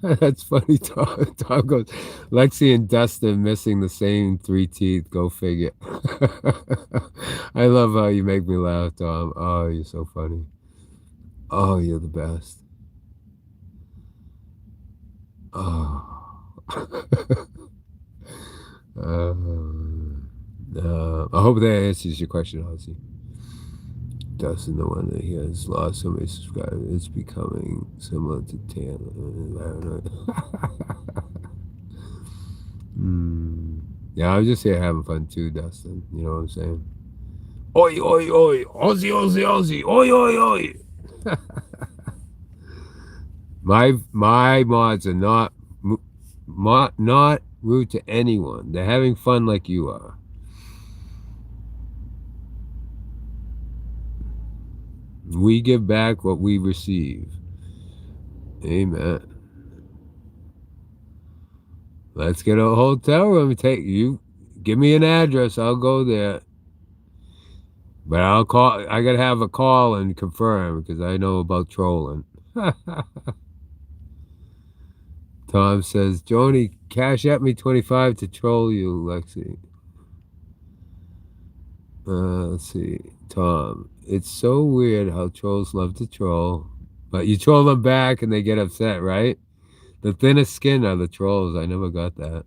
That's funny. Tom goes, Lexi and Dustin missing the same 3 teeth. Go figure. I love how you make me laugh, Tom. Oh, you're so funny. Oh, you're the best. Oh. I hope that answers your question, Ozzy. Dustin, the one that he has lost so many subscribers, it's becoming similar to Tan. Yeah, I'm just here having fun too, Dustin. You know what I'm saying? Oi, oi, oi, Aussie, Aussie, Aussie, oi, oi, oi. My mods are not rude to anyone. They're having fun like you are. We give back what we receive. Amen. Let's get a hotel room. Take you. Give me an address. I'll go there. But I'll call. I gotta have a call and confirm because I know about trolling. Tom says, Joni, cash at me 25 to troll you, Lexi. Let's see. Tom, it's so weird how trolls love to troll, but you troll them back and they get upset, right? The thinnest skin are the trolls. I never got that.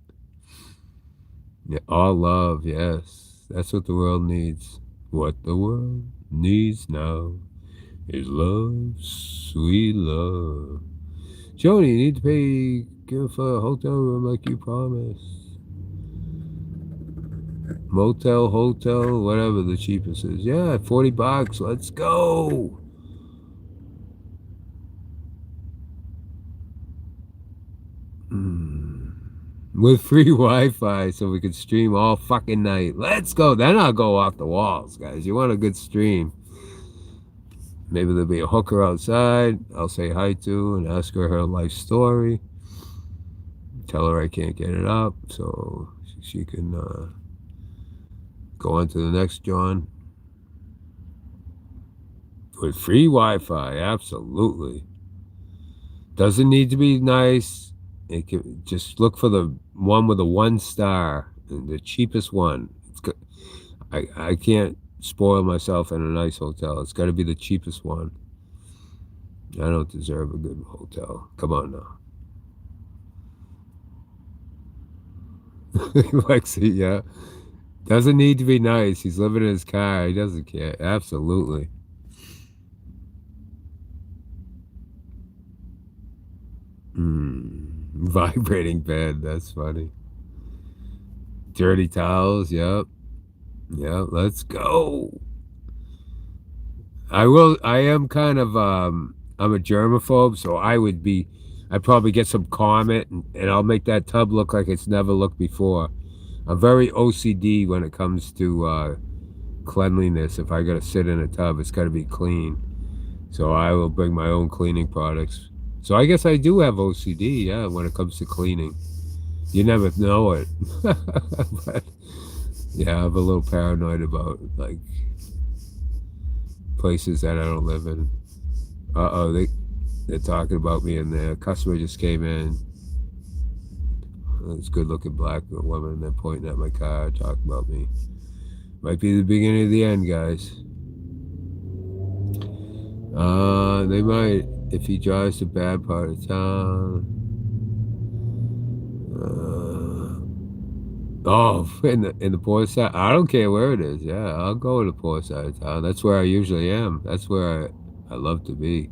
Yeah, all love, yes. That's what the world needs. What the world needs now is love, sweet love. Joni, you need to give for a hotel room like you promised. Motel, hotel, whatever the cheapest is. Yeah, $40. Let's go. With free Wi-Fi so we could stream all fucking night. Let's go. Then I'll go off the walls, guys. You want a good stream. Maybe there'll be a hooker outside I'll say hi to and ask her life story. Tell her I can't get it up so she can go on to the next John. With free Wi-Fi, absolutely. Doesn't need to be nice. It can just look for the one with a 1 star, the cheapest one. It's good. I can't spoil myself in a nice hotel. It's got to be the cheapest one. I don't deserve a good hotel. Come on now. Lexi, yeah. Doesn't need to be nice. He's living in his car. He doesn't care. Absolutely. Vibrating bed. That's funny. Dirty towels. Yep. Yeah, let's go. I am kind of I'm a germaphobe, so I'd probably get some comment and I'll make that tub look like it's never looked before. I'm very OCD when it comes to cleanliness. If I gotta sit in a tub, it's gotta be clean. So I will bring my own cleaning products. So I guess I do have OCD, yeah, when it comes to cleaning. You never know it. But yeah, I'm a little paranoid about like places that I don't live in. They're talking about me in there. A customer just came in. This good-looking black woman, and they're pointing at my car, talking about me. Might be the beginning of the end, guys. They might. if he drives to bad part of town. Oh, in the poor side. I don't care where it is. Yeah, I'll go to the poor side of town. That's where I usually am. That's where I love to be.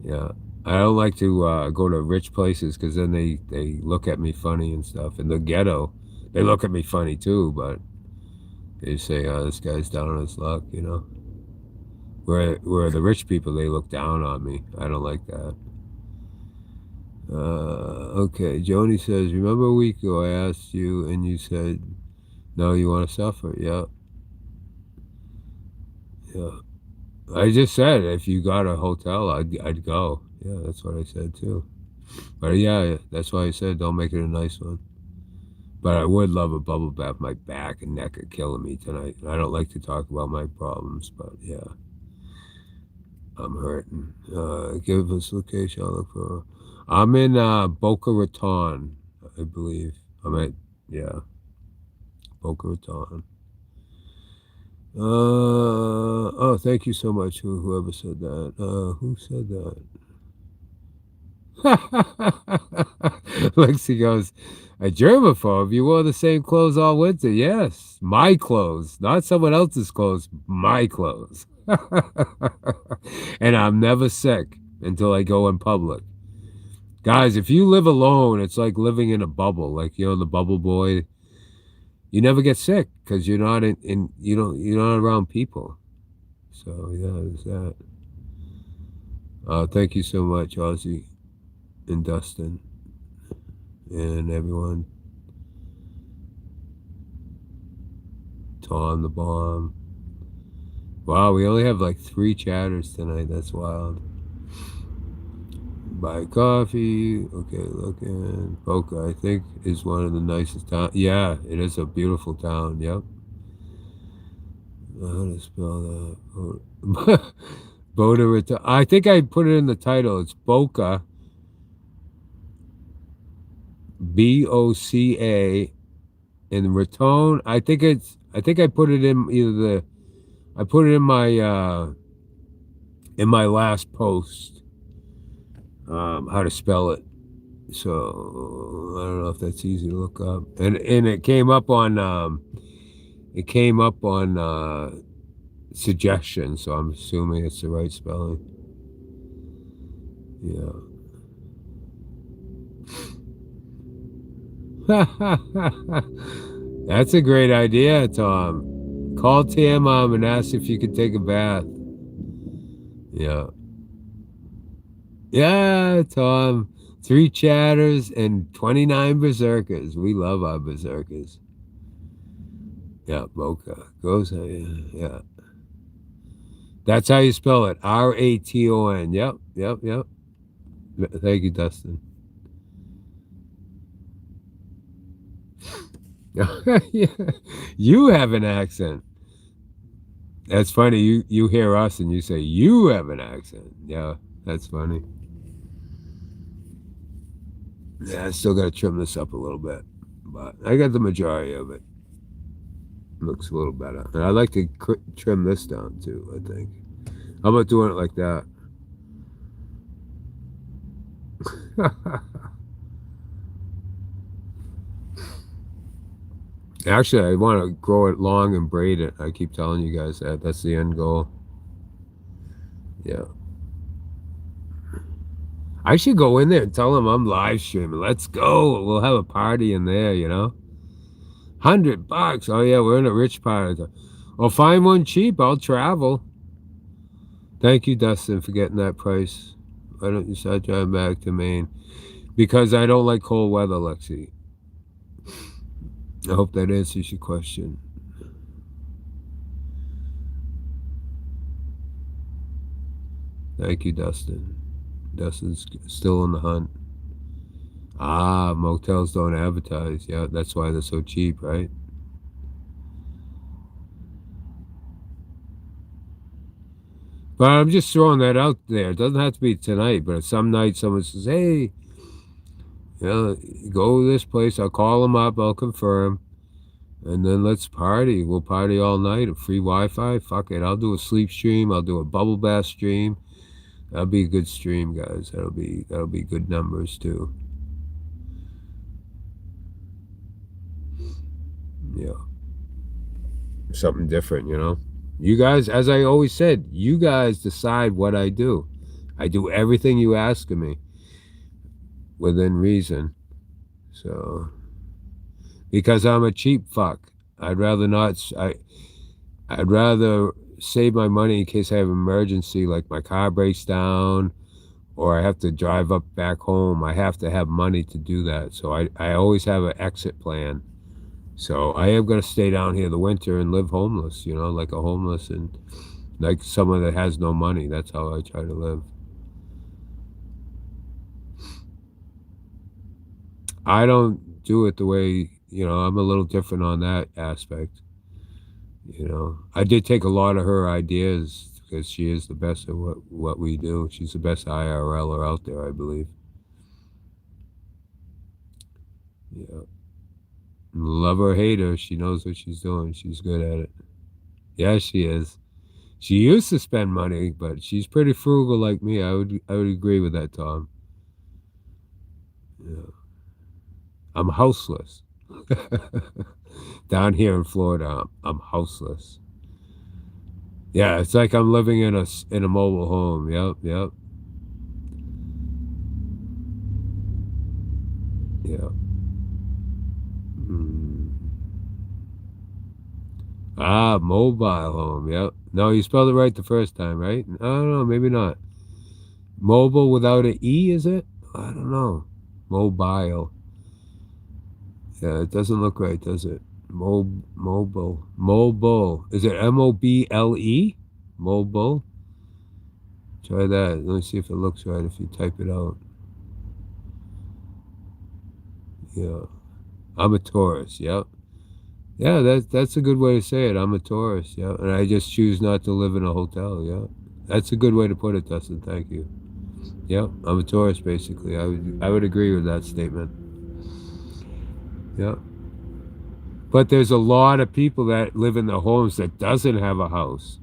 Yeah. I don't like to go to rich places because then they look at me funny and stuff. In the ghetto, they look at me funny too, but they say, "Oh, this guy's down on his luck," you know. Where the rich people, they look down on me. I don't like that. Okay, Joni says, remember a week ago I asked you and you said, no, you want to suffer? Yeah. Yeah. I just said if you got a hotel, I'd go. Yeah, that's what I said too. But yeah, that's why I said don't make it a nice one. But I would love a bubble bath. My back and neck are killing me tonight. I don't like to talk about my problems, but yeah, I'm hurting. Give us location. I'll look for. I'm in Boca Raton, I believe. Yeah, Boca Raton. Oh, thank you so much, whoever said that. Who said that? Lexi goes, a germaphobe? You wore the same clothes all winter? Yes, my clothes, not someone else's clothes, my clothes. And I'm never sick until I go in public. Guys, if you live alone, it's like living in a bubble, like the bubble boy. You never get sick because you're not you're not around people. So yeah, there's that. Thank you so much, Ozzy and Dustin and everyone. Tom the Bomb. Wow, we only have like 3 chatters tonight. That's wild. Buy coffee. Okay, looking. Boca, I think, is one of the nicest towns. Yeah, it is a beautiful town. Yep. How to spell that? Boca. I think I put it in the title. It's Boca. Boca. And Raton. I think I put it in either I put it in my last post. How to spell it. So I don't know if that's easy to look up. And it came up on suggestion, so I'm assuming it's the right spelling. Yeah. That's a great idea, Tom. Call Tia Mom and ask if you could take a bath. Yeah. Yeah, Tom. 3 chatters and 29 berserkers. We love our berserkers. Yeah, Boca. Goes, yeah. That's how you spell it. Raton. Yep. Thank you, Dustin. Yeah. You have an accent. That's funny. You hear us and you say, you have an accent. Yeah, that's funny. Yeah, I still got to trim this up a little bit, but I got the majority of it. Looks a little better. And I'd like to trim this down too, I think. How about doing it like that? Actually, I want to grow it long and braid it. I keep telling you guys that. That's the end goal. Yeah. I should go in there and tell them I'm live streaming. Let's go. We'll have a party in there, $100. Oh, yeah, we're in a rich part of the... Well, find one cheap. I'll travel. Thank you, Dustin, for getting that price. Why don't you start driving back to Maine? Because I don't like cold weather, Lexi. I hope that answers your question. Thank you, Dustin. Dustin's still on the hunt. Motels don't advertise. Yeah, that's why they're so cheap, right? But I'm just throwing that out there. It doesn't have to be tonight, but some night someone says, hey, go to this place. I'll call them up. I'll confirm. And then let's party. We'll party all night. A free Wi-Fi. Fuck it. I'll do a sleep stream. I'll do a bubble bath stream. That'll be a good stream, guys. That'll be good numbers too. Yeah. Something different, you know. You guys, as I always said, you guys decide what I do. I do everything you ask of me within reason. So, because I'm a cheap fuck, I'd rather not. I'd rather save my money in case I have an emergency, like my car breaks down or I have to drive up back home. I have to have money to do that. So I always have an exit plan. So I am going to stay down here the winter and live homeless, you know, like a homeless and like someone that has no money. That's how I try to live. I don't do it the way, you know, I'm a little different on that aspect. You know, I did take a lot of her ideas because she is the best at what we do. She's the best IRLer out there, I believe. Yeah. Love her or hate her, she knows what she's doing. She's good at it. Yeah, she is. She used to spend money, but she's pretty frugal like me. I would agree with that, Tom. Yeah. I'm houseless. Down here in Florida, I'm houseless. Yeah, it's like I'm living in a mobile home. Yep, yep. Yeah. Mm. Ah, mobile home. Yep. No, you spelled it right the first time, right? I don't know, maybe not. Mobile without an E, is it? I don't know. Mobile. Yeah, it doesn't look right, does it? Mobile. Mobile. Is it MOBLE? Mobile? Try that. Let me see if it looks right if you type it out. Yeah. I'm a Taurus. Yep. Yeah, that's a good way to say it. I'm a Taurus. Yeah. And I just choose not to live in a hotel. Yeah. That's a good way to put it, Dustin. Thank you. Yep. I'm a Taurus, basically. I would agree with that statement. Yep. But there's a lot of people that live in the homes that doesn't have a house.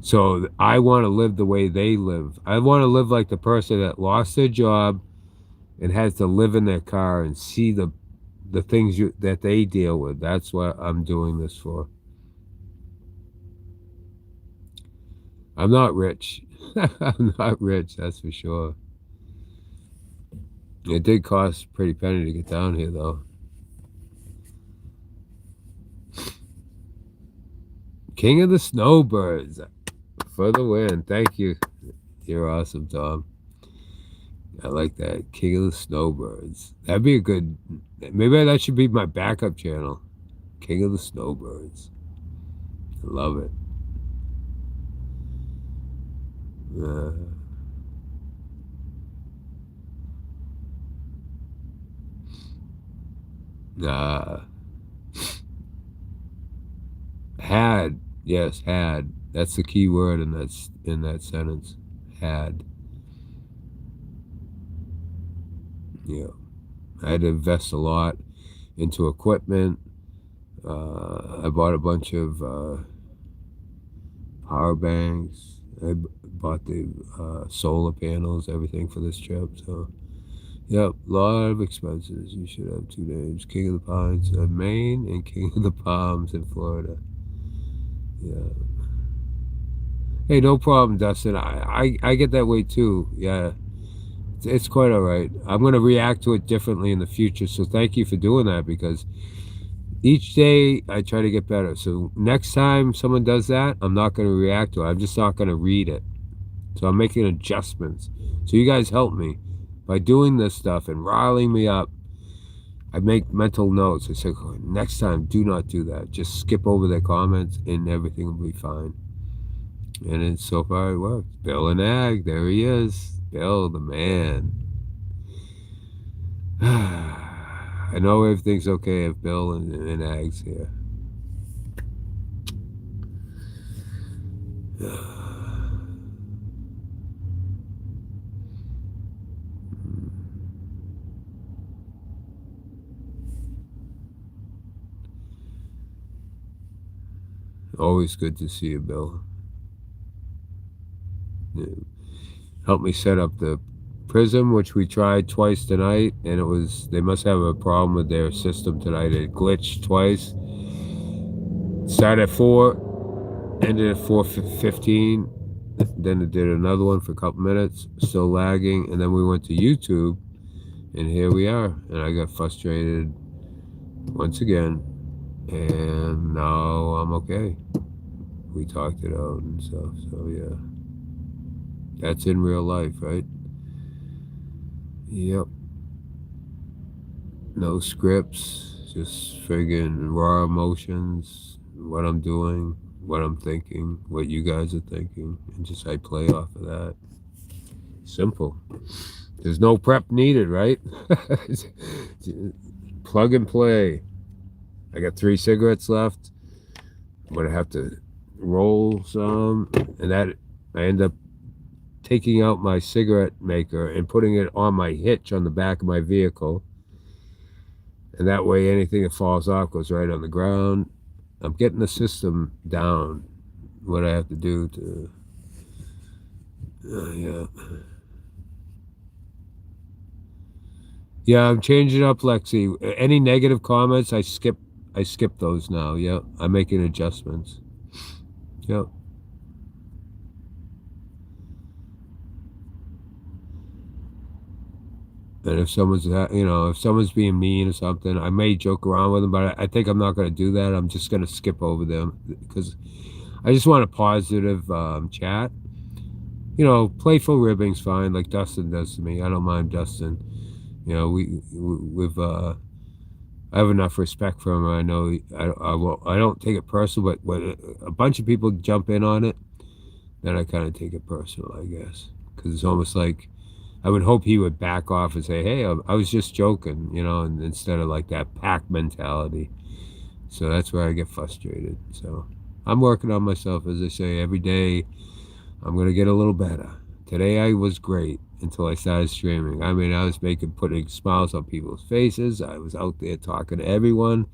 So I want to live the way they live. I want to live like the person that lost their job and has to live in their car and see the things that they deal with. That's what I'm doing this for. I'm not rich. I'm not rich, that's for sure. It did cost a pretty penny to get down here, though. King of the Snowbirds for the win. Thank you. You're awesome, Tom. I like that. King of the Snowbirds. That'd be a good... Maybe that should be my backup channel. King of the Snowbirds. I love it. Had. Yes, had. That's the key word in that sentence. Had. Yeah. I had to invest a lot into equipment. I bought a bunch of power banks. I bought the solar panels, everything for this trip. So, yep, a lot of expenses. You should have two names: King of the Pines in Maine and King of the Palms in Florida. Yeah. Hey, no problem, Dustin. I get that way too. Yeah. It's quite all right. I'm going to react to it differently in the future. So thank you for doing that, because each day I try to get better. So next time someone does that, I'm not going to react to it. I'm just not going to read it. So I'm making adjustments. So you guys help me by doing this stuff and riling me up. I make mental notes. I say, next time, do not do that. Just skip over their comments and everything will be fine. And it's so far it worked. Bill and Ag, there he is. Bill, the man. I know everything's okay if Bill and Ag's here. Always good to see you, Bill. Yeah. helped me set up the Prism, which we tried twice tonight, and they must have a problem with their system tonight. It glitched twice. Started at 4, ended at 4:15. Then it did another one for a couple minutes, still lagging, and then we went to YouTube, and here we are. And I got frustrated once again, and now I'm okay. We talked it out and stuff, so yeah. That's in real life, right? Yep. No scripts, just friggin' raw emotions, what I'm doing, what I'm thinking, what you guys are thinking, and just I play off of that. Simple. There's no prep needed, right? Plug and play. I got 3 cigarettes left. I'm gonna have to roll some, and that I end up taking out my cigarette maker and putting it on my hitch on the back of my vehicle. And that way anything that falls off goes right on the ground. I'm getting the system down, what I have to do to, yeah. Yeah, I'm changing up, Lexi. Any negative comments, I skip those now, yeah. I'm making adjustments. Yep. And if someone's, if someone's being mean or something, I may joke around with them, but I think I'm not going to do that. I'm just going to skip over them because I just want a positive chat. Playful ribbing's fine, like Dustin does to me. I don't mind Dustin. I have enough respect for him. I know I don't take it personal, but when a bunch of people jump in on it, then I kind of take it personal, I guess, because it's almost like I would hope he would back off and say, hey, I was just joking, and instead of like that pack mentality. So that's where I get frustrated. So I'm working on myself, as I say, every day. I'm going to get a little better. Today I was great until I started streaming. I mean, I was putting smiles on people's faces. I was out there talking to everyone.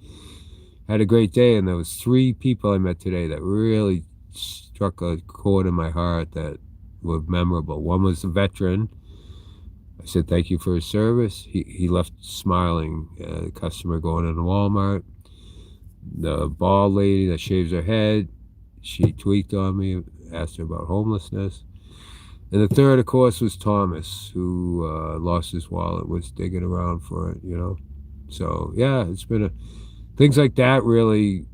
Had a great day, and there was 3 people I met today that really struck a chord in my heart that were memorable. One was a veteran. I said thank you for his service. He left smiling. A customer going into Walmart. The bald lady that shaves her head, she tweaked on me, asked her about homelessness. And the third, of course, was Thomas, who lost his wallet, was digging around for it, So, yeah, it's been things like that really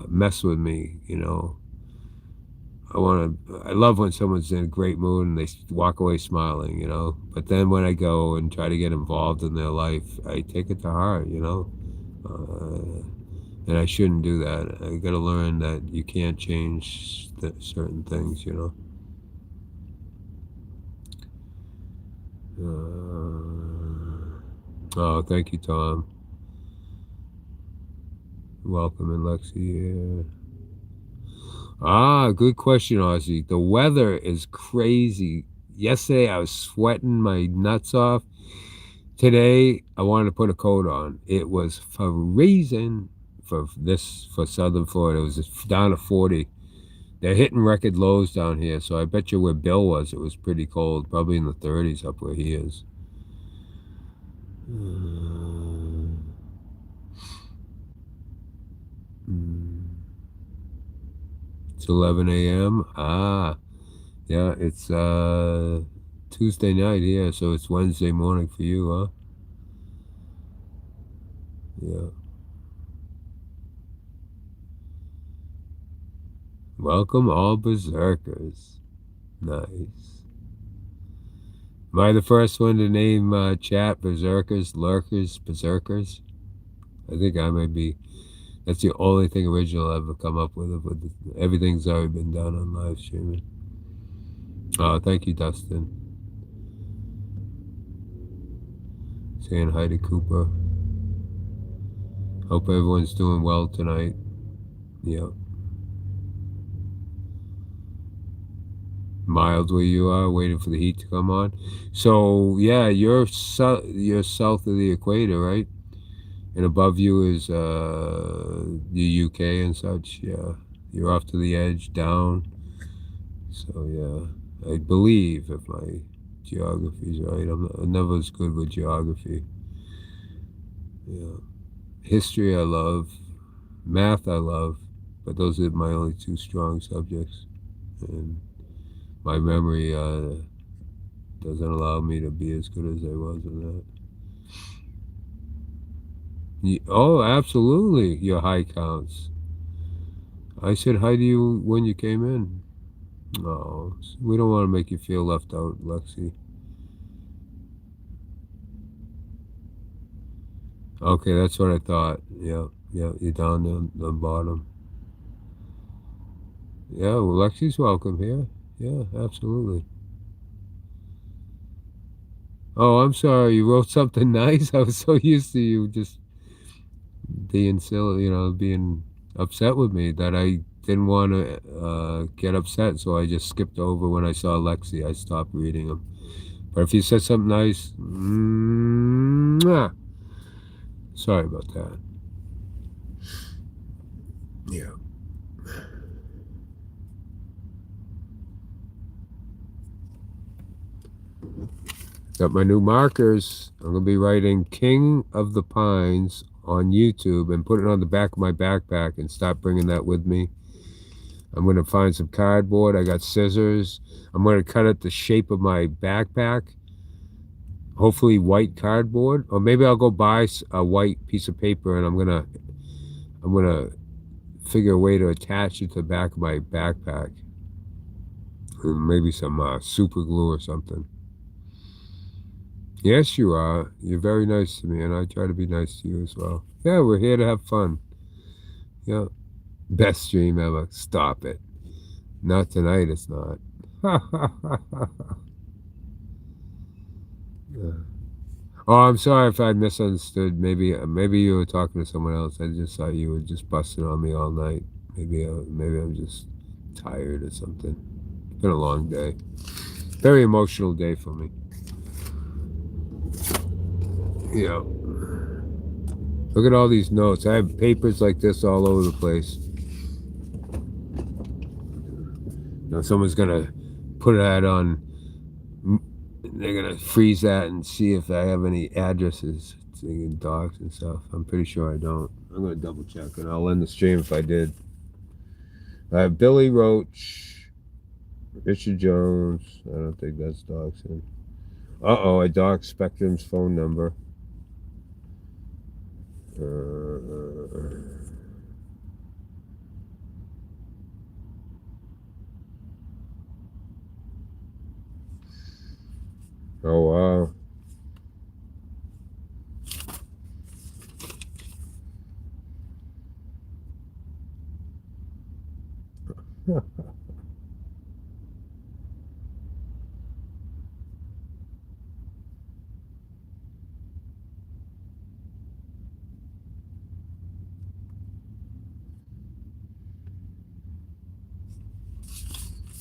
mess with me, I love when someone's in a great mood and they walk away smiling, But then when I go and try to get involved in their life, I take it to heart, and I shouldn't do that. I got to learn that you can't change certain things, Oh, thank you, Tom. Welcome in, Lexi. Good question, Ozzy. The weather is crazy. Yesterday I was sweating my nuts off. Today I wanted to put a coat on. It was freezing for Southern Florida. It was down to 40. They're hitting record lows down here, so I bet you where Bill was, it was pretty cold, probably in the 30s up where he is. It's 11 a.m. Yeah, it's Tuesday night here, so it's Wednesday morning for you, huh? Yeah. Welcome all berserkers. Nice. Am I the first one to name chat berserkers, lurkers, berserkers? I think I might be. That's the only thing original I've ever come up with. Everything's already been done on live streaming. Oh, thank you, Dustin. Saying hi to Cooper. Hope everyone's doing well tonight. Yep. Mild where you are, waiting for the heat to come on. So yeah, you're south of the equator, right? And above you is the UK and such. Yeah, you're off to the edge, down. So yeah, I believe, if my geography's right. I'm never as good with geography. Yeah. History I love. Math I love. But those are my only two strong subjects. And my memory doesn't allow me to be as good as I was in that. Oh, absolutely, your high counts. I said hi to you when you came in. No, we don't want to make you feel left out, Lexi. Okay, that's what I thought. Yeah, you're down the bottom. Yeah, well, Lexi's welcome here. Yeah, absolutely. Oh, I'm sorry. You wrote something nice. I was so used to you just being silly, being upset with me that I didn't want to get upset. So I just skipped over when I saw Lexi. I stopped reading them. But if you said something nice, sorry about that. Yeah. Got my new markers. I'm going to be writing King of the Pines on YouTube and put it on the back of my backpack and stop bringing that with me. I'm going to find some cardboard. I got scissors. I'm going to cut it the shape of my backpack. Hopefully white cardboard. Or maybe I'll go buy a white piece of paper and I'm going to figure a way to attach it to the back of my backpack. And maybe some super glue or something. Yes, you are. You're very nice to me, and I try to be nice to you as well. Yeah, we're here to have fun. Yeah. Best stream ever. Stop it. Not tonight, it's not. Yeah. Oh, I'm sorry if I misunderstood. Maybe you were talking to someone else. I just thought you were just busting on me all night. Maybe I'm just tired or something. It's been a long day. Very emotional day for me. Yeah. Look at all these notes. I have papers like this all over the place. Now someone's gonna put that on. They're gonna freeze that and see if I have any addresses, thinking dogs and stuff. I'm pretty sure I don't. I'm gonna double check and I'll end the stream if I did. I have Billy Roach, Richard Jones. I don't think that's Doxson. Uh-oh, I doxed Spectrum's phone number. Oh, wow.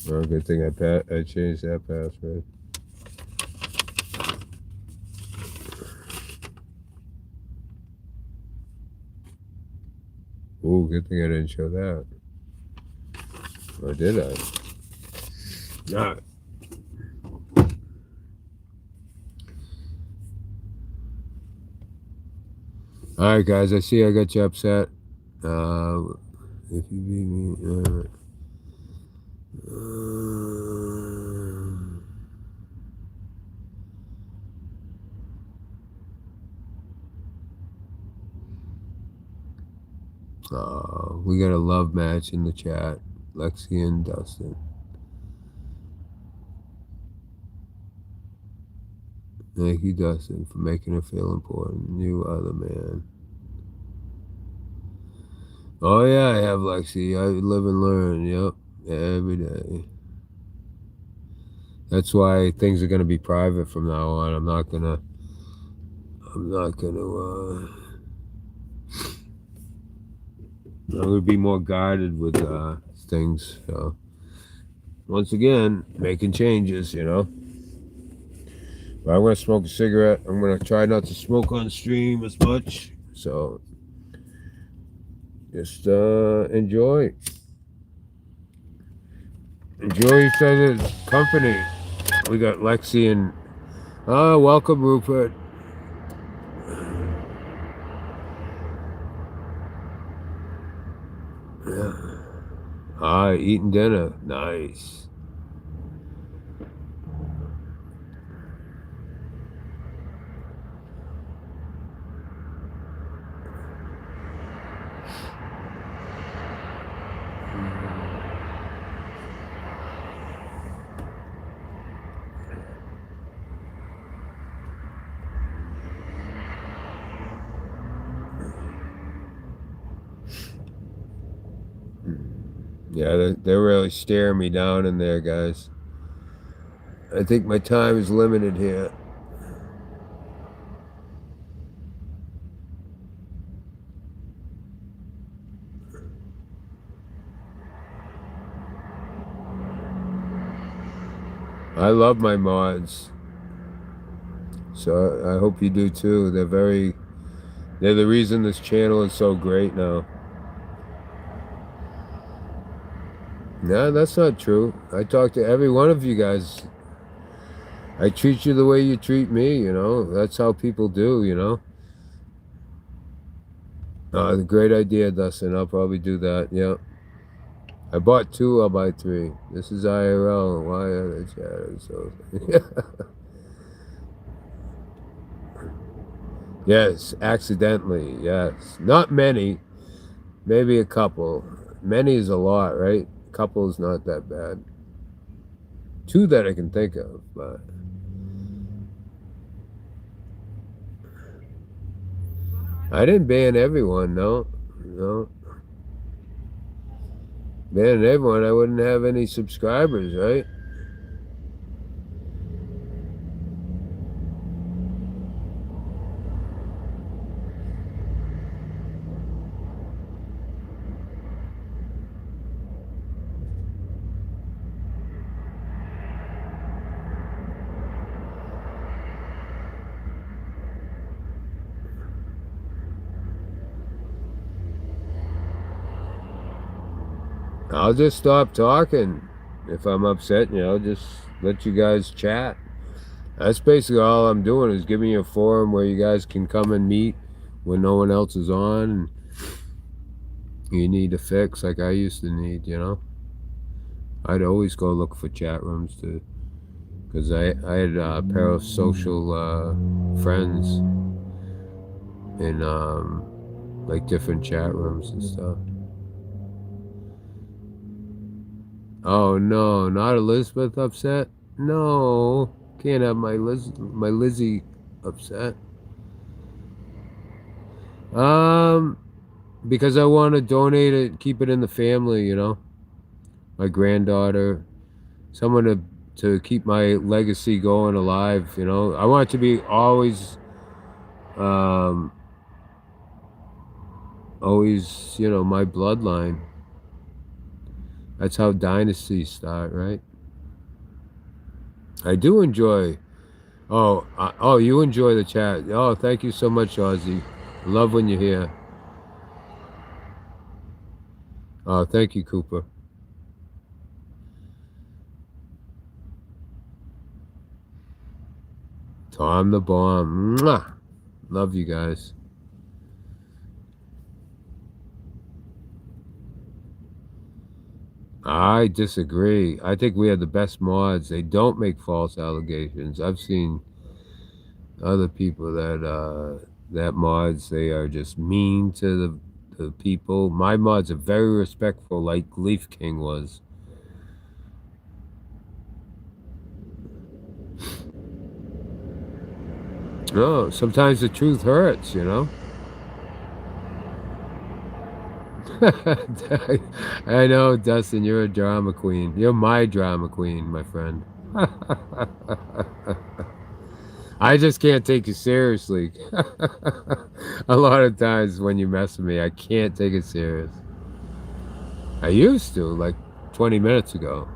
Well, good thing I changed that password. Oh, good thing I didn't show that. Or did I? No. All right, guys. I see I got you upset. If you beat me, we got a love match in the chat. Lexi and Dustin. Thank you, Dustin, for making her feel important. You are the man. Oh, yeah, I have Lexi. I live and learn. Yep. Every day. That's why things are going to be private from now on. I'm not going to I'm going to be more guarded with things. So, once again, making changes, But I'm going to smoke a cigarette. I'm going to try not to smoke on stream as much. So, just enjoy. Enjoy each other's company. We got Lexi and welcome Rupert. Eating dinner. Nice. Yeah, they're really staring me down in there, guys. I think my time is limited here. I love my mods. So I hope you do too. They're the reason this channel is so great now. No, that's not true. I talk to every one of you guys. I treat you the way you treat me, you know. That's how people do, you know. Great idea, Dustin. I'll probably do that, yeah. I bought 2, I'll buy 3. This is IRL. Why are they chatting? So, yes, accidentally, yes. Not many, maybe a couple. Many is a lot, right? Couple is not that bad. 2 that I can think of, but I didn't ban everyone, no. Ban everyone, I wouldn't have any subscribers, right? I'll just stop talking. If I'm upset, I'll just let you guys chat. That's basically all I'm doing, is giving you a forum where you guys can come and meet when no one else is on, and you need a fix like I used to need, I'd always go look for chat rooms because I had a pair of social friends in like different chat rooms and stuff. Oh no, not Elizabeth upset? No, can't have my Lizzie upset. Because I want to donate it, keep it in the family, my granddaughter, someone to keep my legacy going alive, I want it to be always, my bloodline. That's how dynasties start, right? I do enjoy. Oh, you enjoy the chat. Oh, thank you so much, Ozzy. Love when you're here. Oh, thank you, Cooper. Tom the Bomb. Mwah! Love you guys. I disagree. I think we have the best mods. They don't make false allegations. I've seen other people that mods, they are just mean to the people. My mods are very respectful, like Leaf King was. No, sometimes the truth hurts, I know, Dustin, you're a drama queen. You're my drama queen, my friend. I just can't take you seriously. A lot of times when you mess with me, I can't take it serious. I used to, like 20 minutes ago.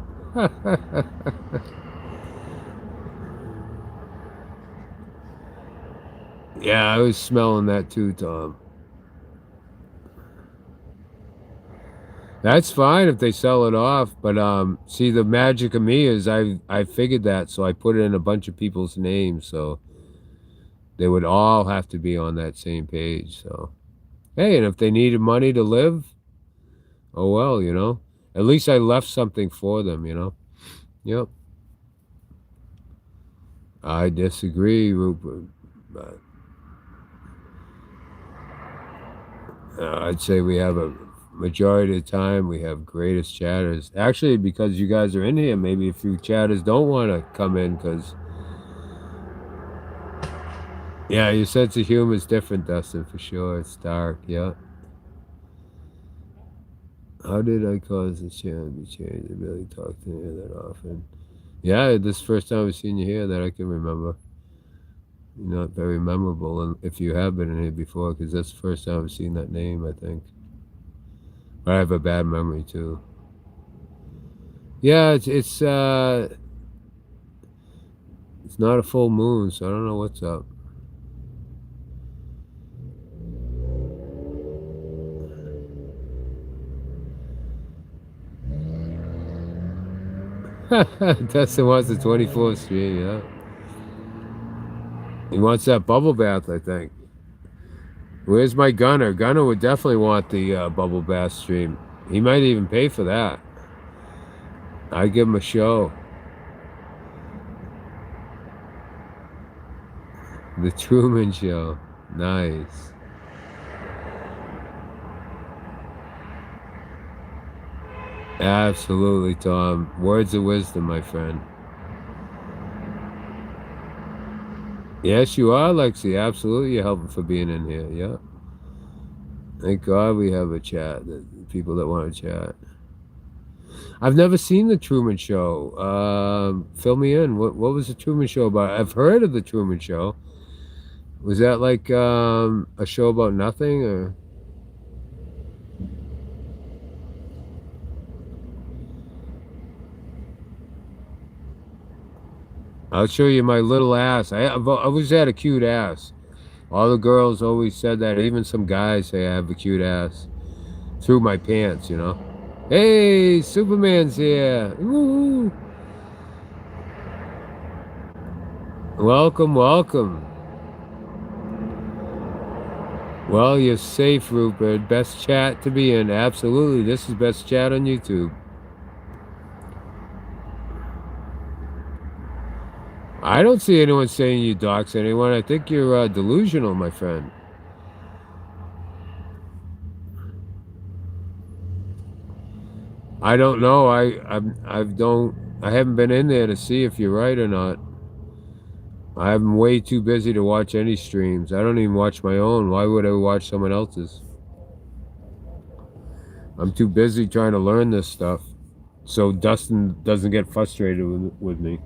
Yeah, I was smelling that too, Tom. That's fine if they sell it off, but see, the magic of me is I figured that, so I put it in a bunch of people's names, so they would all have to be on that same page. So hey, and if they needed money to live, oh well, you know. At least I left something for them, you know. Yep. I disagree, Rupert, but I'd say we have a majority of the time we have greatest chatters. Actually, because you guys are in here, maybe a few chatters don't want to come in because, yeah, your sense of humor is different, Dustin, for sure. It's dark, yeah. How did I cause the channel to be changed? I really talk to you that often. Yeah, this is the first time I've seen you here that I can remember. You're not very memorable, and if you have been in here before, because that's the first time I've seen that name, I think. But I have a bad memory too. Yeah, it's not a full moon, so I don't know what's up. Dustin wants the 24th stream, yeah. He wants that bubble bath, I think. Where's my Gunner? Gunner would definitely want the bubble bath stream. He might even pay for that. I'd give him a show. The Truman Show. Nice. Absolutely, Tom. Words of wisdom, my friend. Yes, you are, Lexi. Absolutely, you're helping for being in here. Yeah. Thank God we have a chat. People that want to chat. I've never seen the Truman Show. Fill me in. What was the Truman Show about? I've heard of the Truman Show. Was that like a show about nothing, or? I'll show you my little ass. I always had a cute ass. All the girls always said that. Even some guys say I have a cute ass. Through my pants, you know. Hey, Superman's here. Woo! Welcome, welcome. Well, you're safe, Rupert. Best chat to be in. Absolutely. This is best chat on YouTube. I don't see anyone saying you dox anyone. I think you're delusional, my friend. I don't know. I haven't been in there to see if you're right or not. I'm way too busy to watch any streams. I don't even watch my own. Why would I watch someone else's? I'm too busy trying to learn this stuff, so Dustin doesn't get frustrated with me.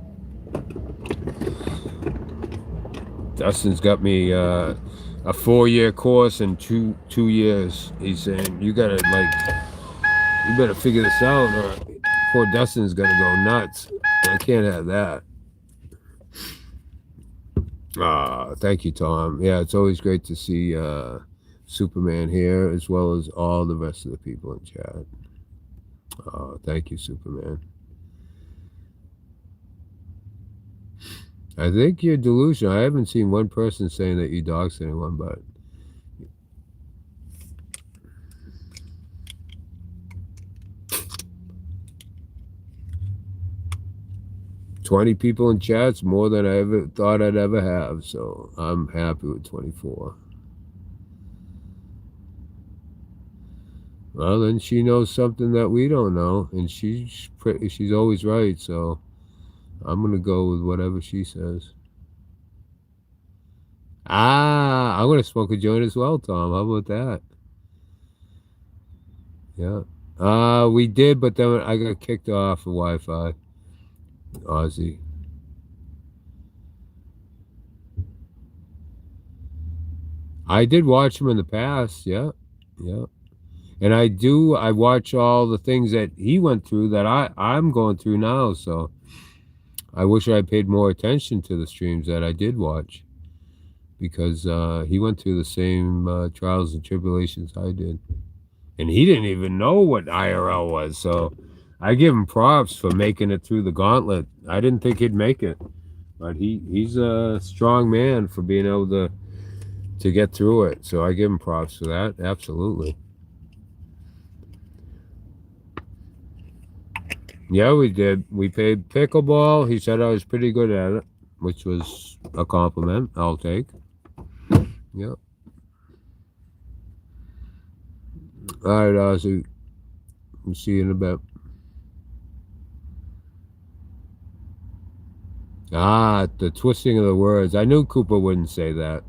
Dustin's got me a 4-year course in two years. He's saying, you better figure this out, or poor Dustin's gonna go nuts. I can't have that. Thank you, Tom. Yeah, it's always great to see Superman here, as well as all the rest of the people in chat. Thank you, Superman. I think you're delusional. I haven't seen one person saying that you dox anyone, but 20 people in chat's more than I ever thought I'd ever have, so I'm happy with 24. Well, then she knows something that we don't know, and she's always right, so I'm going to go with whatever she says. I'm going to smoke a joint as well, Tom. How about that? Yeah. We did, but then I got kicked off of Wi-Fi. Aussie. I did watch him in the past, yeah. And I watch all the things that he went through that I'm going through now, so I wish I paid more attention to the streams that I did watch, because he went through the same trials and tribulations I did. and he didn't even know what IRL was. So I give him props for making it through the gauntlet. I didn't think he'd make it, but he's a strong man for being able to get through it. So I give him props for that. Absolutely. Yeah, we did. We played pickleball. He said I was pretty good at it, which was a compliment I'll take. Yep. All right, Ozzy. We'll see you in a bit. Ah, the twisting of the words. I knew Cooper wouldn't say that.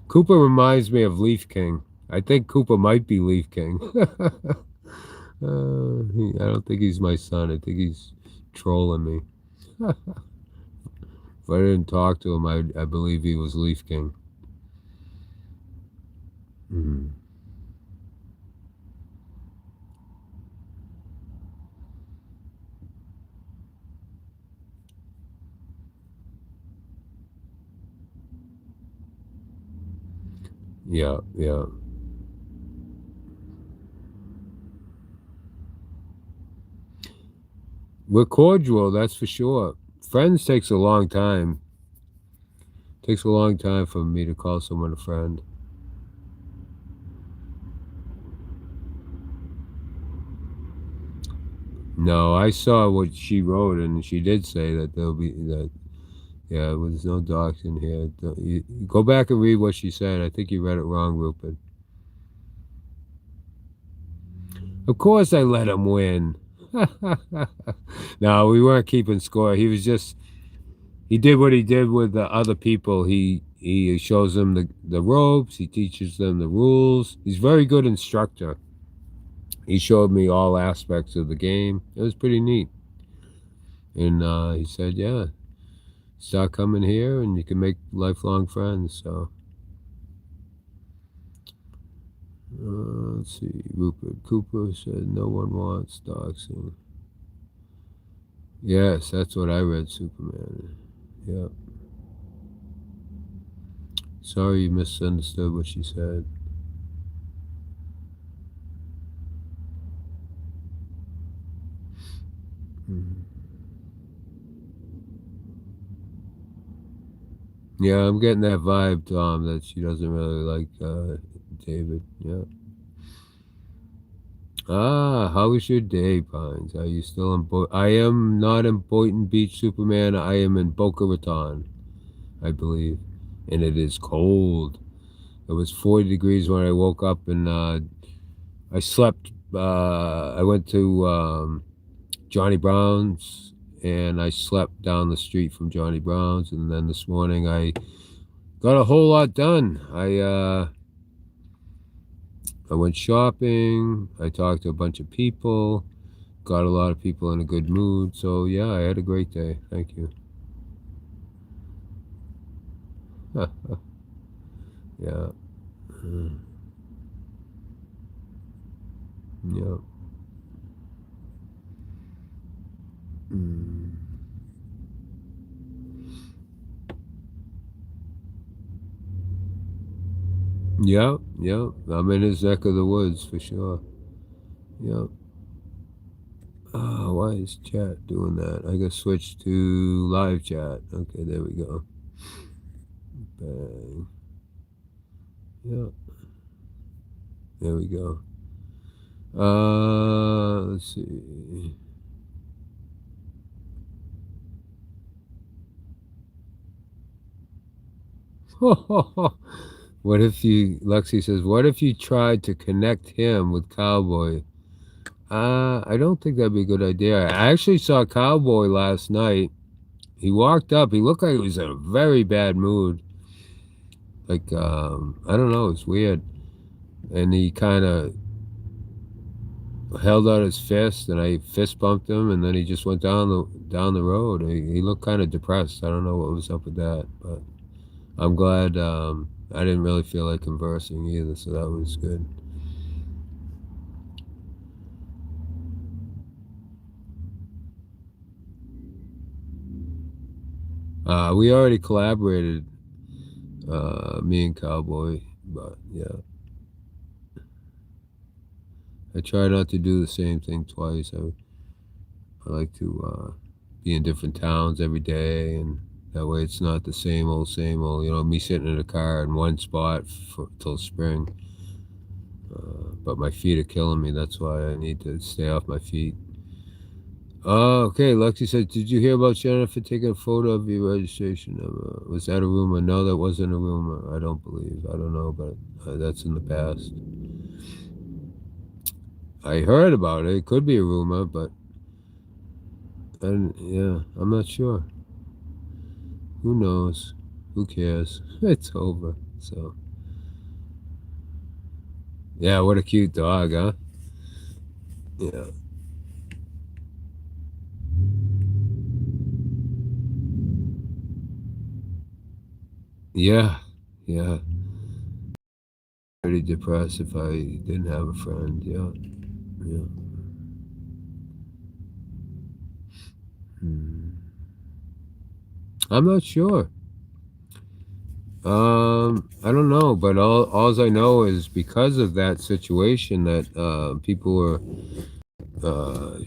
Cooper reminds me of Leaf King. I think Cooper might be Leaf King. I don't think he's my son. I think he's trolling me. If I didn't talk to him, I believe he was Leaf King. Mm. Yeah, yeah. We're cordial, that's for sure. Friends takes a long time. Takes a long time for me to call someone a friend. No, I saw what she wrote, and she did say that there'll be that. Yeah, there's no docs in here. You go back and read what she said. I think you read it wrong, Rupert. Of course, I let him win. No, we weren't keeping score. He did what he did with the other people. He shows them the ropes. He teaches them the rules. He's a very good instructor. He showed me all aspects of the game. It was pretty neat. And he said, yeah, start coming here and you can make lifelong friends. So let's see. Rupert Cooper said no one wants doxing. Yes, that's what I read, Superman. Yeah. Sorry you misunderstood what she said. Yeah, I'm getting that vibe, Tom, that she doesn't really like David. Yeah. Ah, how was your day, Pines? Are you still in I am not in Boynton Beach, Superman. I am in Boca Raton, I believe. And it is cold. It was 40 degrees when I woke up, and I slept. I went to Johnny Brown's, and I slept down the street from Johnny Brown's, and then this morning I got a whole lot done. I went shopping. I talked to a bunch of people. Got a lot of people in a good mood. So yeah, I had a great day. Thank you. Yeah. Yeah. Mm. Yeah, yeah. I'm in his neck of the woods for sure. Yeah. Oh, why is chat doing that? I gotta switch to live chat. Okay, there we go. Bang. Yeah. There we go. Let's see. What if Lexi says, what if you tried to connect him with Cowboy? I don't think that'd be a good idea. I actually saw Cowboy last night. He walked up. He looked like he was in a very bad mood. Like, I don't know. It's weird. And he kind of held out his fist, and I fist bumped him, and then he just went down the road. He looked kind of depressed. I don't know what was up with that, but I'm glad I didn't really feel like conversing either, so that was good. We already collaborated, me and Cowboy, but yeah. I try not to do the same thing twice. I like to be in different towns every day, and that way it's not the same old, you know, me sitting in a car in one spot till spring. But my feet are killing me. That's why I need to stay off my feet. Okay, Lexi said, did you hear about Jennifer taking a photo of your registration number? Was that a rumor? No, that wasn't a rumor. I don't believe. I don't know, but that's in the past. I heard about it. It could be a rumor, but yeah, I'm not sure. Who knows? Who cares? It's over. So, yeah, what a cute dog, huh? Yeah. Yeah, yeah. Pretty depressed if I didn't have a friend. Yeah, yeah. Hmm. I'm not sure. I don't know, but all I know is because of that situation that people were.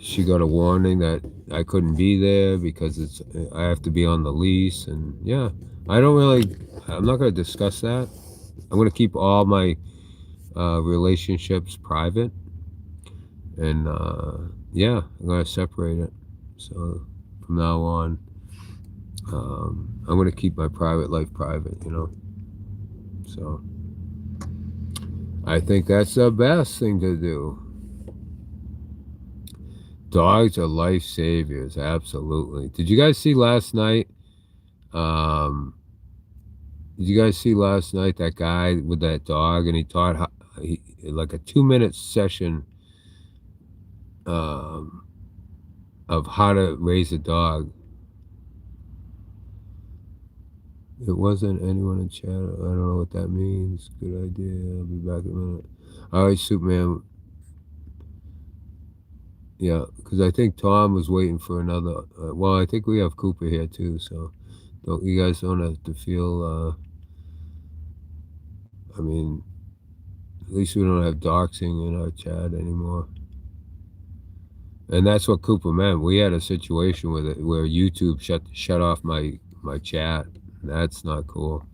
She got a warning that I couldn't be there because I have to be on the lease, and yeah, I'm not going to discuss that. I'm going to keep all my relationships private, and yeah, I'm going to separate it. So from now on, I'm going to keep my private life private, you know. So I think that's the best thing to do. Dogs are life saviors, absolutely. Did you guys see last night? Did you guys see last night that guy with that dog, and he taught like a 2-minute session um, of how to raise a dog. It wasn't anyone in chat. I don't know what that means. Good idea. I'll be back in a minute. All right, Superman. Yeah, because I think Tom was waiting for another. Well, I think we have Cooper here too, so you guys don't have to feel. I mean, at least we don't have doxing in our chat anymore. And that's what Cooper meant. We had a situation with it where YouTube shut off my chat. That's not cool.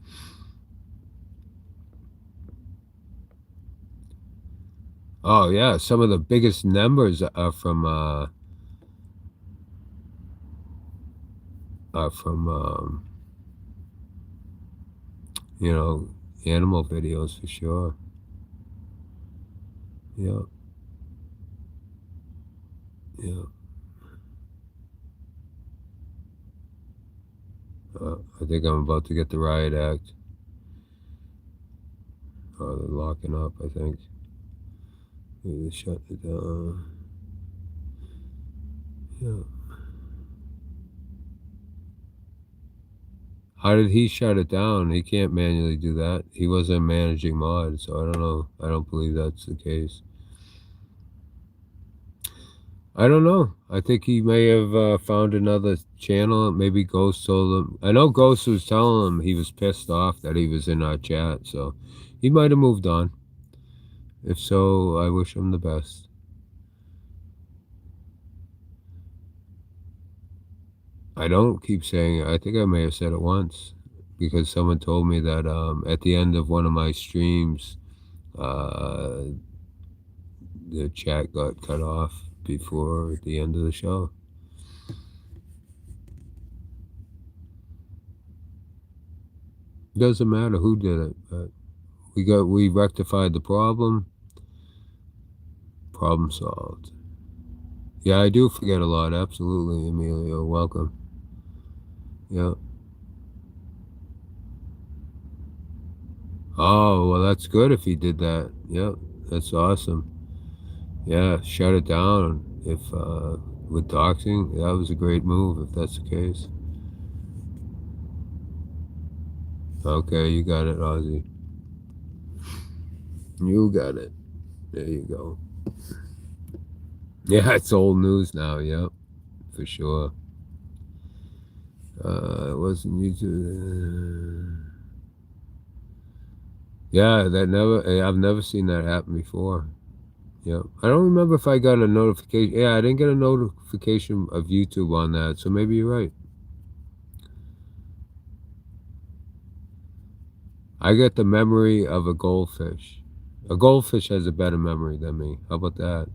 Oh yeah, some of the biggest numbers are from you know, animal videos for sure. Yeah. Yeah. I think I'm about to get the riot act. Oh, they're locking up, I think. Maybe they shut it down. Yeah. How did he shut it down? He can't manually do that. He wasn't managing mod, so I don't know. I don't believe that's the case. I don't know. I think he may have found another channel. Maybe Ghost told him. I know Ghost was telling him he was pissed off that he was in our chat, so he might have moved on. If so, I wish him the best. I don't keep saying it. I think I may have said it once because someone told me that at the end of one of my streams, the chat got cut off before the end of the show. Doesn't matter who did it, but we rectified the problem. Problem solved. Yeah, I do forget a lot. Absolutely, Emilio. Welcome. Yeah. Oh, well, that's good if he did that. Yeah, that's awesome. Yeah, shut it down. If with doxing, that was a great move if that's the case. Okay, you got it, Ozzy. You got it. There you go. Yeah, it's old news now. Yep, for sure. It wasn't YouTube. Yeah, I've never seen that happen before. Yeah. I don't remember if I got a notification. Yeah, I didn't get a notification of YouTube on that, so maybe you're right. I get the memory of a goldfish. A goldfish has a better memory than me. How about that?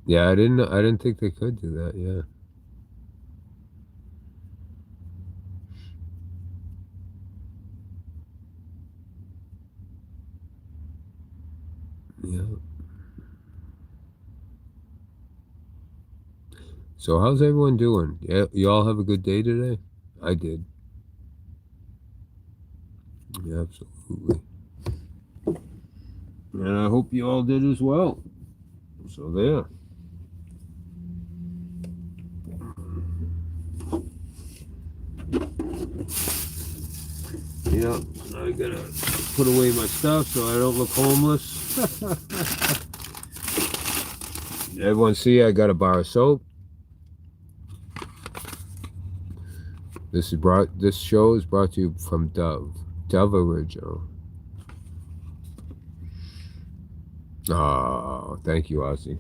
Yeah, I didn't think they could do that. Yeah. Yeah. So how's everyone doing? Yeah, you all have a good day today? I did. Yeah, absolutely. And I hope you all did as well. So there. Yeah, I gotta put away my stuff so I don't look homeless. Everyone see I got a bar of soap. This show is brought to you from Dove. Dove Original. Oh, thank you, Ozzy.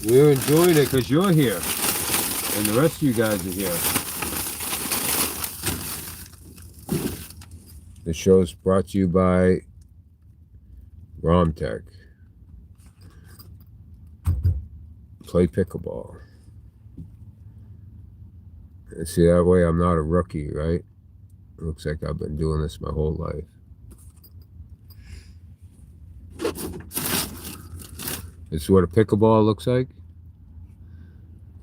We're enjoying it because you're here. And the rest of you guys are here. The show is brought to you by Romtech. Play pickleball. And see, that way I'm not a rookie, right? It looks like I've been doing this my whole life. This is what a pickleball looks like.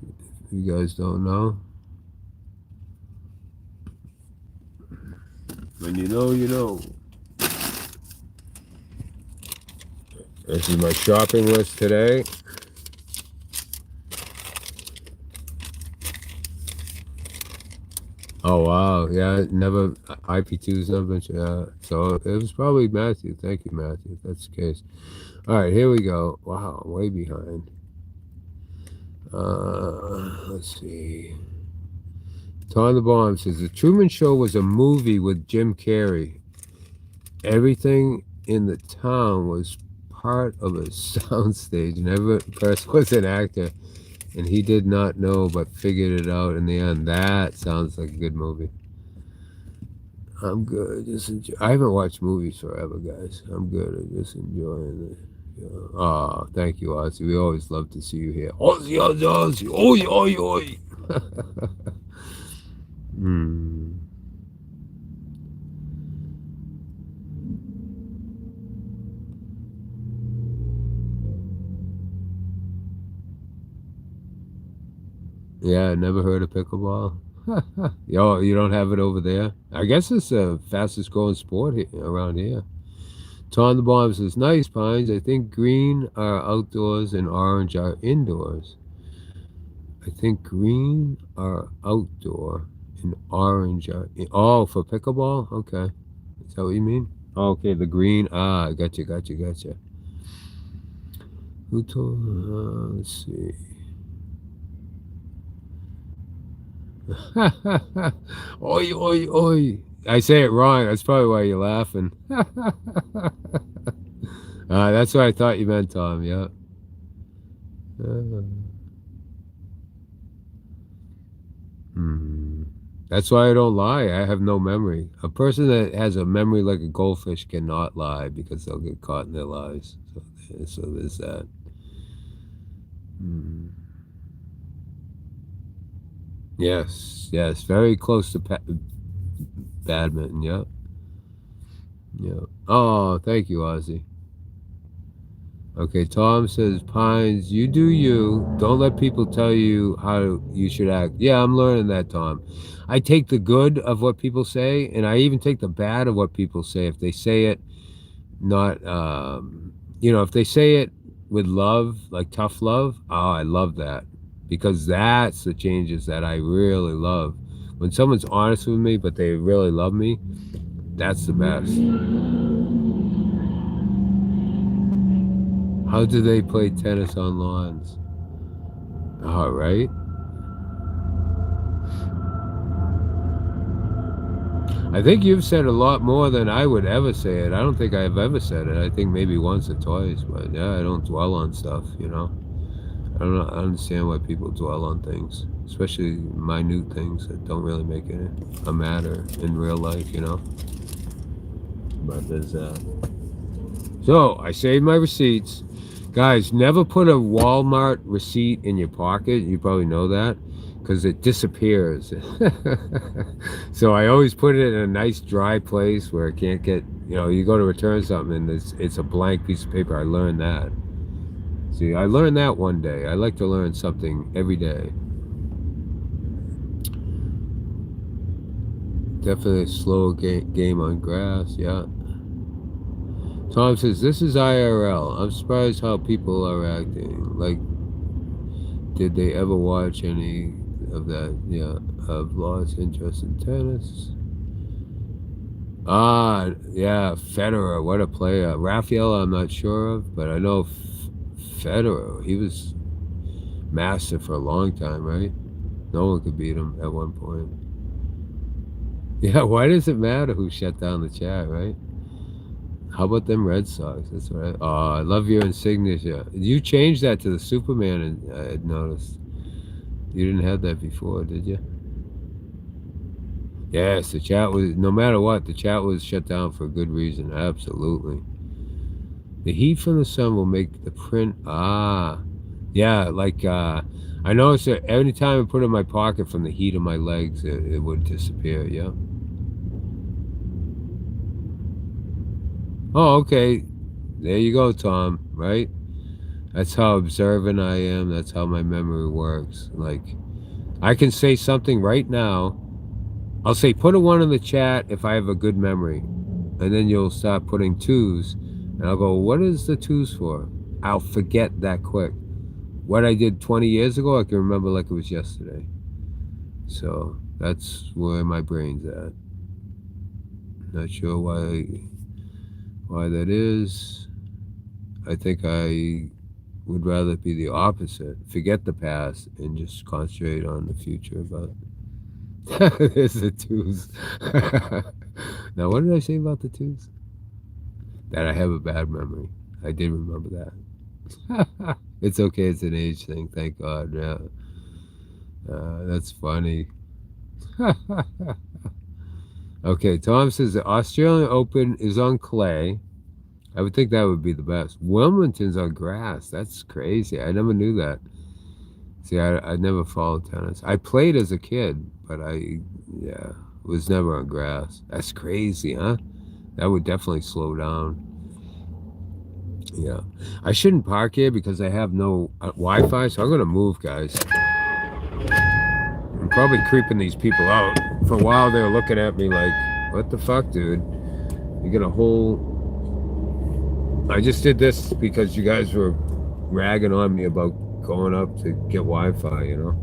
If you guys don't know. When you know, you know. This is my shopping list today. Oh wow, yeah, never IP2's never been. Yeah, so it was probably Matthew. Thank you, Matthew. If that's the case. All right, here we go. Wow, I'm way behind. Let's see. Tom the Bomb says the Truman Show was a movie with Jim Carrey. Everything in the town was part of a soundstage, and every person was an actor, and he did not know but figured it out in the end. That sounds like a good movie. I'm good. I haven't watched movies forever, guys. I'm good. I'm just enjoying it. Oh, thank you, Ozzy. We always love to see you here. Ozzy, Ozzy, Ozzy. Oi, oi, oi. Yeah, I never heard of pickleball. Yo, you don't have it over there? I guess it's the fastest growing sport around here. Tom the Bomb says, nice, Pines. I think green are outdoors and orange are indoors. I think green are outdoor and orange are oh, for pickleball? Okay. Is that what you mean? Oh, okay, the green. Ah, gotcha. Who told? Let's see. Oi, oi, oi. I say it wrong. That's probably why you're laughing. That's what I thought you meant, Tom. Yeah. That's why I don't lie. I have no memory. A person that has a memory like a goldfish cannot lie because they'll get caught in their lies. So there's that. Yes, very close to badminton. Yeah. Oh, thank you, Ozzy. Okay, Tom says, Pines, you do you. Don't let people tell you how you should act. Yeah, I'm learning that, Tom. I take the good of what people say, and I even take the bad of what people say. If they say it not, if they say it with love, like tough love, oh, I love that. Because that's the changes that I really love. When someone's honest with me, but they really love me, that's the best. How do they play tennis on lawns? All right. I think you've said a lot more than I would ever say it. I don't think I've ever said it. I think maybe once or twice, but yeah, I don't dwell on stuff, you know. I don't know. I understand why people dwell on things, especially minute things that don't really make a matter in real life, you know. But there's that. So I saved my receipts. Guys, never put a Walmart receipt in your pocket. You probably know that because it disappears. So I always put it in a nice dry place where it can't get, you know, you go to return something and it's a blank piece of paper. I learned that. See, I learned that one day. I like to learn something every day. Definitely a slow game on grass, yeah. Tom says, this is IRL. I'm surprised how people are acting. Like, did they ever watch any of that? Yeah, I've lost interest in tennis. Ah, yeah, Federer, what a player. Rafael, I'm not sure of, but I know Federer, he was master for a long time, right? No one could beat him at one point. Yeah, why does it matter who shut down the chat, right? How about them Red Sox? That's right. Oh, I love your insignia. You changed that to the Superman, and I had noticed. You didn't have that before, did you? Yes, the chat was, no matter what, the chat was shut down for a good reason. Absolutely. The heat from the sun will make the print. Ah, yeah, like, I noticed that every time I put it in my pocket from the heat of my legs, it would disappear, yeah. Oh, okay. There you go, Tom, right? That's how observant I am. That's how my memory works. Like, I can say something right now. I'll say, put a 1 in the chat if I have a good memory. And then you'll start putting 2s. And I'll go, what is the 2s for? I'll forget that quick. What I did 20 years ago, I can remember like it was yesterday. So that's where my brain's at. Not sure why that is. I think I would rather be the opposite. Forget the past and just concentrate on the future. But there's the 2s. Now, what did I say about the 2s? That I have a bad memory. I did remember that. It's okay. It's an age thing. Thank God. Yeah. That's funny. Okay, Tom says the Australian Open is on clay. I would think that would be the best. Wilmington's on grass. That's crazy. I never knew that. See, I never followed tennis. I played as a kid, but yeah, was never on grass. That's crazy, huh? That would definitely slow down. Yeah. I shouldn't park here because I have no Wi-Fi, so I'm going to move, guys. I'm probably creeping these people out. For a while, they were looking at me like, what the fuck, dude? You got a whole... I just did this because you guys were ragging on me about going up to get Wi-Fi, you know?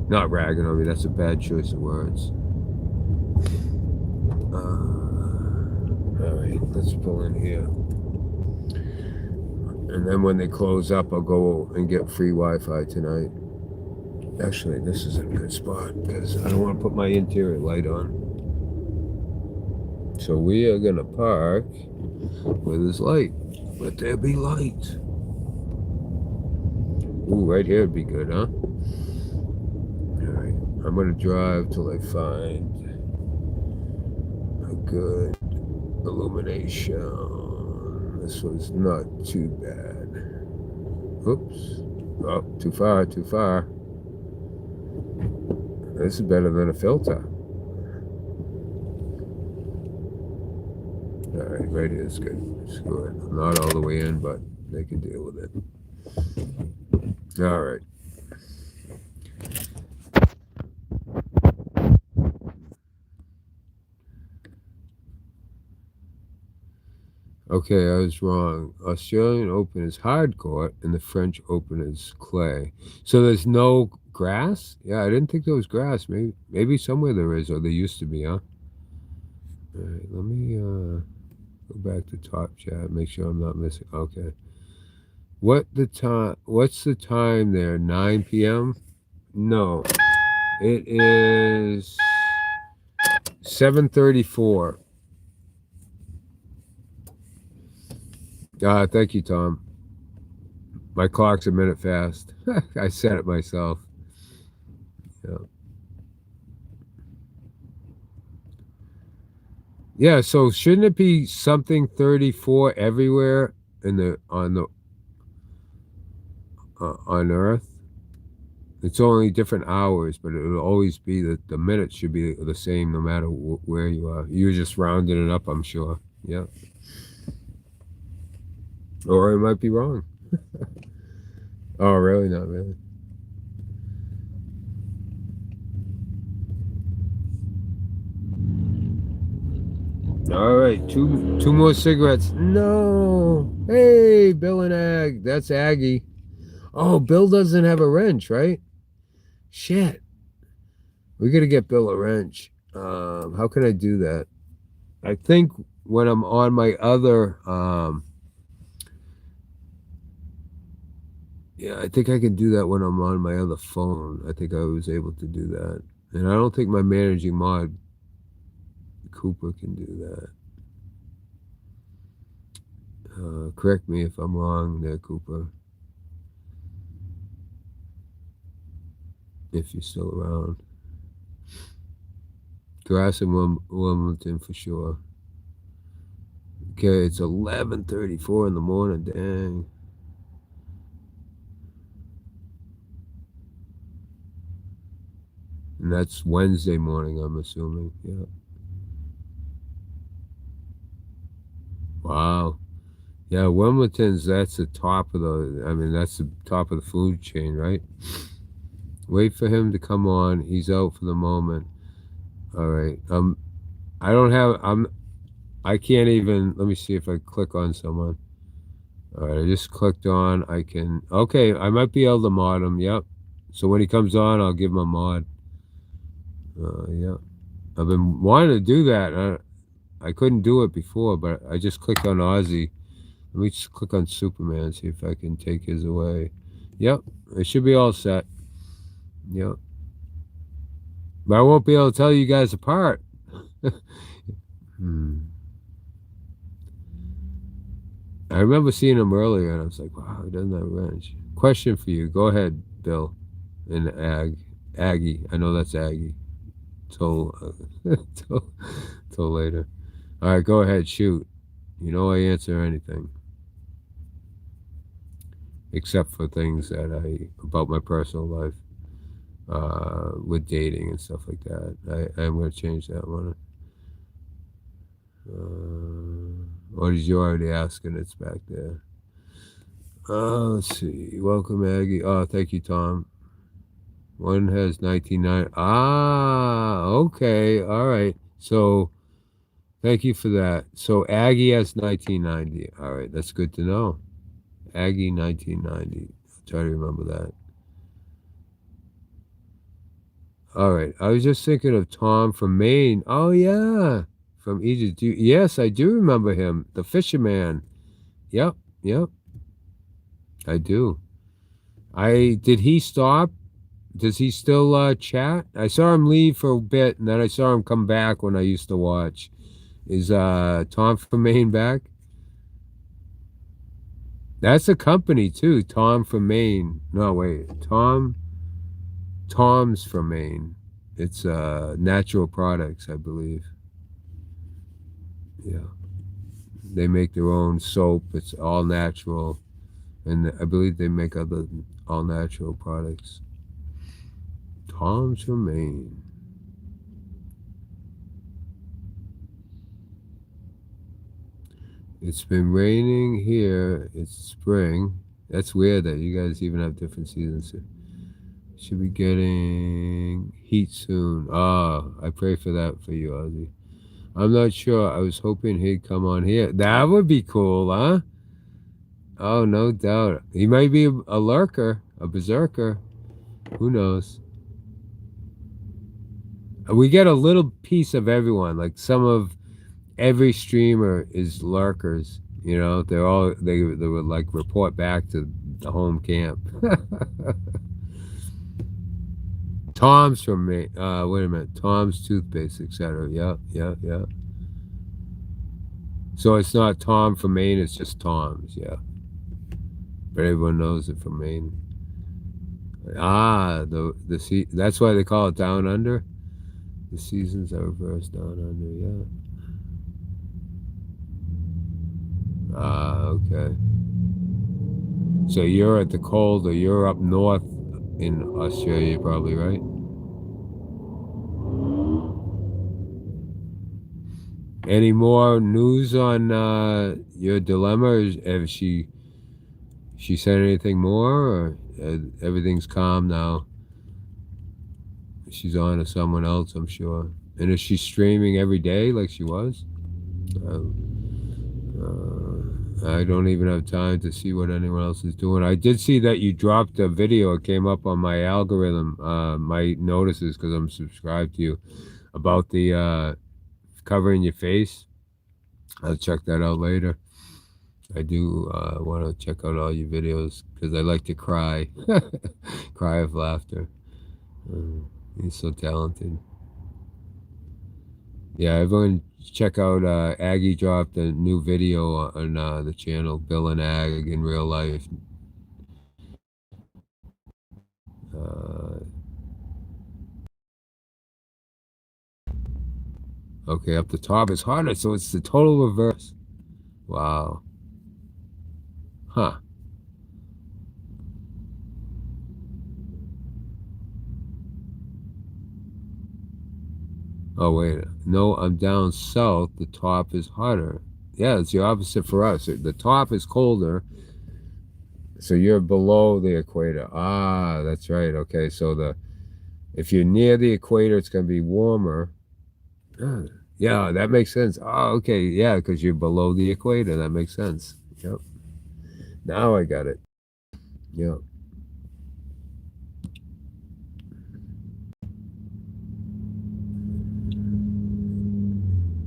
Not ragging on me. That's a bad choice of words. All right, let's pull in here. And then when they close up, I'll go and get free Wi-Fi tonight. Actually, this is a good spot because I don't want to put my interior light on. So we are going to park where there's light. Let there be light. Ooh, right here would be good, huh? All right, I'm going to drive till I find a good illumination. This was not too bad. Oops. Oh, too far, too far. This is better than a filter. All right, right here is good. Screw it. I'm not all the way in, but they can deal with it. All right. Okay, I was wrong. Australian Open is hard court and the French Open is clay. So there's no grass? Yeah, I didn't think there was grass. Maybe somewhere there is, or there used to be, huh? All right, let me go back to Top Chat, make sure I'm not missing. Okay. What's the time there? 9 p.m.? No. It is 7:34. Thank you, Tom. My clock's a minute fast. I set it myself. Yeah. Yeah, so shouldn't it be something 34 everywhere in the on Earth? It's only different hours, but it'll always be that the minutes should be the same no matter where you are. You're just rounding it up, I'm sure. Yeah. Or it might be wrong. Oh, really? Not really. All right, two more cigarettes. No. Hey, Bill and Ag. That's Aggie. Oh, Bill doesn't have a wrench, right? Shit. We gotta get Bill a wrench. How can I do that? I think when I'm on my other yeah, I think I can do that when I'm on my other phone. I think I was able to do that. And I don't think my managing mod Cooper can do that. Correct me if I'm wrong there, Cooper. If you're still around. Grass and Wilmington for sure. Okay, it's 11:34 in the morning. Dang. And that's Wednesday morning, I'm assuming. Yeah. Wow. Yeah, Wilmington's, that's the top of that's the top of the food chain, right? Wait for him to come on. He's out for the moment. All right. I can't even, let me see if I click on someone. All right, I just clicked on, okay, I might be able to mod him, yep. So when he comes on, I'll give him a mod. Yeah. I've been wanting to do that. I couldn't do it before, but I just clicked on Ozzy. Let me just click on Superman, see if I can take his away. Yep, it should be all set. Yep. But I won't be able to tell you guys apart. I remember seeing him earlier, and I was like, wow, he doesn't have a wrench. Question for you. Go ahead, Bill. And Aggie. I know that's Aggie. Till later. All right, go ahead, shoot. You know I answer anything. Except for things about my personal life. With dating and stuff like that. I'm going to change that one. Or did you already ask and it's back there? Let's see. Welcome, Aggie. Oh, thank you, Tom. One has 1990. Okay. All right. So, thank you for that. So, Aggie has 1990. All right. That's good to know. Aggie 1990. I'll try to remember that. All right. I was just thinking of Tom from Maine. Oh, yeah. From Egypt. Yes, I do remember him. The fisherman. Yep. I do. Did he stop? Does he still chat? I saw him leave for a bit, and then I saw him come back when I used to watch. Is Tom from Maine back? That's a company, too. Tom from Maine. No, wait. Tom's from Maine. It's Natural Products, I believe. Yeah. They make their own soap. It's all natural. And I believe they make other all natural products. Tom's from Maine. It's been raining here. It's spring. That's weird that you guys even have different seasons. Should be getting heat soon. I pray for that for you, Ozzy. I'm not sure. I was hoping he'd come on here. That would be cool, huh? Oh, no doubt. He might be a lurker, a berserker. Who knows? We get a little piece of everyone. Like every streamer is lurkers. You know, they would like report back to the home camp. Tom's from me. Wait a minute. Tom's toothpaste, etc. Yeah, yeah, yeah. So it's not Tom from Maine. It's just Tom's. Yeah, but everyone knows it from Maine. Ah, that's why they call it Down Under. The seasons are reversed down under. Yeah. Ah, okay. So you're at the cold, or you're up north in Australia, probably, right? Any more news on your dilemma? Have she said anything more, or everything's calm now? She's on to someone else, I'm sure. And is she streaming every day like she was? I don't even have time to see what anyone else is doing. I did see that you dropped a video. It came up on my algorithm, my notices, because I'm subscribed to you, about the covering your face. I'll check that out later. I do want to check out all your videos because I like to cry, cry of laughter. He's so talented. Yeah, everyone check out Aggie dropped a new video on the channel, Bill and Ag in real life. Okay, up the top is harder, so it's the total reverse. Wow. Huh. Oh, wait. No, I'm down south. The top is hotter. Yeah, it's the opposite for us. The top is colder, so you're below the equator. Ah, that's right. Okay, so if you're near the equator, it's going to be warmer. Yeah, that makes sense. Oh, okay. Yeah, because you're below the equator. That makes sense. Yep. Now I got it. Yep.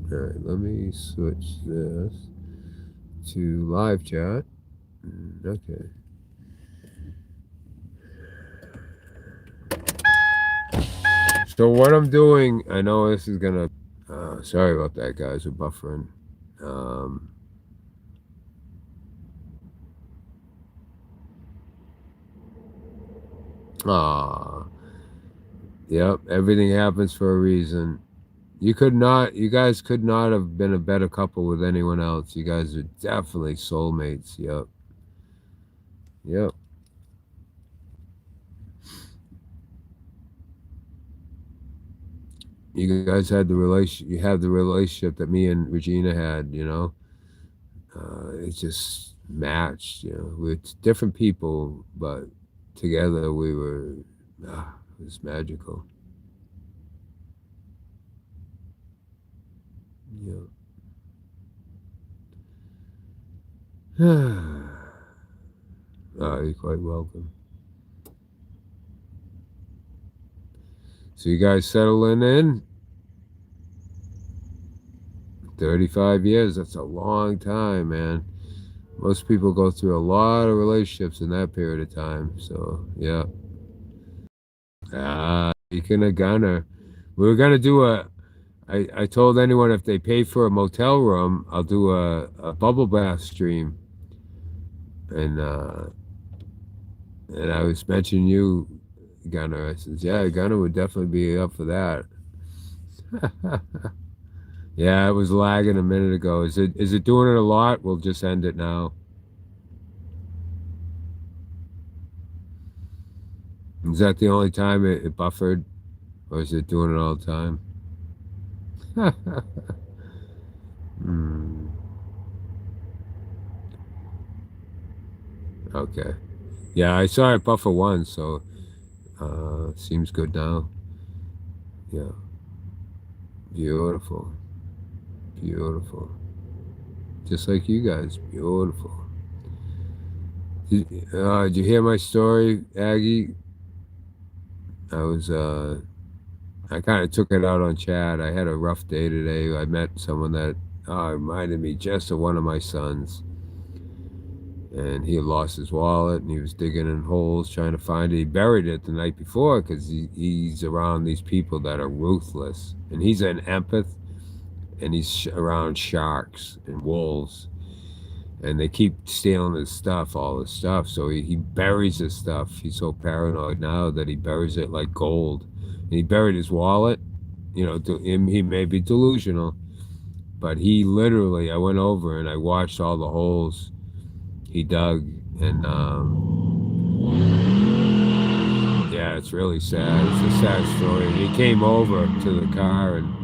All right, let me switch this to live chat. Okay. So what I'm doing, I know this is gonna. Sorry about that, guys. We're buffering. Yep. Everything happens for a reason. You guys could not have been a better couple with anyone else. You guys are definitely soulmates. Yep. Yep. You guys had you have the relationship that me and Regina had, it just matched, we're different people, but together we were, it was magical. Yeah. You're quite welcome. So you guys settling in? 35 years, that's a long time, man. Most people go through a lot of relationships in that period of time. So, yeah. Speaking of Gunner, we were going to do I told anyone if they pay for a motel room, I'll do a bubble bath stream. And I was mentioning you, Gunner. I said, yeah, Gunner would definitely be up for that. Yeah, it was lagging a minute ago. Is it doing it a lot? We'll just end it now. Is that the only time it buffered? Or is it doing it all the time? Okay. Yeah, I saw it buffer once, so seems good now. Yeah. Beautiful. Beautiful. Just like you guys. Beautiful. Did you hear my story, Aggie? I kind of took it out on Chad. I had a rough day today. I met someone that reminded me just of one of my sons. and he had lost his wallet, and he was digging in holes trying to find it. He buried it the night before because he's around these people that are ruthless, and he's an empath, and he's around sharks and wolves, and they keep stealing his stuff, all his stuff. So he buries his stuff. He's so paranoid now that he buries it like gold. And he buried his wallet. You know, he may be delusional, but he literally, I went over and I watched all the holes he dug, and yeah, it's really sad. It's a sad story. And he came over to the car, and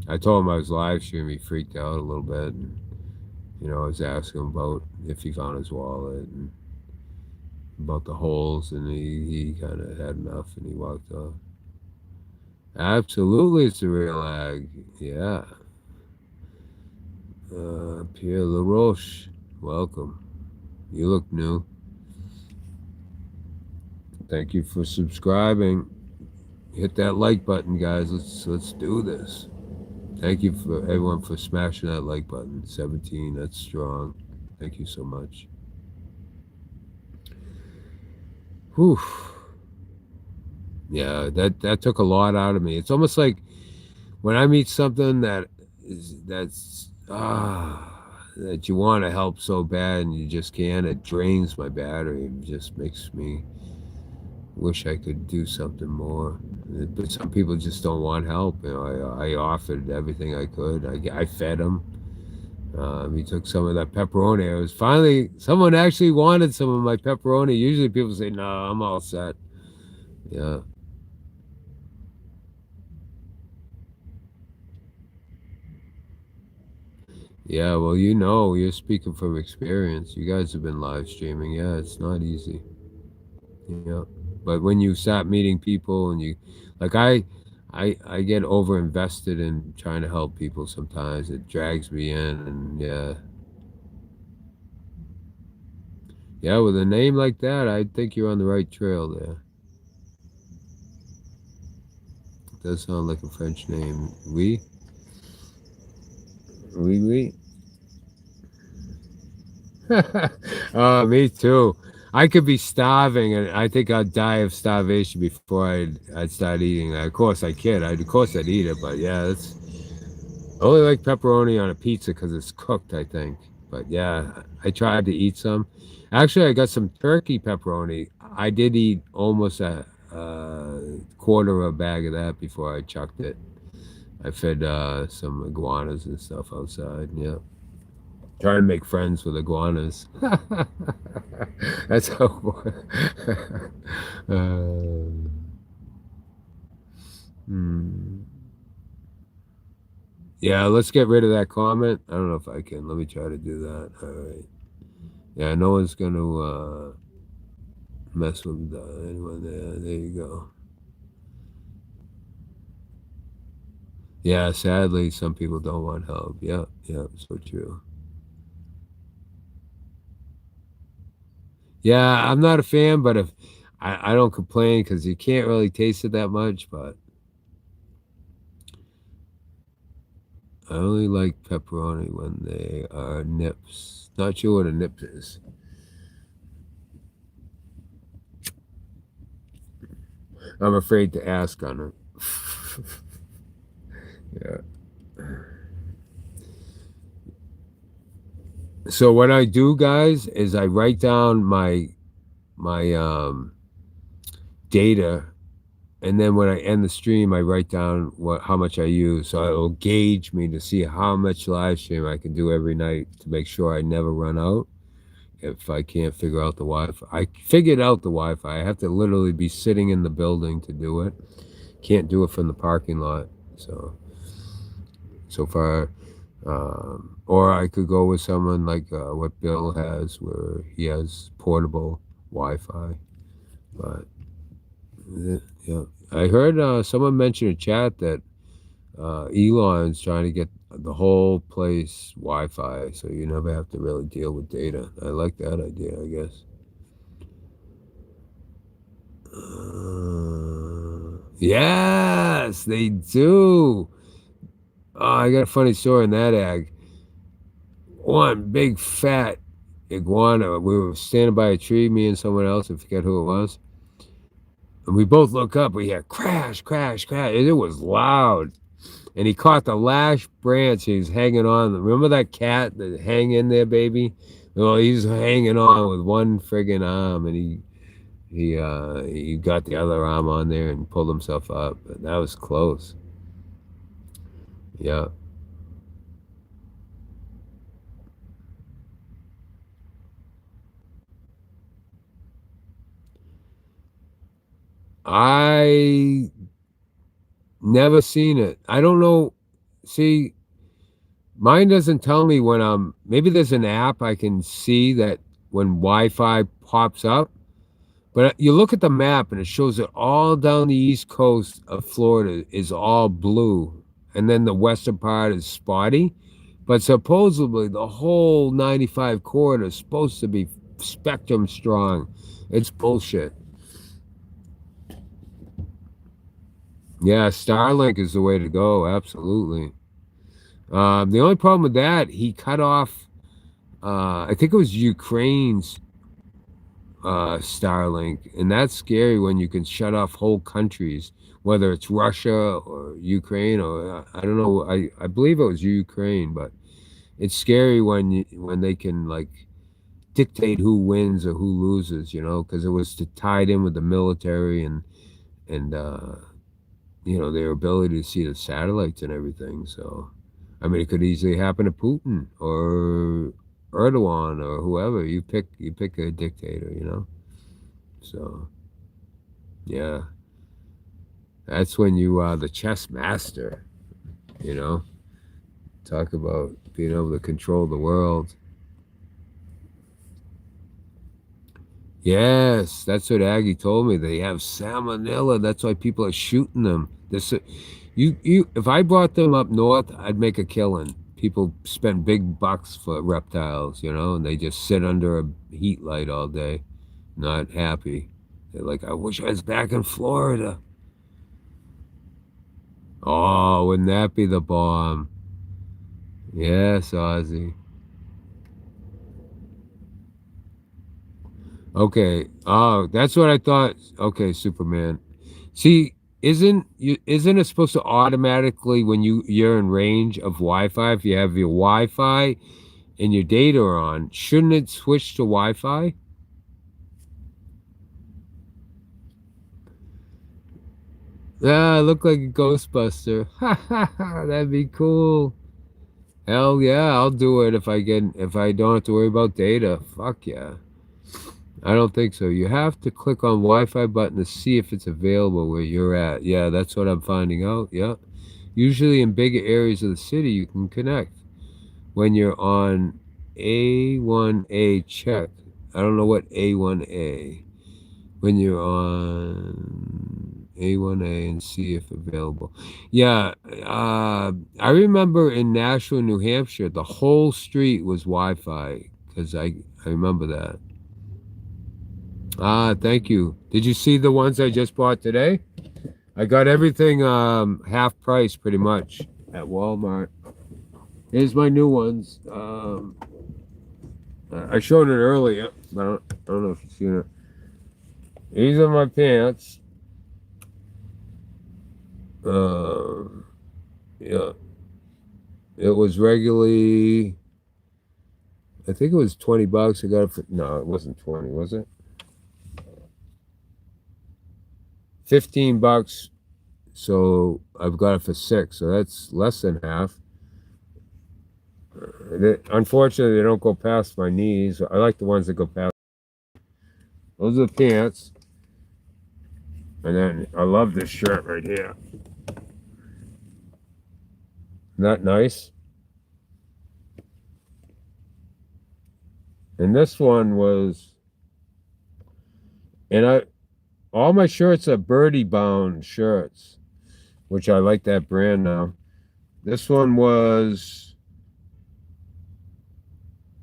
I told him I was live streaming. He freaked out a little bit. And, you know, I was asking him about if he found his wallet and about the holes, and he kind of had enough, and he walked off. Absolutely, it's a real ag. Yeah. Pierre LaRoche, welcome. You look new. Thank you for subscribing. Hit that like button, guys. Let's do this. Thank you for everyone for smashing that like button. 17, that's strong. Thank you so much. Whew. Yeah, that took a lot out of me. It's almost like when I meet something that's that you want to help so bad and you just can't, it drains my battery. It just makes me wish I could do something more. But some people just don't want help. You know, I offered everything I could. I fed him. He took some of that pepperoni. I was finally, someone actually wanted some of my pepperoni. Usually people say, no, I'm all set. Yeah. Yeah, well, you know, you're speaking from experience. You guys have been live streaming. Yeah, it's not easy. Yeah. But when you start meeting people and you, like I get over invested in trying to help people sometimes. It drags me in, and yeah. Yeah, with a name like that, I think you're on the right trail there. It does sound like a French name. Oui? Oui. Me too. I could be starving, and I think I'd die of starvation before I'd start eating. Of course, I kid. Of course, I'd eat it, but yeah, that's. I only like pepperoni on a pizza because it's cooked, I think. But yeah, I tried to eat some. Actually, I got some turkey pepperoni. I did eat almost a quarter of a bag of that before I chucked it. I fed some iguanas and stuff outside. Yeah. Trying to make friends with iguanas. That's how. Yeah, let's get rid of that comment. I don't know if I can. Let me try to do that. All right. Yeah, no one's going to mess with anyone there. There you go. Yeah, sadly, some people don't want help. Yeah, so true. Yeah, I'm not a fan, but if I don't complain because you can't really taste it that much, but I only like pepperoni when they are nips. Not sure what a nip is. I'm afraid to ask on it. Yeah. So what I do, guys, is I write down my data, and then when I end the stream, I write down how much I use, so it'll gauge me to see how much live stream I can do every night to make sure I never run out. If I can't figure out the Wi-Fi, I figured out the Wi-Fi. I have to literally be sitting in the building to do it. Can't do it from the parking lot. So far. Or I could go with someone like what Bill has, where he has portable Wi-Fi. But yeah, I heard someone mention in chat that Elon's trying to get the whole place Wi-Fi, so you never have to really deal with data. I like that idea, I guess. Yes, they do. Oh, I got a funny story in that ag. One big fat iguana. We were standing by a tree, me and someone else, I forget who it was. And we both look up, we hear crash, crash, crash. And it was loud. And he caught the last branch. He was hanging on. Remember that cat that hang in there, baby? Well, he's hanging on with one friggin' arm, and he got the other arm on there and pulled himself up. But that was close. Yeah. I never seen it. I don't know. See, mine doesn't tell me when I'm. Maybe there's an app I can see that when Wi-Fi pops up. But you look at the map and it shows that all down the east coast of Florida is all blue, and then the western part is spotty. But supposedly the whole 95 corridor is supposed to be spectrum strong. It's bullshit. Yeah, Starlink is the way to go. Absolutely. The only problem with that, he cut off. I think it was Ukraine's Starlink, and that's scary when you can shut off whole countries, whether it's Russia or Ukraine or I don't know. I believe it was Ukraine, but it's scary when they can like dictate who wins or who loses, because it was tied in with the military and their ability to see the satellites and everything. So, I mean, it could easily happen to Putin or Erdogan or whoever. You pick a dictator, So, yeah, that's when you are the chess master. Talk about being able to control the world. Yes, that's what Aggie told me. They have salmonella. That's why people are shooting them. If I brought them up north, I'd make a killing. People spend big bucks for reptiles, and they just sit under a heat light all day, not happy. They're like, I wish I was back in Florida. Oh, wouldn't that be the bomb? Yes, Ozzy. Okay. Oh, that's what I thought. Okay, Superman. See, isn't it supposed to automatically when you're in range of Wi-Fi, if you have your Wi-Fi and your data are on, shouldn't it switch to Wi-Fi? Yeah, I look like a Ghostbuster. That'd be cool. Hell yeah, I'll do it if I don't have to worry about data. Fuck yeah. I don't think so. You have to click on Wi-Fi button to see if it's available where you're at. Yeah, that's what I'm finding out. Yeah. Usually in bigger areas of the city, you can connect. When you're on A1A, check. I don't know what A1A. When you're on A1A and see if available. Yeah, I remember in Nashua, New Hampshire, the whole street was Wi-Fi because I remember that. Thank you. Did you see the ones I just bought today? I got everything half price pretty much at Walmart. Here's my new ones. I showed it earlier, but I don't know if you've seen it. These are my pants. Yeah. It was regularly, I think it was $20. I got it for, no, it wasn't 20, was it? $15, so I've got it for $6, so that's less than half. Unfortunately, they don't go past my knees. I like the ones that go past. Those are the pants. And then I love this shirt right here. Isn't that nice? And this one was, all my shirts are Birdie Bound shirts, which I like that brand now. This one was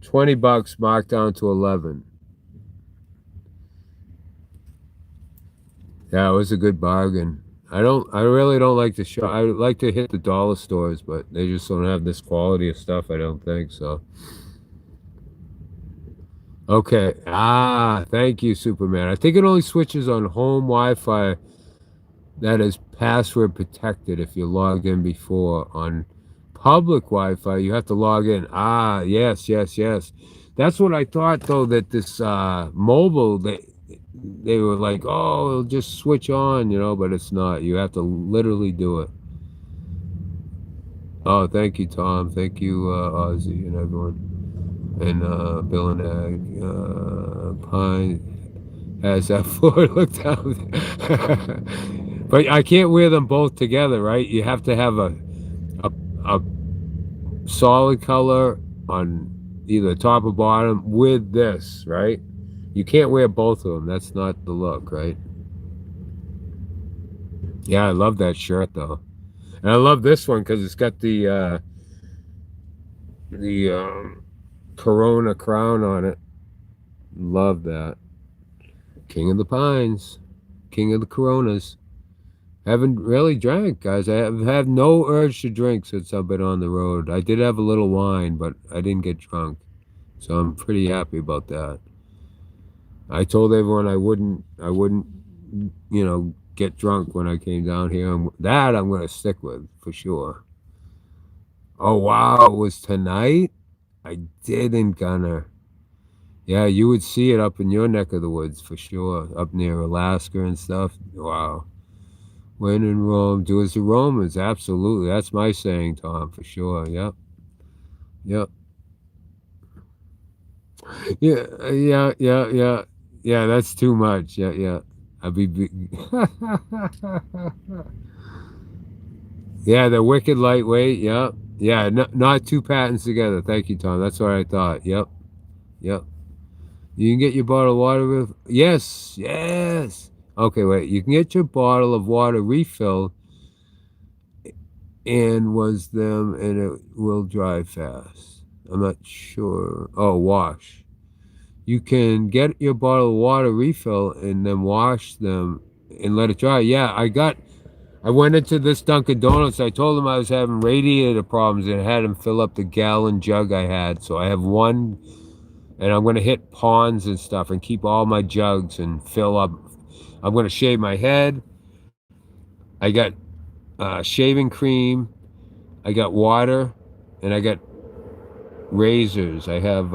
$20, marked down to 11. Yeah, it was a good bargain. I really don't like to shop. I would like to hit the dollar stores, but they just don't have this quality of stuff, I don't think so. Okay. Ah, thank you, Superman. I think it only switches on home Wi-Fi that is password protected if you logged in before. On public Wi-Fi, you have to log in. Ah, yes, yes, yes. That's what I thought though, that this mobile they were like, oh, it'll just switch on, but it's not. You have to literally do it. Oh, thank you, Tom. Thank you, Ozzy and everyone. And Bill and Ag, Pine has that floor looked down. But I can't wear them both together, right? You have to have a solid color on either top or bottom with this, right? You can't wear both of them. That's not the look, right? Yeah, I love that shirt though, and I love this one because it's got the Corona crown on it. Love that. King of the Pines, King of the Coronas. Haven't really drank, guys. I have had no urge to drink since I've been on the road. I did have a little wine, but I didn't get drunk. So I'm pretty happy about that. I told everyone I wouldn't, get drunk when I came down here. And that I'm going to stick with for sure. Oh, wow. It was tonight? I didn't, Gunner. Yeah, you would see it up in your neck of the woods for sure. Up near Alaska and stuff. Wow. When in Rome, do as the Romans. Absolutely. That's my saying, Tom, for sure. Yep. Yep. Yeah, yeah. Yeah, that's too much. Yeah, yeah. I'd be Yeah, the wicked lightweight. Yep. Yeah, not two patents together. Thank you, Tom. That's what I thought. Yep. Yep. You can get your bottle of water yes, yes. Okay, wait. You can get your bottle of water refilled and was them and it will dry fast. I'm not sure. Oh, wash. You can get your bottle of water refill and then wash them and let it dry. Yeah, I went into this Dunkin' Donuts. I told them I was having radiator problems and I had them fill up the gallon jug I had. So I have one, and I'm going to hit ponds and stuff and keep all my jugs and fill up. I'm going to shave my head. I got shaving cream. I got water, and I got razors. I have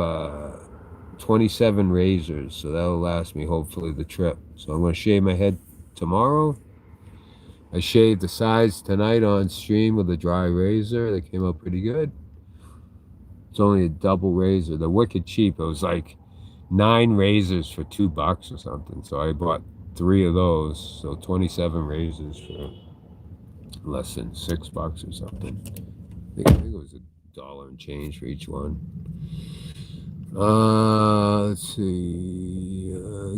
27 razors, so that'll last me hopefully the trip. So I'm going to shave my head tomorrow. I shaved the sides tonight on stream with a dry razor. They came out pretty good. It's only a double razor. They're wicked cheap. It was like 9 razors for $2 or something. So I bought 3 of those. So 27 razors for less than $6 or something. I think it was $1 and change for each one. Let's see.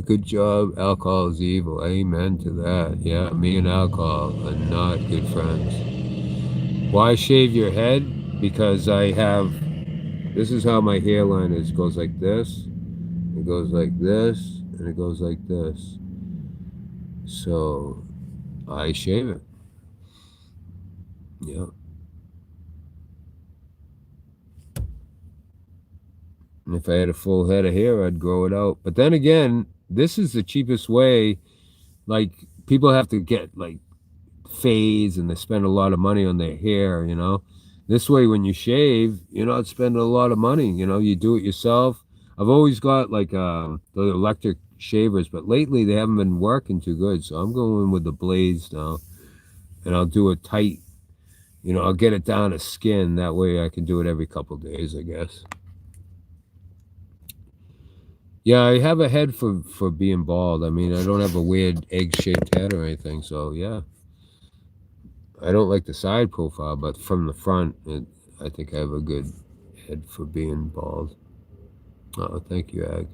Good job. Alcohol is evil. Amen to that. Yeah, me and alcohol are not good friends. Why shave your head? Because this is how my hairline is. It goes like this. It goes like this. And it goes like this. So I shave it. Yeah. And if I had a full head of hair, I'd grow it out. But then again, this is the cheapest way. Like, people have to get, like, fades and they spend a lot of money on their hair, This way, when you shave, you're not spending a lot of money, You do it yourself. I've always got, like, the electric shavers, but lately they haven't been working too good. So I'm going with the blades now. And I'll do it tight. I'll get it down to skin. That way I can do it every couple days, I guess. Yeah, I have a head for being bald. I mean, I don't have a weird egg-shaped head or anything, so yeah. I don't like the side profile, but from the front, I think I have a good head for being bald. Oh, thank you, Ag.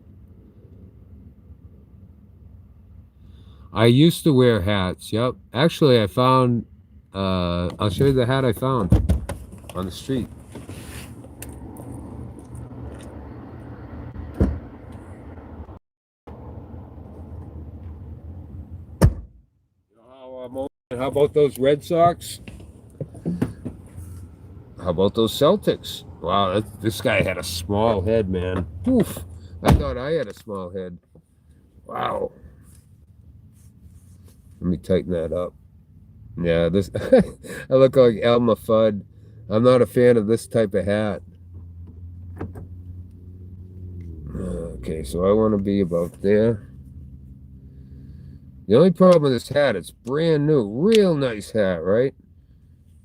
I used to wear hats, yep. Actually, I found, I'll show you the hat I found on the street. How about those Red Sox? How about those Celtics? Wow, this guy had a small head, man. Oof. I thought I had a small head. Wow. Let me tighten that up. Yeah, this I look like Elmer Fudd. I'm not a fan of this type of hat. Okay, so I want to be about there. The only problem with this hat, it's brand new. Real nice hat, right?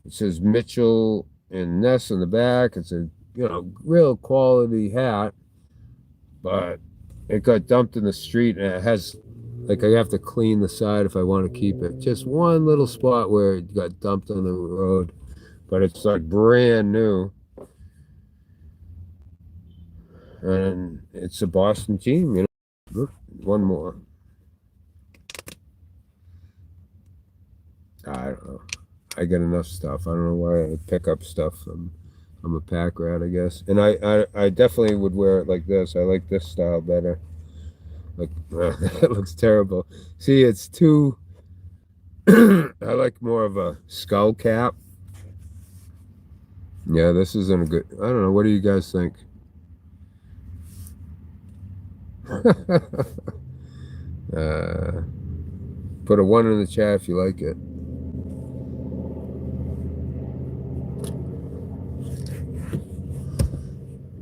It says Mitchell and Ness in the back. It's a, real quality hat. But it got dumped in the street and it has, like, I have to clean the side if I want to keep it. Just one little spot where it got dumped on the road. But it's like brand new. And it's a Boston team, Look, one more. I don't know. I get enough stuff. I don't know why I pick up stuff. I'm a pack rat, I guess. And I definitely would wear it like this. I like this style better. Like, that looks terrible. See, it's too... I like more of a skull cap. Yeah, this isn't a good... I don't know. What do you guys think? Put a 1 in the chat if you like it.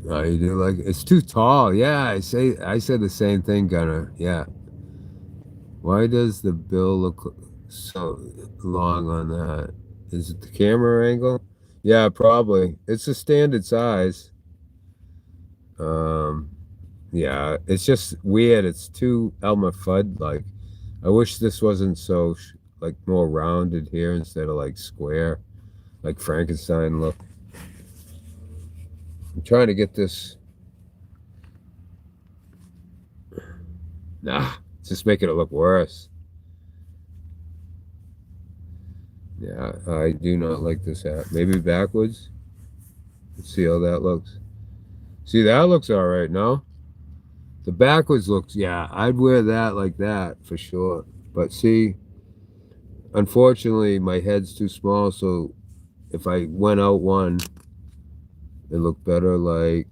Oh, you do like it? It's too tall. Yeah, I said the same thing, Gunner. Yeah. Why does the bill look so long on that? Is it the camera angle? Yeah, probably. It's a standard size. Yeah, it's just weird. It's too Elmer Fudd like. I wish this wasn't so like more rounded here instead of like square, like Frankenstein look. I'm trying to get this. Nah, it's just making it look worse. Yeah, I do not like this hat. Maybe backwards. Let's see how that looks. See, that looks all right, no? The backwards looks, yeah, I'd wear that like that for sure. But see, unfortunately, my head's too small, so if I went out one, it looked better like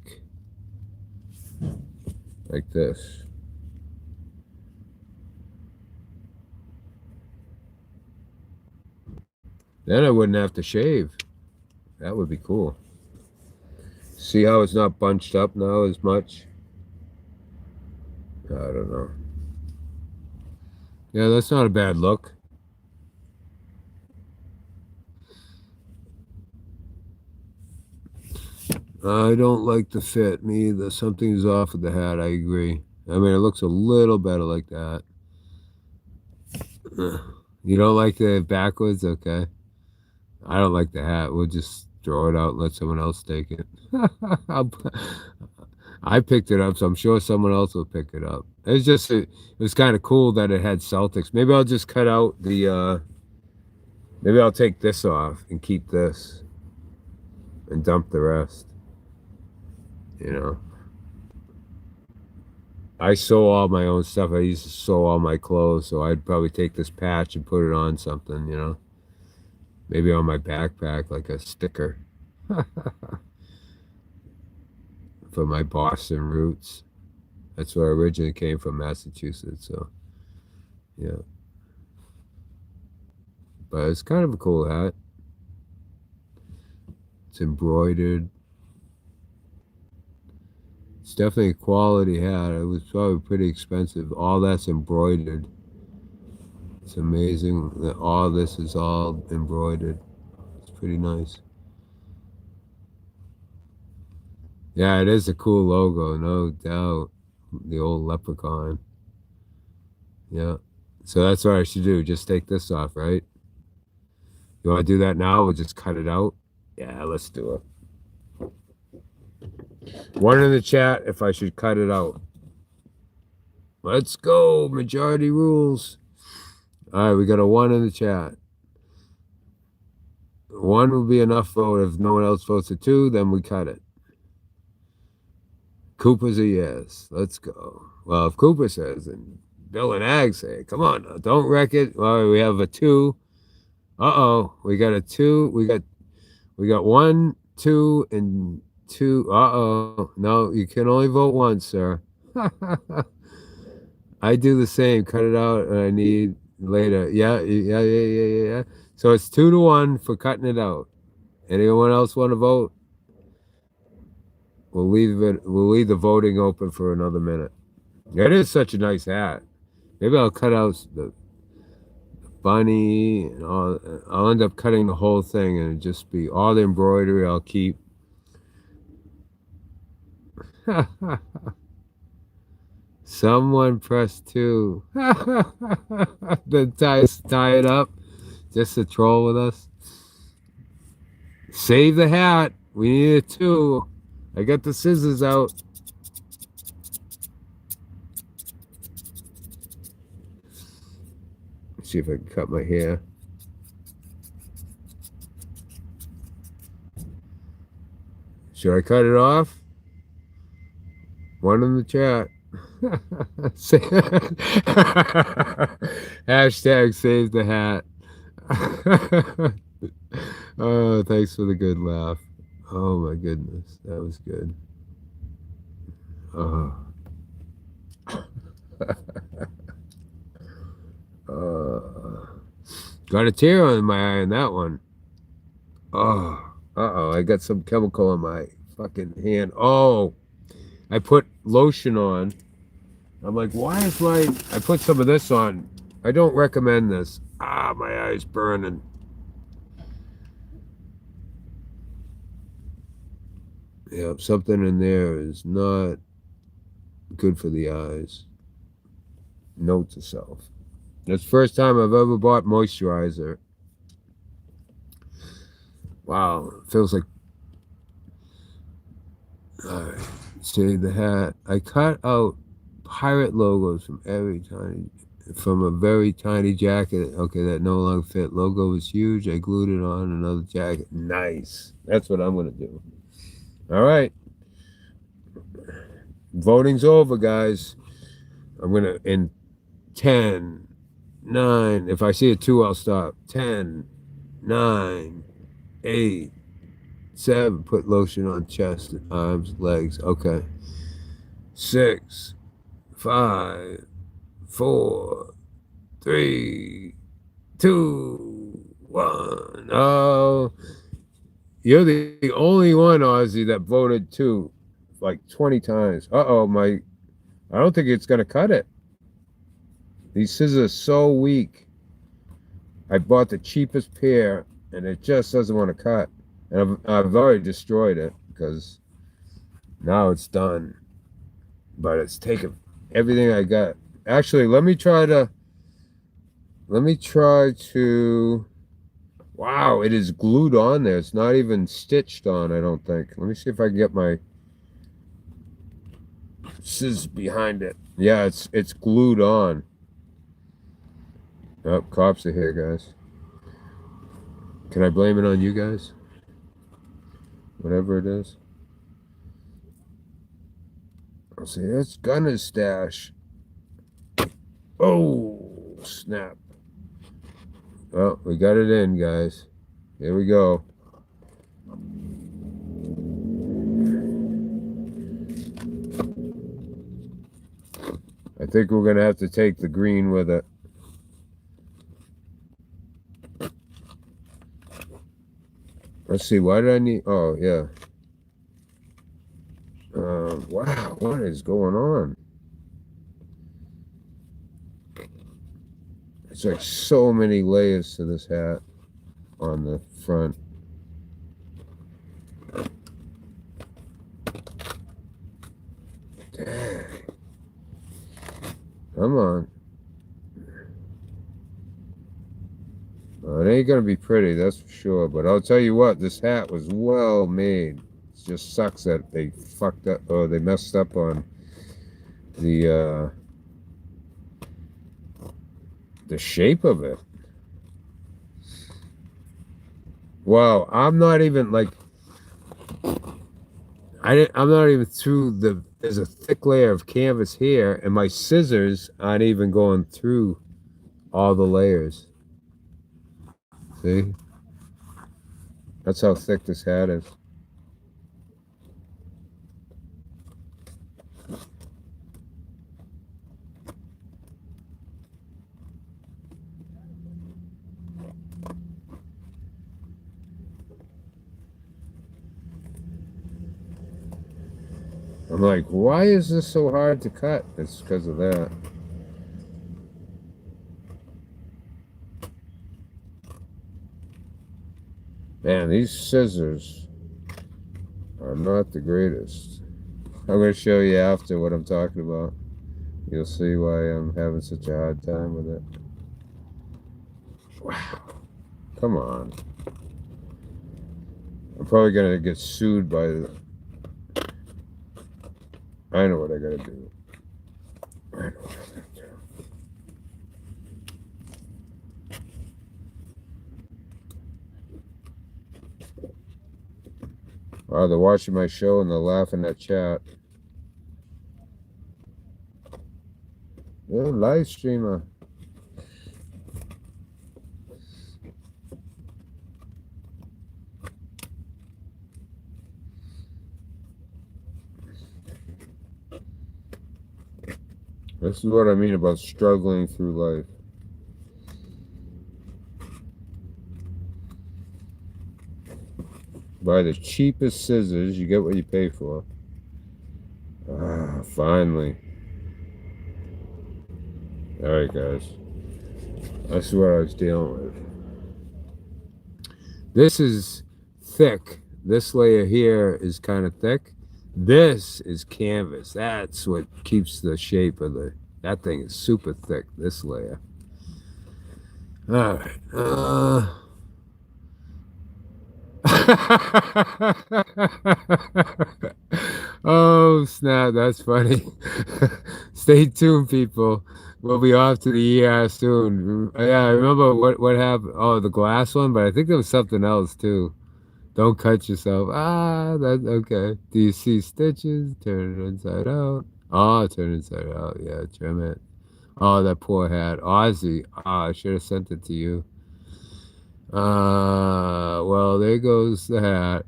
this. Then I wouldn't have to shave. That would be cool. See how it's not bunched up now as much? I don't know. Yeah, that's not a bad look. I don't like the fit. Me either. Something's off with the hat. I agree. I mean, it looks a little better like that. You don't like the backwards? Okay. I don't like the hat. We'll just throw it out and let someone else take it. I picked it up, so I'm sure someone else will pick it up. It's just, it was kind of cool that it had Celtics. Maybe I'll just cut out the, maybe I'll take this off and keep this and dump the rest. I sew all my own stuff. I used to sew all my clothes, so I'd probably take this patch and put it on something, Maybe on my backpack, like a sticker. For my Boston roots. That's where I originally came from, Massachusetts, so yeah. But it's kind of a cool hat. It's embroidered. It's definitely a quality hat. It was probably pretty expensive. All that's embroidered. It's amazing that all this is all embroidered. It's pretty nice. Yeah, it is a cool logo, no doubt. The old leprechaun. Yeah. So that's what I should do. Just take this off, right? You want to do that now? We'll just cut it out? Yeah, let's do it. 1 in the chat if I should cut it out. Let's go. Majority rules. All right, we got a 1 in the chat. 1 will be enough vote. If no one else votes a 2, then we cut it. Cooper's a yes. Let's go. Well, if Cooper says, and Bill and Ag say, come on, now, don't wreck it. Well, we have a 2. Uh-oh. We got a 2. We got 1, 2, and 2. Uh-oh. No, you can only vote once, sir. I do the same. Cut it out, and I need later. Yeah. So it's 2-1 for cutting it out. Anyone else want to vote? We'll leave it. We'll leave the voting open for another minute. It is such a nice hat. Maybe I'll cut out the bunny and all. I'll end up cutting the whole thing, and it'll just be all the embroidery. I'll keep. Someone press 2. Then tie it up just to troll with us. Save the hat. We need it too. I got the scissors out. Let's see if I can cut my hair. Should I cut it off? One in the chat. Hashtag save the hat. Oh, thanks for the good laugh. Oh my goodness, that was good. Oh. Got a tear on my eye on that one. Oh, I got some chemical on my fucking hand. Oh, I put lotion on. I'm like, why is I put some of this on. I don't recommend this. Ah, my eye's burning. Yeah, something in there is not good for the eyes. Note to self. That's the first time I've ever bought moisturizer. Wow, it feels like. All right, save the hat. I cut out pirate logos from a very tiny jacket. Okay, that no longer fit. Logo was huge. I glued it on another jacket. Nice. That's what I'm gonna do. All right. Voting's over, guys. I'm gonna in 10, 9. If I see a 2, I'll stop. 10, 9, 8, 7. Put lotion on chest, arms, legs. Okay. 6, 5, 4, 3, 2, 1. Oh, you're the only one, Ozzy, that voted 2 like 20 times. I don't think it's gonna cut it. These scissors are so weak. I bought the cheapest pair, and it just doesn't want to cut. And I've already destroyed it because now it's done. But it's taken everything I got. Actually, let me try to. Wow, it is glued on there. It's not even stitched on, I don't think. Let me see if I can get my scissors behind it. Yeah, it's glued on. Oh, cops are here, guys. Can I blame it on you guys? Whatever it is. I'll say, that's Gunner's stash. Oh, snap. Well, we got it in, guys. Here we go. I think we're going to have to take the green with it. Let's see, why did I need... Oh, yeah. Wow, what is going on? It's like so many layers to this hat on the front. Dang. Come on. Well, it ain't gonna be pretty, that's for sure. But I'll tell you what, this hat was well made. It just sucks that they fucked up, or they messed up on the shape of it. Wow, I'm not even like I'm not even through the. There's a thick layer of canvas here, and my scissors aren't even going through all the layers. See? That's how thick this hat is. I'm like, why is this so hard to cut? It's because of that. Man, these scissors are not the greatest. I'm going to show you after what I'm talking about. You'll see why I'm having such a hard time with it. Wow. Come on. I'm probably going to get sued by the... I know what I got to do. I know what I got to do. Wow, they're watching my show and they're laughing at chat. You're a live streamer. This is what I mean about struggling through life. Buy the cheapest scissors, you get what you pay for. Ah, finally. Alright, guys. That's what I was dealing with. This is thick. This layer here is kind of thick. This is canvas. That's what keeps the shape of the... That thing is super thick, this layer. Alright. Oh, snap. That's funny. Stay tuned, people. We'll be off to the ER soon. Yeah, I remember what happened. Oh, the glass one, but I think there was something else, too. Don't cut yourself. Ah, that's okay. Do you see stitches? Turn it inside out. Oh, turn it inside out. Yeah, trim it. Oh, that poor hat. Ozzy. Ah, I should have sent it to you. Well, there goes the hat.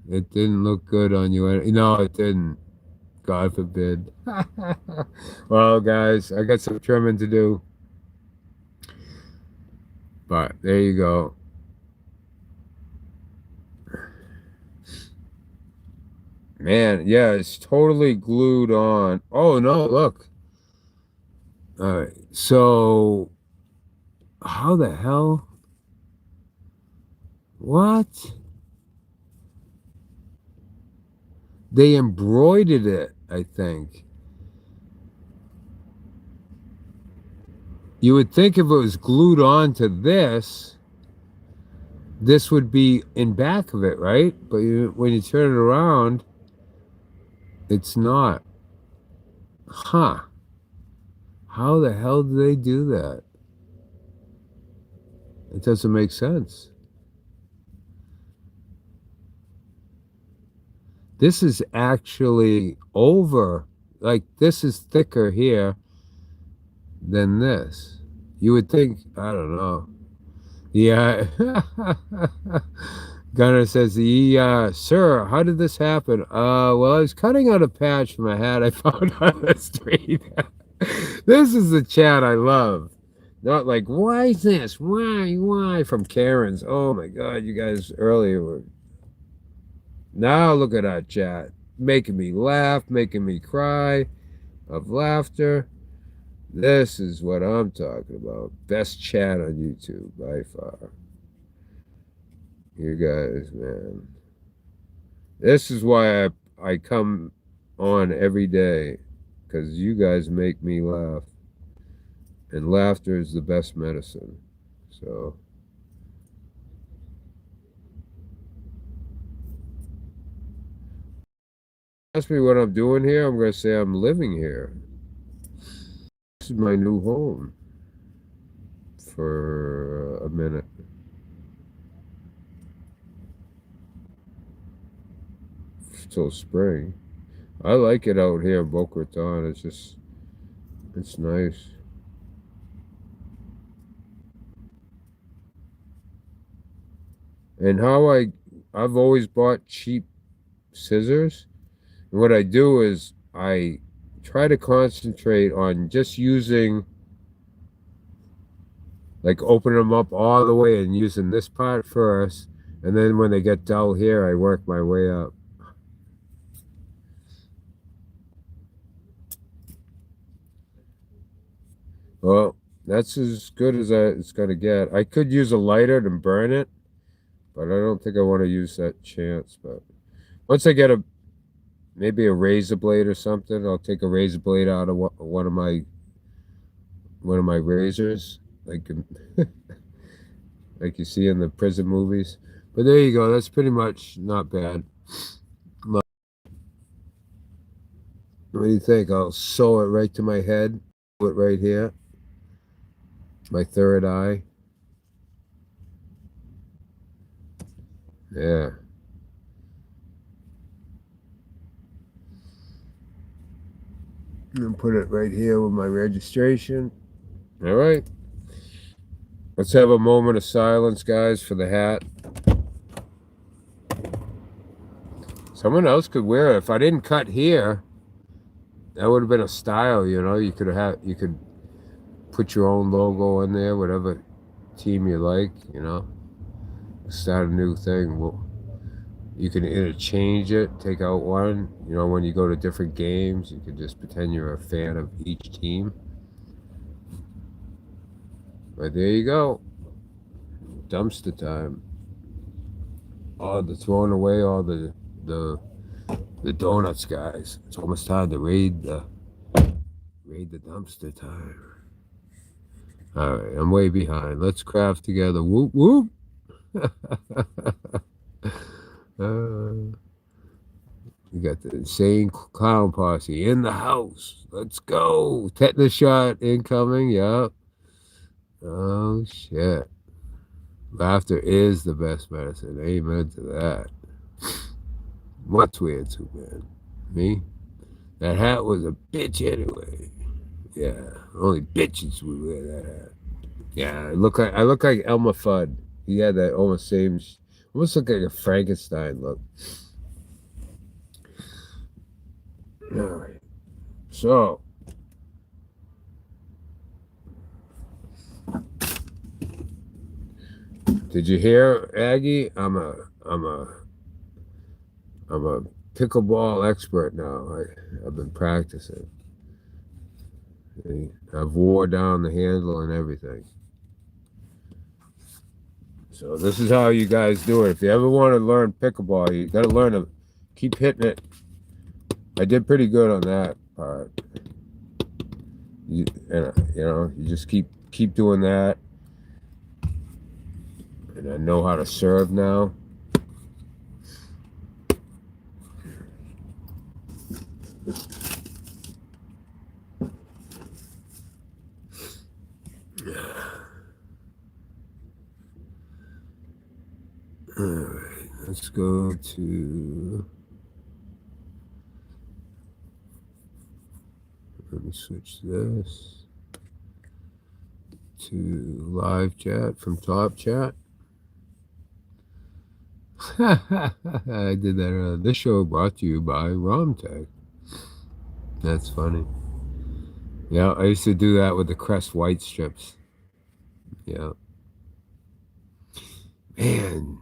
It didn't look good on you. No, it didn't. God forbid. Well, guys, I got some trimming to do. But there you go. Man, yeah, it's totally glued on. Oh, no, look. All right, so how the hell? What? They embroidered it, I think. You would think if it was glued on to this, this would be in back of it, right? But when you turn it around, it's not. Huh. How the hell do they do that? It doesn't make sense. This is actually over, like this is thicker here than this. You would think, I don't know. Yeah. Gunner says, sir, how did this happen? Well, I was cutting out a patch from a hat I found on the street. This is the chat I love. Not like, why is this? Why? From Karen's. Oh my God, you guys earlier were... Now look at our chat. Making me laugh, making me cry of laughter. This is what I'm talking about. Best chat on YouTube by far. You guys, man. This is why I come on every day. Because you guys make me laugh. And laughter is the best medicine. So... ask me what I'm doing here, I'm going to say I'm living here. This is my new home for a minute. Till spring. I like it out here in Boca Raton. It's nice. And how I've always bought cheap scissors. And what I do is I try to concentrate on just using, like opening them up all the way and using this part first. And then when they get dull here, I work my way up. Well, that's as good as it's gonna get. I could use a lighter to burn it, but I don't think I want to use that chance. But once I get maybe a razor blade or something, I'll take a razor blade out of one of my razors, like like you see in the prison movies. But there you go. That's pretty much not bad. What do you think? I'll sew it right to my head. Put it right here, my third eye. Yeah. And put it right here with my registration. All right. Let's have a moment of silence, guys, for the hat. Someone else could wear it. If I didn't cut here, that would have been a style, you know. You could put your own logo in there, whatever team you like, you know. Start a new thing. Well, you can interchange it, take out one. You know, when you go to different games, you can just pretend you're a fan of each team. But there you go. Dumpster time. Oh, they're throwing away all the donuts, guys. It's almost time to raid the dumpster time. All right, I'm way behind. Let's craft together. Whoop whoop. We got the insane clown posse in the house. Let's go. Tetanus shot incoming. Yup. Oh shit. Laughter is the best medicine. Amen to that. What's weird, Superman? Me? That hat was a bitch anyway. Yeah, only bitches would wear that hat. Yeah, I look like Elmer Fudd. He had that almost look like a Frankenstein look. All right. So, did you hear, Aggie? I'm a pickleball expert now. I've been practicing. I've wore down the handle and everything. So this is how you guys do it. If you ever want to learn pickleball, you got to learn to keep hitting it. I did pretty good on that part. You know, you just keep doing that. And I know how to serve now. All right, let's go to. Let me switch this to live chat from top chat. I did that earlier. This show brought to you by RomTech. That's funny. Yeah, I used to do that with the Crest white strips. Yeah. Man,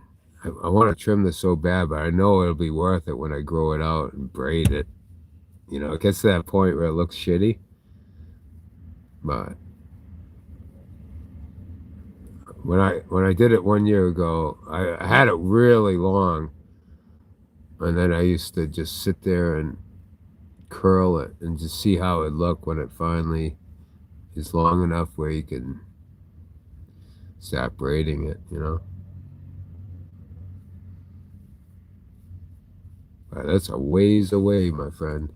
I want to trim this so bad, but I know it'll be worth it when I grow it out and braid it. You know, it gets to that point where it looks shitty. But when I did it 1 year ago, I had it really long. And then I used to just sit there and curl it and just see how it looked when it finally is long enough where you can start braiding it, you know. But that's a ways away, my friend.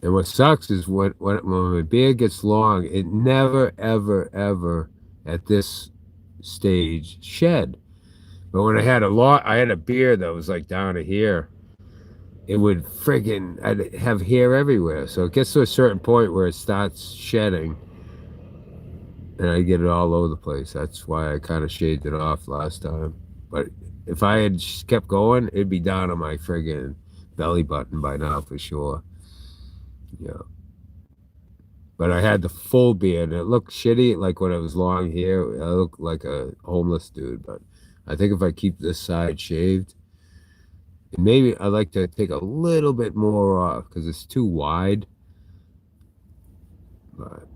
And what sucks is when my beard gets long, it never, ever, ever at this stage shed. But when I had a beard that was like down to here, it would I'd have hair everywhere. So it gets to a certain point where it starts shedding, and I get it all over the place. That's why I kind of shaved it off last time. But if I had just kept going, it'd be down on my friggin' belly button by now for sure. Yeah. But I had the full beard, and it looked shitty. Like when it was long hair, I looked like a homeless dude. But I think if I keep this side shaved, and maybe I like to take a little bit more off because it's too wide. But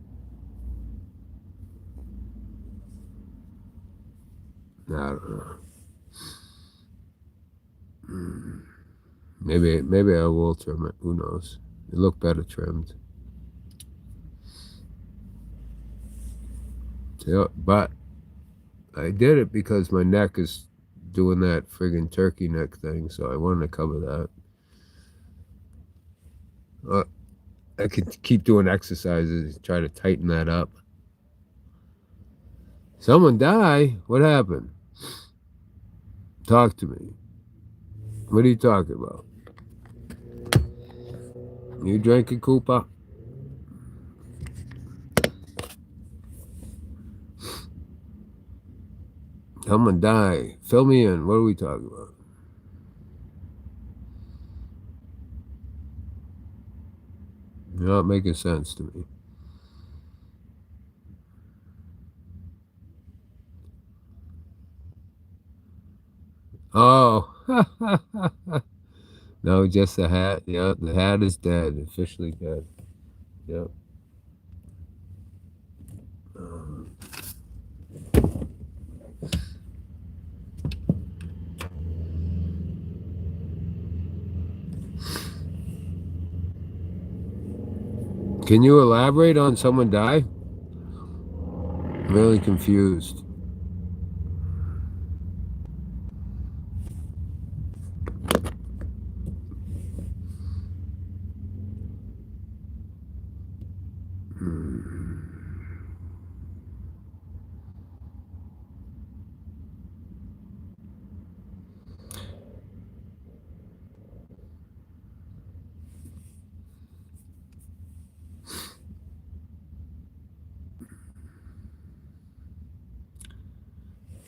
I don't know. Maybe I will trim it. Who knows? It looked better trimmed. Yeah, but I did it because my neck is doing that friggin' turkey neck thing, so I wanted to cover that. I could keep doing exercises, try to tighten that up. Someone die? What happened? Talk to me. What are you talking about? You drinking, Cooper? Someone die. Fill me in. What are we talking about? You're not making sense to me. Oh. No, just the hat. Yeah, the hat is dead. Officially dead. Yep. Can you elaborate on someone die? I'm really confused.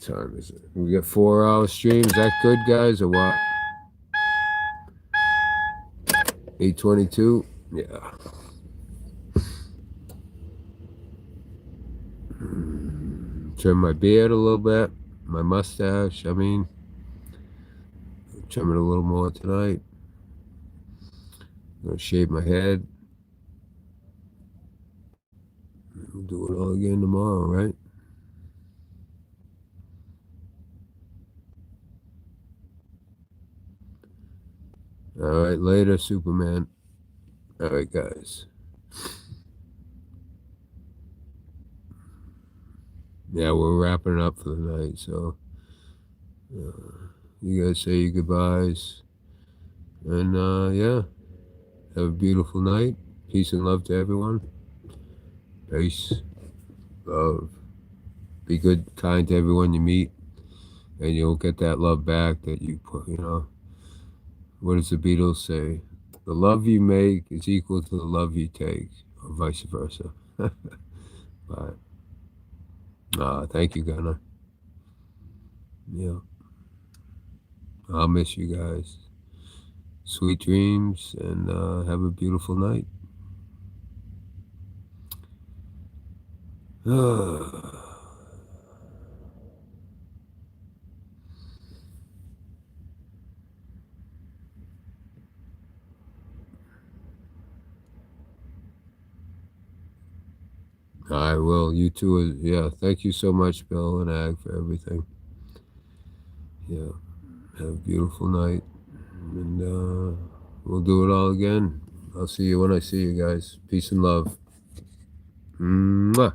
What time is it? We got 4-hour stream. Is that good, guys, or what? 8:22. Yeah. Trim my beard a little bit, my mustache. I mean, trim it a little more tonight. I'm gonna shave my head. We'll do it all again tomorrow, right? All right, later, Superman. All right, guys. Yeah, we're wrapping it up for the night, so you guys say your goodbyes. And yeah, have a beautiful night. Peace and love to everyone. Peace. Love. Be good, kind to everyone you meet, and you'll get that love back that you put, you know. What does the Beatles say? The love you make is equal to the love you take, or vice versa. But thank you, Gunnar. Yeah. I'll miss you guys. Sweet dreams, and have a beautiful night. I will. You too. Yeah. Thank you so much, Bill and Ag, for everything. Yeah. Have a beautiful night. And we'll do it all again. I'll see you when I see you guys. Peace and love. Mwah.